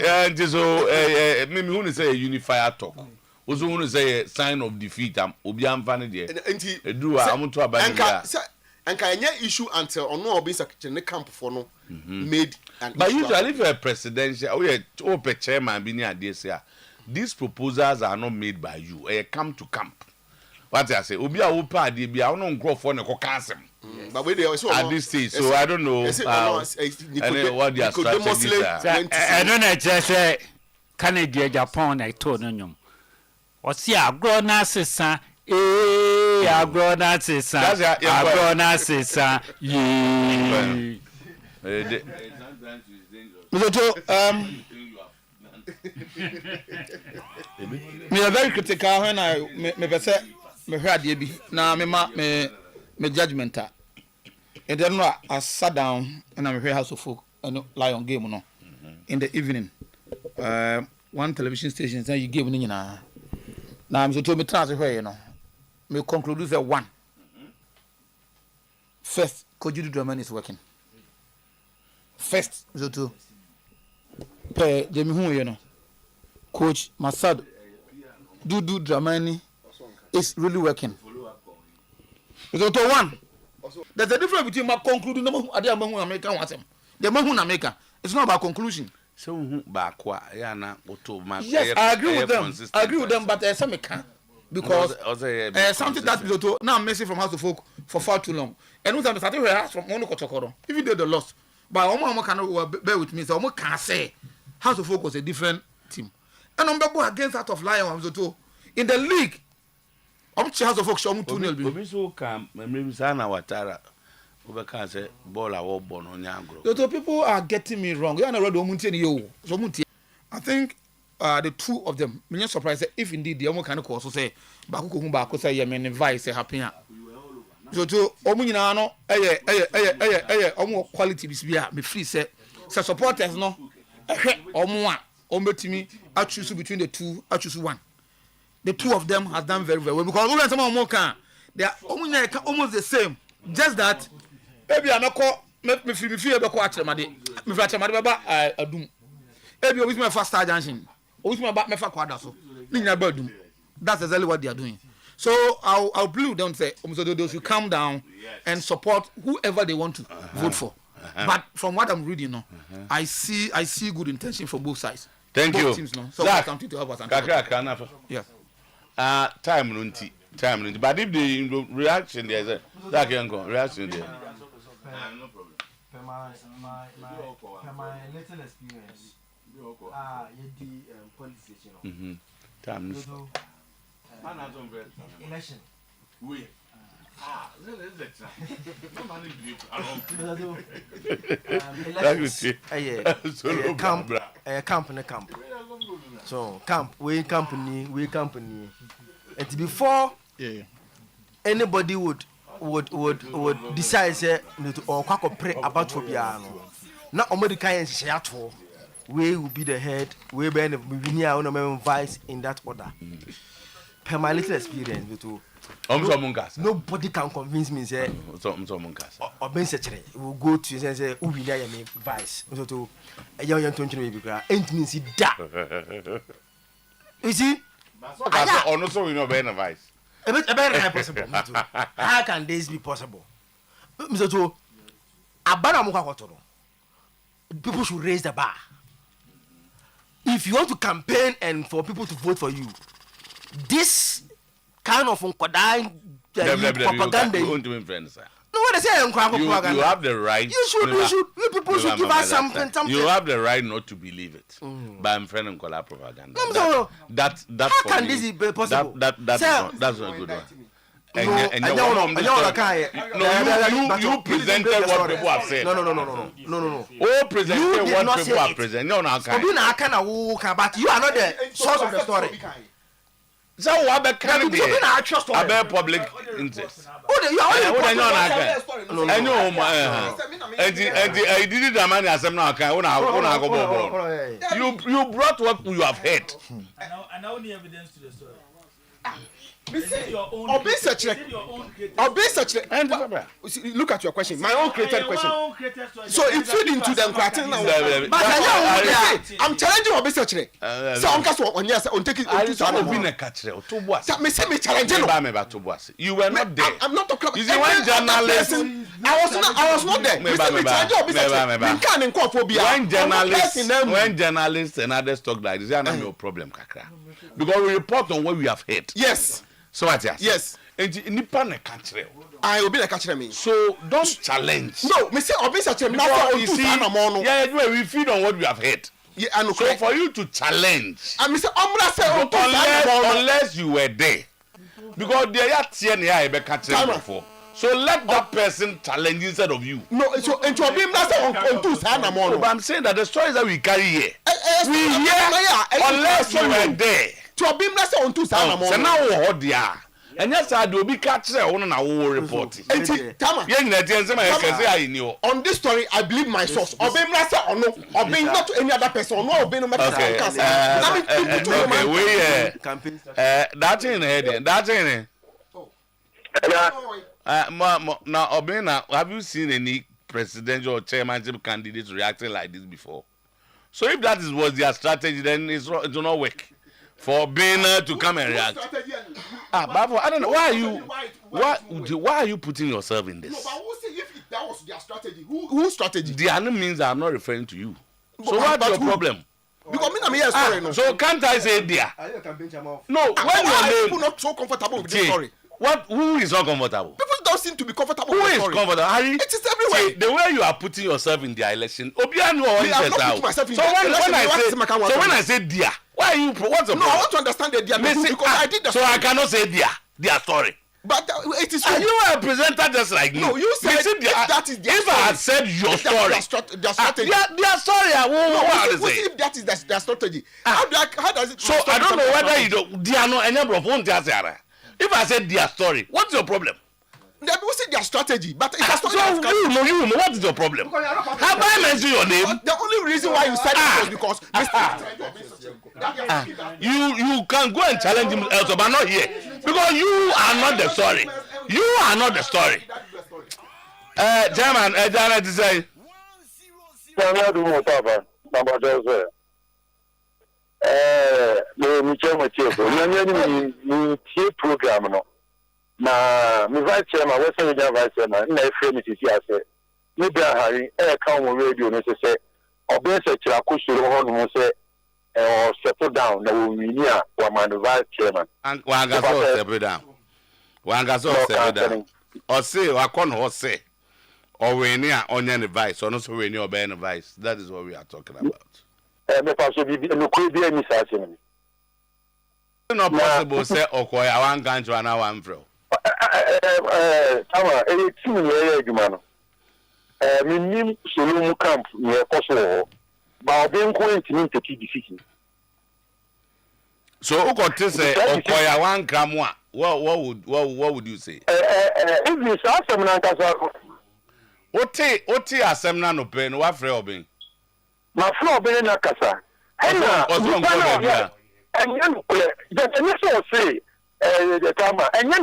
and so me who say unifier talk also who say sign of defeat am obi am fa ne de edu a am to abanya and can issue until or no be secretary camp for no made and but usually if you're a presidential chairman be near this year these proposals are not made by you come to camp what I say obi a wo pa de bia no nkro for ne ko cancel but we dey also at this stage so I don't know what their strategies are I don't know say Canada Japan I told no o si agro na sesa agrona sesa ye me are very critical when I me pese me heard ye bi na me judgment and then I sat down and I hear House of Folk and Lion game no in the evening one television station say you give me na I'm so to me transfer where you know me conclude that one first Kojudu Draman is working first Zoto per Jemihu, you know, Coach Masad Dudu Dramani is really working. Zoto one. There's a difference between my concluding the American wants him. The Mahun America. It's not about conclusion. So backwa, yana Otuo. Yes, I agree with them. I agree with them, but some can because something that Zoto now I'm missing from House of Folk for far too long. And when I'm starting to ask from Monokotokoro, even though they lost, but Omo cannot bear with me. So Omo can say House of Folk was a different team. And I'm against that of Lion Zoto in the league. I'm House of Folk show 2-0. Obiso come, maybe Sana Watara. Ball on Zoto, people are getting me wrong. I think the two of them, I'm not surprised if indeed the Omo can also say Baku say Yemen vice happy. Zoto, Omunano, Omo quality bisbia, me free say supporters no Omo Ombetimi, I choose between the two, I choose one. The two of them have done very well because some of them they are almost the same, just that. Maybe I'm not call me feel about Achemade. Me for Achemade baba adum. Maybe always my first junction. Always my back me for kwadaso. Ni nya badum. That's exactly what they are doing. So I'll blue don't say those who calm down and support whoever they want to vote for. But from what I'm reading now, I see good intention for both sides. Thank both you. Teams, no? So we're counting to help us. Yeah. Time runti. But if the reaction there is that can go reaction there. No problem. My little experience. You do politics, you know. Time. Election. We. Camp. So camp, we company. And before anybody would decide say or pray about Tobiano. Not American Seattle. We will be the head, we be the vice in that order. Per my little experience, nobody can convince me say or Ben Secretary will go to say who will be vice. So to a young 20 because ain't means it that. You see? Also we know being a vice. A better possible. How can this be possible? Mr. To people should raise the bar. If you want to campaign and for people to vote for you, this kind of propaganda. No, what they say, you have the right. You people should give us something. You have the right not to believe it. But I'm friend and propaganda. That's how can this be possible? That's not a good one. And you presented what people have said. No. Oh, presented what people have presented. No, but you are not the source of the story. So what about public interest? You brought what you have heard. And now the evidence to the story. Look at your question. My own created question. So it feed into them. I'm challenging your research. So I'm just on take it. You were not there. I'm not talking about. You see, when journalists, I was not there. When journalists and others talk like this, they are not your problem, Kakra. Because we report on what we have heard. Yes. So what yes? Yes. I will be like catcher me. So don't challenge. No, me say obi say me na you see. Yeah, we feed on what we have heard. Yeah, and so for you to challenge. And me say omra say unless you were there. Because they are tearing here be catcher before. So let that person challenge instead of you. No, so and to be on two sana mono. But I'm saying that the stories that we carry here, we hear unless you were there. To be on two sana mono. So now what they are. And yes, I do be catcher on our report. On this story, I believe my source. Or being or no, or being not to any other person, or no, being that's in head. That's in it. Now, Obina, have you seen any presidential or chairmanship candidates reacting like this before. So if that was their strategy, then it will not work for Bena to come and react. But I don't know why are you putting yourself in this? No, but who say if that was their strategy? Whose strategy? Their means I'm not referring to you. So what's your problem? Because me, I'm here story. No. So can't I say there? No, when are people not so comfortable with this story? Who is not comfortable? People don't seem to be comfortable with the story. Who is comfortable? Harry? It is everywhere. The way you are putting yourself in their election, Obiano or I'm not putting myself in the election. When I say dear, why are you? What's the problem? No, I want to understand the dear because I did the story. So I cannot say dear story. But it is. Are you a presenter just like me? No, you said that is their story. If I had said your story, their strategy. Their story. If that is their strategy, how does it? So I don't know whether you don't. They are not any of if I said their story, what's your problem? They will say their strategy, but it's a story. So you know what is your problem? Have I mentioned your name? The only reason why you said it was because you can go and challenge him elsewhere, but not here because you are not the story. You are not the story. Chairman, Janet to say. Program no na me vice chairman we say the vice chairman na e frame me say me bia Harry come on radio no say obe se kira ko suru ho no say settle down na we ni a wa man vice chairman and wanga so settle down o say wa kon ho say o we ni a onye vice or no so we ni obe ni vice. That is what we are talking about. Me pass bi no ko bi any say it's not possible say Okoya one ganjo and one fro. Tama e team ye adwuma no. Minim Solomon camp near Kosovo. Ba oben ko ntimi take decision. So Okote say Okoya one gram what would you say? If you say asem na nkasa Oti asem na no pe no wa frɛ oben. Ma frɛ oben na kasa. And you the say the Tama and you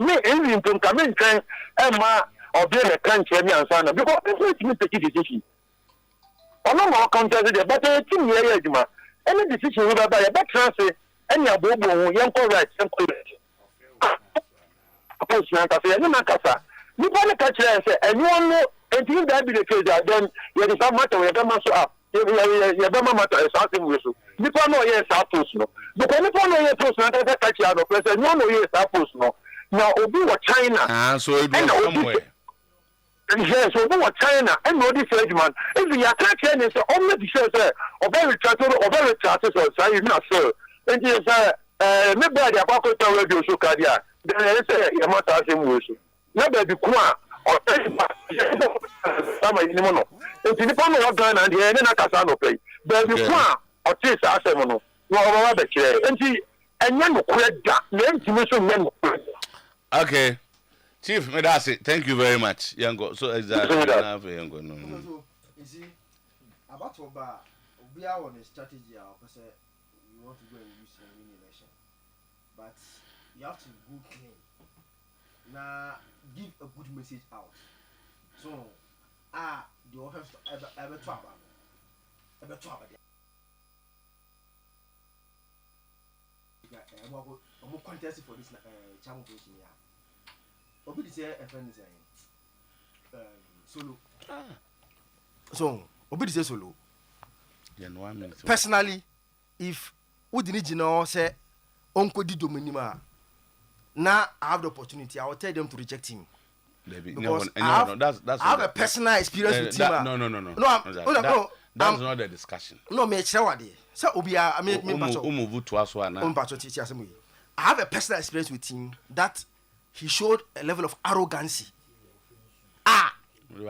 me in coming train Emma or being a country and son because it's me take decision. On no more contest but a team here, any decision we by a back transit any abobo young correct and correct. You want to catch and you know and you that be the case then you is some matter we have master up. You matter is something with you. Because no yes post no. Because no yes post na that catch out of person. No yes post no. Now obi wa China. So it was somewhere. Yes, obi wa China. And no this man. If you attack here and say only the say or very chatted so say not so. And you say maybe the about radio show cardia. Then I say you must ask him with you. Maybe be kwa or sama ni mo no. Enti nipa no Ghana and the na kasa no pay. But before or this asem no wa be kire. Enti enya no kweda na ntimi so nya no. Okay. Chief, that's it. Thank you very much. Yango. So exactly Yango. No. You see about Oba we are on a strategy because you want to go and use an election. But you have to go clean. Now give a good message out. So the office ever trouble. I'm more contested for this channel position here. What would you say a friend is saying? Solo. So, what would you say solo? Personally, if we didn't know, say, Uncle Dido Minima, now I have the opportunity, I will tell them to reject him. Because I have a personal experience with him. No. That's not the discussion. No, me chawadi. So Obia, I mean, I have a personal experience with him that he showed a level of arrogancy.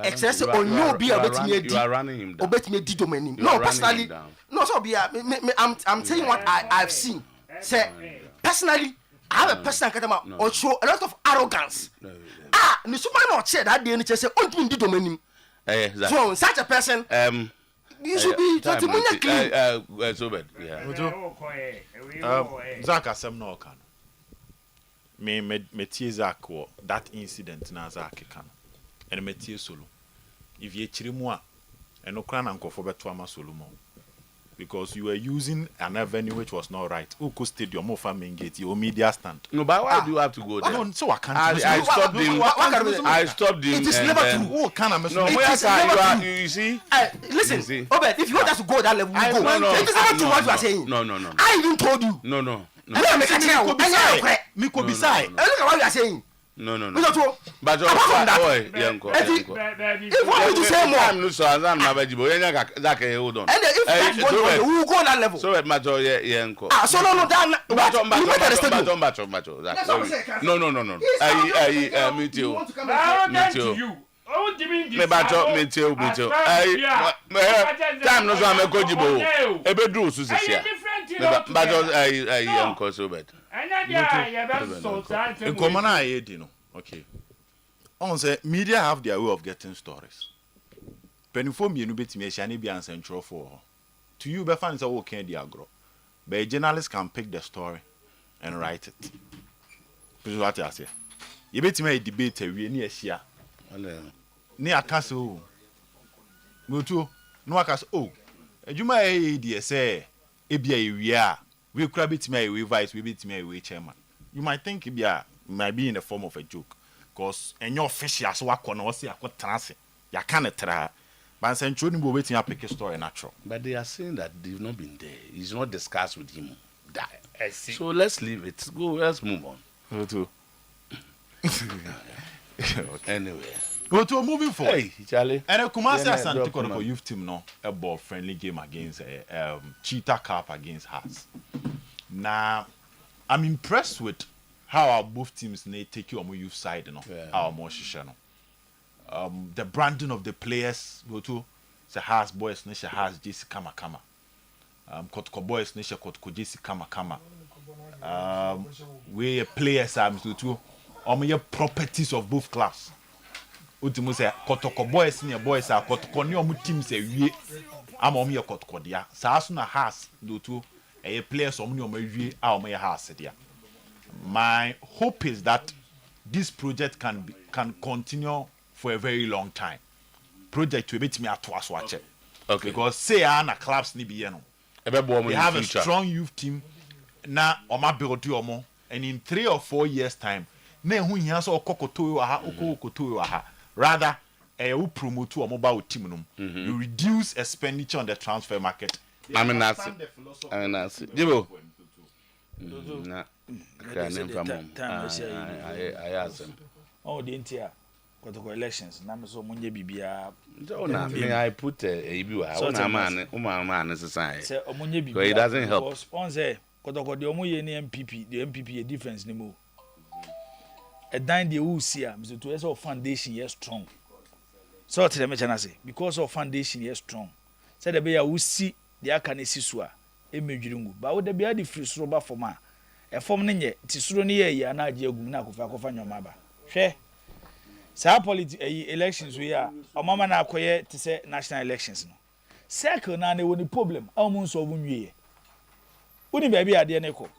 Excessive or no be about me. You are running him down. Obet me didomeni. No, personally, no. So be I'm telling what I've seen. Say personally, I have a personal character or show a lot of arrogance. Ni super not said that day. Ni say only didomeni. So such a person. You should be totally clean. So bad. Zach asem no kan. Me tie Zach that incident na Zach kan. And me tie solo. if you chirimua and no crown and for betuama solumo. Because you were using an avenue which was not right. Uko Stadium, more farming gate, your media stand. No, but why do you have to go there? No, so I can't. I stopped him. I stopped him. It is never true. Oh, can I no, you see? Listen, Obed, if you want us to go that level, we go. It is never true what you are saying. No. I even told you. No. Me look at what you are saying. No. But apart from that, if I want to say more, I'm not sure. I'm not that hold on. And if that's what we will go that level. So it matter, yeah. So no, that. No. Me too. Time no so I'm go jibo. Ebe dru so sisia. But uncle so bad. In common I no. Okay. On say media have their way of getting stories. Penifo me no betimi ehia be answer ntro for. To you be fan say wo kan di agro. But a journalist can pick the story and write it. This is what I say. You betimi debate we ni ehia. Ni akase o. Motuo no akase o. Ejuma dey say ebia ewia we could betimi we vice we betimi we chairman. You might think it might be in the form of a joke. Because any official so akọ na say akọ transe. Ya can tra. But say ncho ni bo wetin pick a story natural. But they are saying that they've not been there. It's not discussed with him. So let's leave it. Let's move on. Motuo. Anyway. Motuo moving forward. Hey, Charlie. And a Kumasi Asante Kotoko youth team no a ball friendly game against Cheetah Cup against Hearts. Now I'm impressed with how our both teams take you on my youth side, our more shisha. The branding of the players go to the Hearts boys nisha Hearts JC Kama. Kotoko boys nisha Kotoko JC Kama. We players are to your properties of both clubs. Ultimo say Kotoko boys ni boys are Kotoko ni omu team say we am omu Kotoko dia. Sa asu na Hearts do to a players omu ni omu we a omu Hearts dia. My hope is that this project can continue for a very long time. Project to bet me at twice watch it. Okay. Because say na clubs ni be no. They have a strong youth team na oma build omo and in 3 or 4 years time na hu hia so okokoto aha okokoto aha. Rather, you promote to a mobile team. You reduce expenditure on the transfer market. I mean, that's Jibo. I asked him. Oh, the entire elections. I put a man society. But it doesn't help. The MPP a difference anymore. A dine the Usia, Mr. Tueso foundation is strong. So to the mechanase, because of foundation is strong. Said the bear who see the Akanisisua, a majorungu, but would the be the free soba for ma. A form ninja, Tisroni, Yana Gioguna of Akofan Maba. Share. Sa elections we are, a mama na acquire to say national elections. Second, and they were the problem, almost over ye. Wouldn't baby at the echo.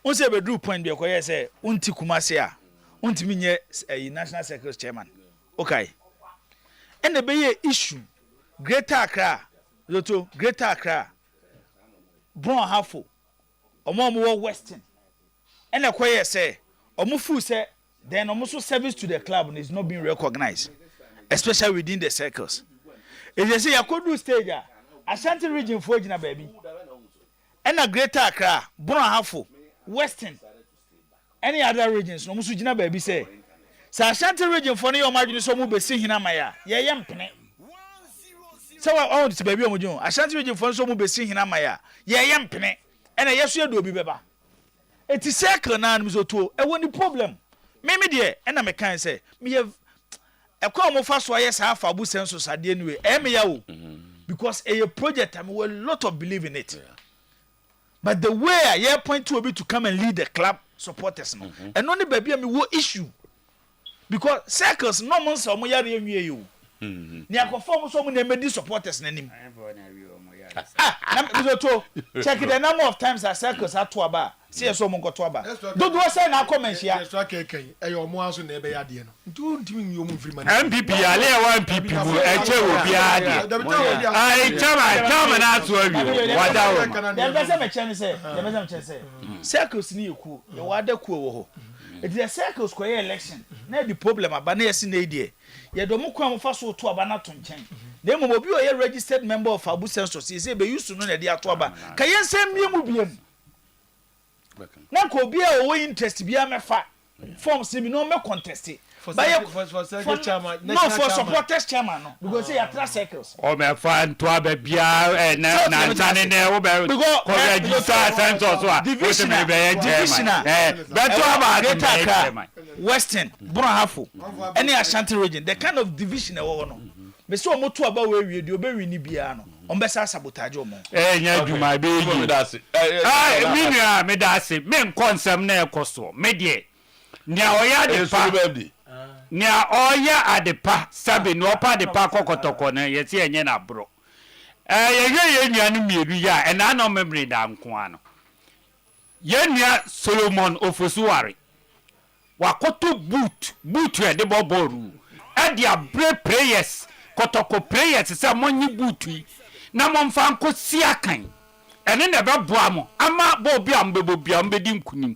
Once be drew point be ko say unti Kumasi a unti minye a national secretary chairman okay and the be issue Greater Accra Loto Greater Accra Brown Hafo omo Western and the ko say omo fu say then almost service to the club is not being recognized especially within the circles if you say yakodu stage Ashanti region for Gina baby and a Greater Accra Brown Hafo Western, any other regions, no Musujina baby say. Sa Ashanti region for your margin so move see hinamaya. Ye yampne. So I want to baby omojo. Ashanti region for so move see hinamaya. Ye yampne. And a yesu do bi beba. It is circle na Otuo. E woni problem. Me there, and I can say, me have a come of us why yes half abu sensus at the anyway. Me ya because a project I'm a lot of believe in it. Yeah. But the way I point to be to come and lead the club supporters no. And only baby me wo issue. Because circles no man so mo yare enwie you. Ni akofo so mo na medi supporters na nim. Check the number of times our circles are to aba. See so mo nkoto aba. Dodo say na comment here. Extra keke. Eyo mo aso na ebe ya de no. Ntu ntimi nyo mo free man. MPP ale wa MPP mu eche obi ade. Ai chama na aso awi. Wada wo. Dem be me chen say. Circles ni eku. Ye wada ku wo ho. It is circles ko election. Na the problem aba na yesi na edie. Ye do mo kwa mo fa so to aba na to nchen. Na mo obi o ye registered member of Abu Census say be use no na de ato aba. Ka ye nsem mie mu biem. Na ko bia o interest bia me fa form semi no me contest for circle chairman no for supporters chairman no because say atra circles o me fa nto aba bia na tane ne wo be ko register census so a division beto aba chairman Western Brahafo any Ashanti region the kind of division e wo no me say o moto aba we wie de obewi ni bia no on be sabotage omo nya adwuma be yi me dase me nkonsem na ekoso me de nia oya de pa nia oya adepa sabe no pa de pa kokotoko na yesi enye na bro ye nua no mieru ya e na no memory da nko ano ye nua Solomon Ofosuware wakoto boot e de boboru e dia break prayers kotoko prayers se monyi boot yi na momfa nko siakan ene ne beboa mo ama bo bia mbebobia mbedi nkunim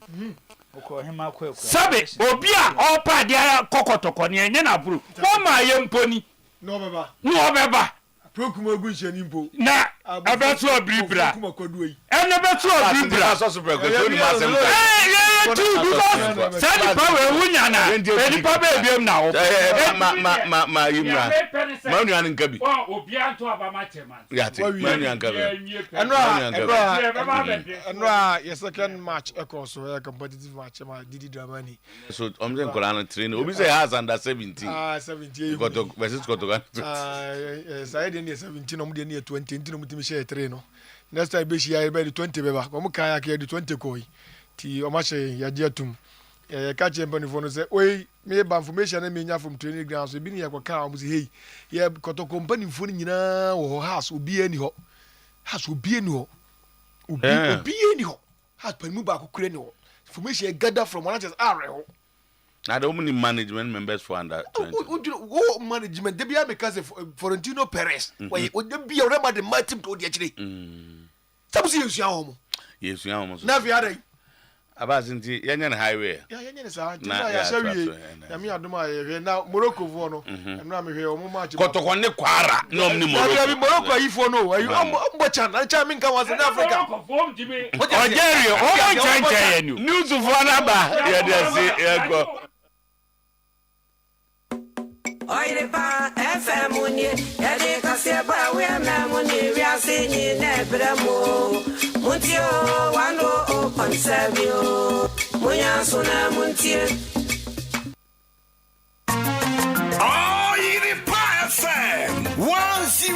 sabe obi a opa dia kokotoko ne enye na buru mo ma ye mponi no beba prokumo egu nche ni mpo na abetu obribra ene betu obribra sani power wunya na eni pa be biem na wo ma yimra ma nua nkabi obi anto abama chema yate ma nua nkabi eno a your second match across so competitive match ma Didi Dramani so omze nkola na train obi say has under 17 17 koto versus koto kan side ni 17 no mu de ni 20 ntino mutimi share 3 no next time be share be 20 beba ko mu kan ya ke 20 koi ti o ma she ya je atum ka champion fo no say oi me ba information na me nya from training ground so bi ni ya ko kan mu say hey ye koto company fo ni nyina wo house obi ani ho house obi ani ho obi ani ho house pa mu ba ko kure ni ho information gather from one just are ho na the only management members for under 20 wo management de bia because Florentino Perez we de bia remember the my team to the chire sabusi yesu ahomo na fi adai abazinti yenya na highway yenya na sa na ya shawie ya mi adoma ye na Morocco fo no na me hwe o mo match kotoko ne kwara no omni Morocco ya Morocco yi fo no ayu ambocha na cha mi nka wa na Africa Oyerepa o mo chanche ye ni news fo na ba ye de se ye go Oyerepa FM ni ya de kase ba we na mo ni wi ase ni na bramo mutio wano open servio munya so na muntie Oyerepa FM 10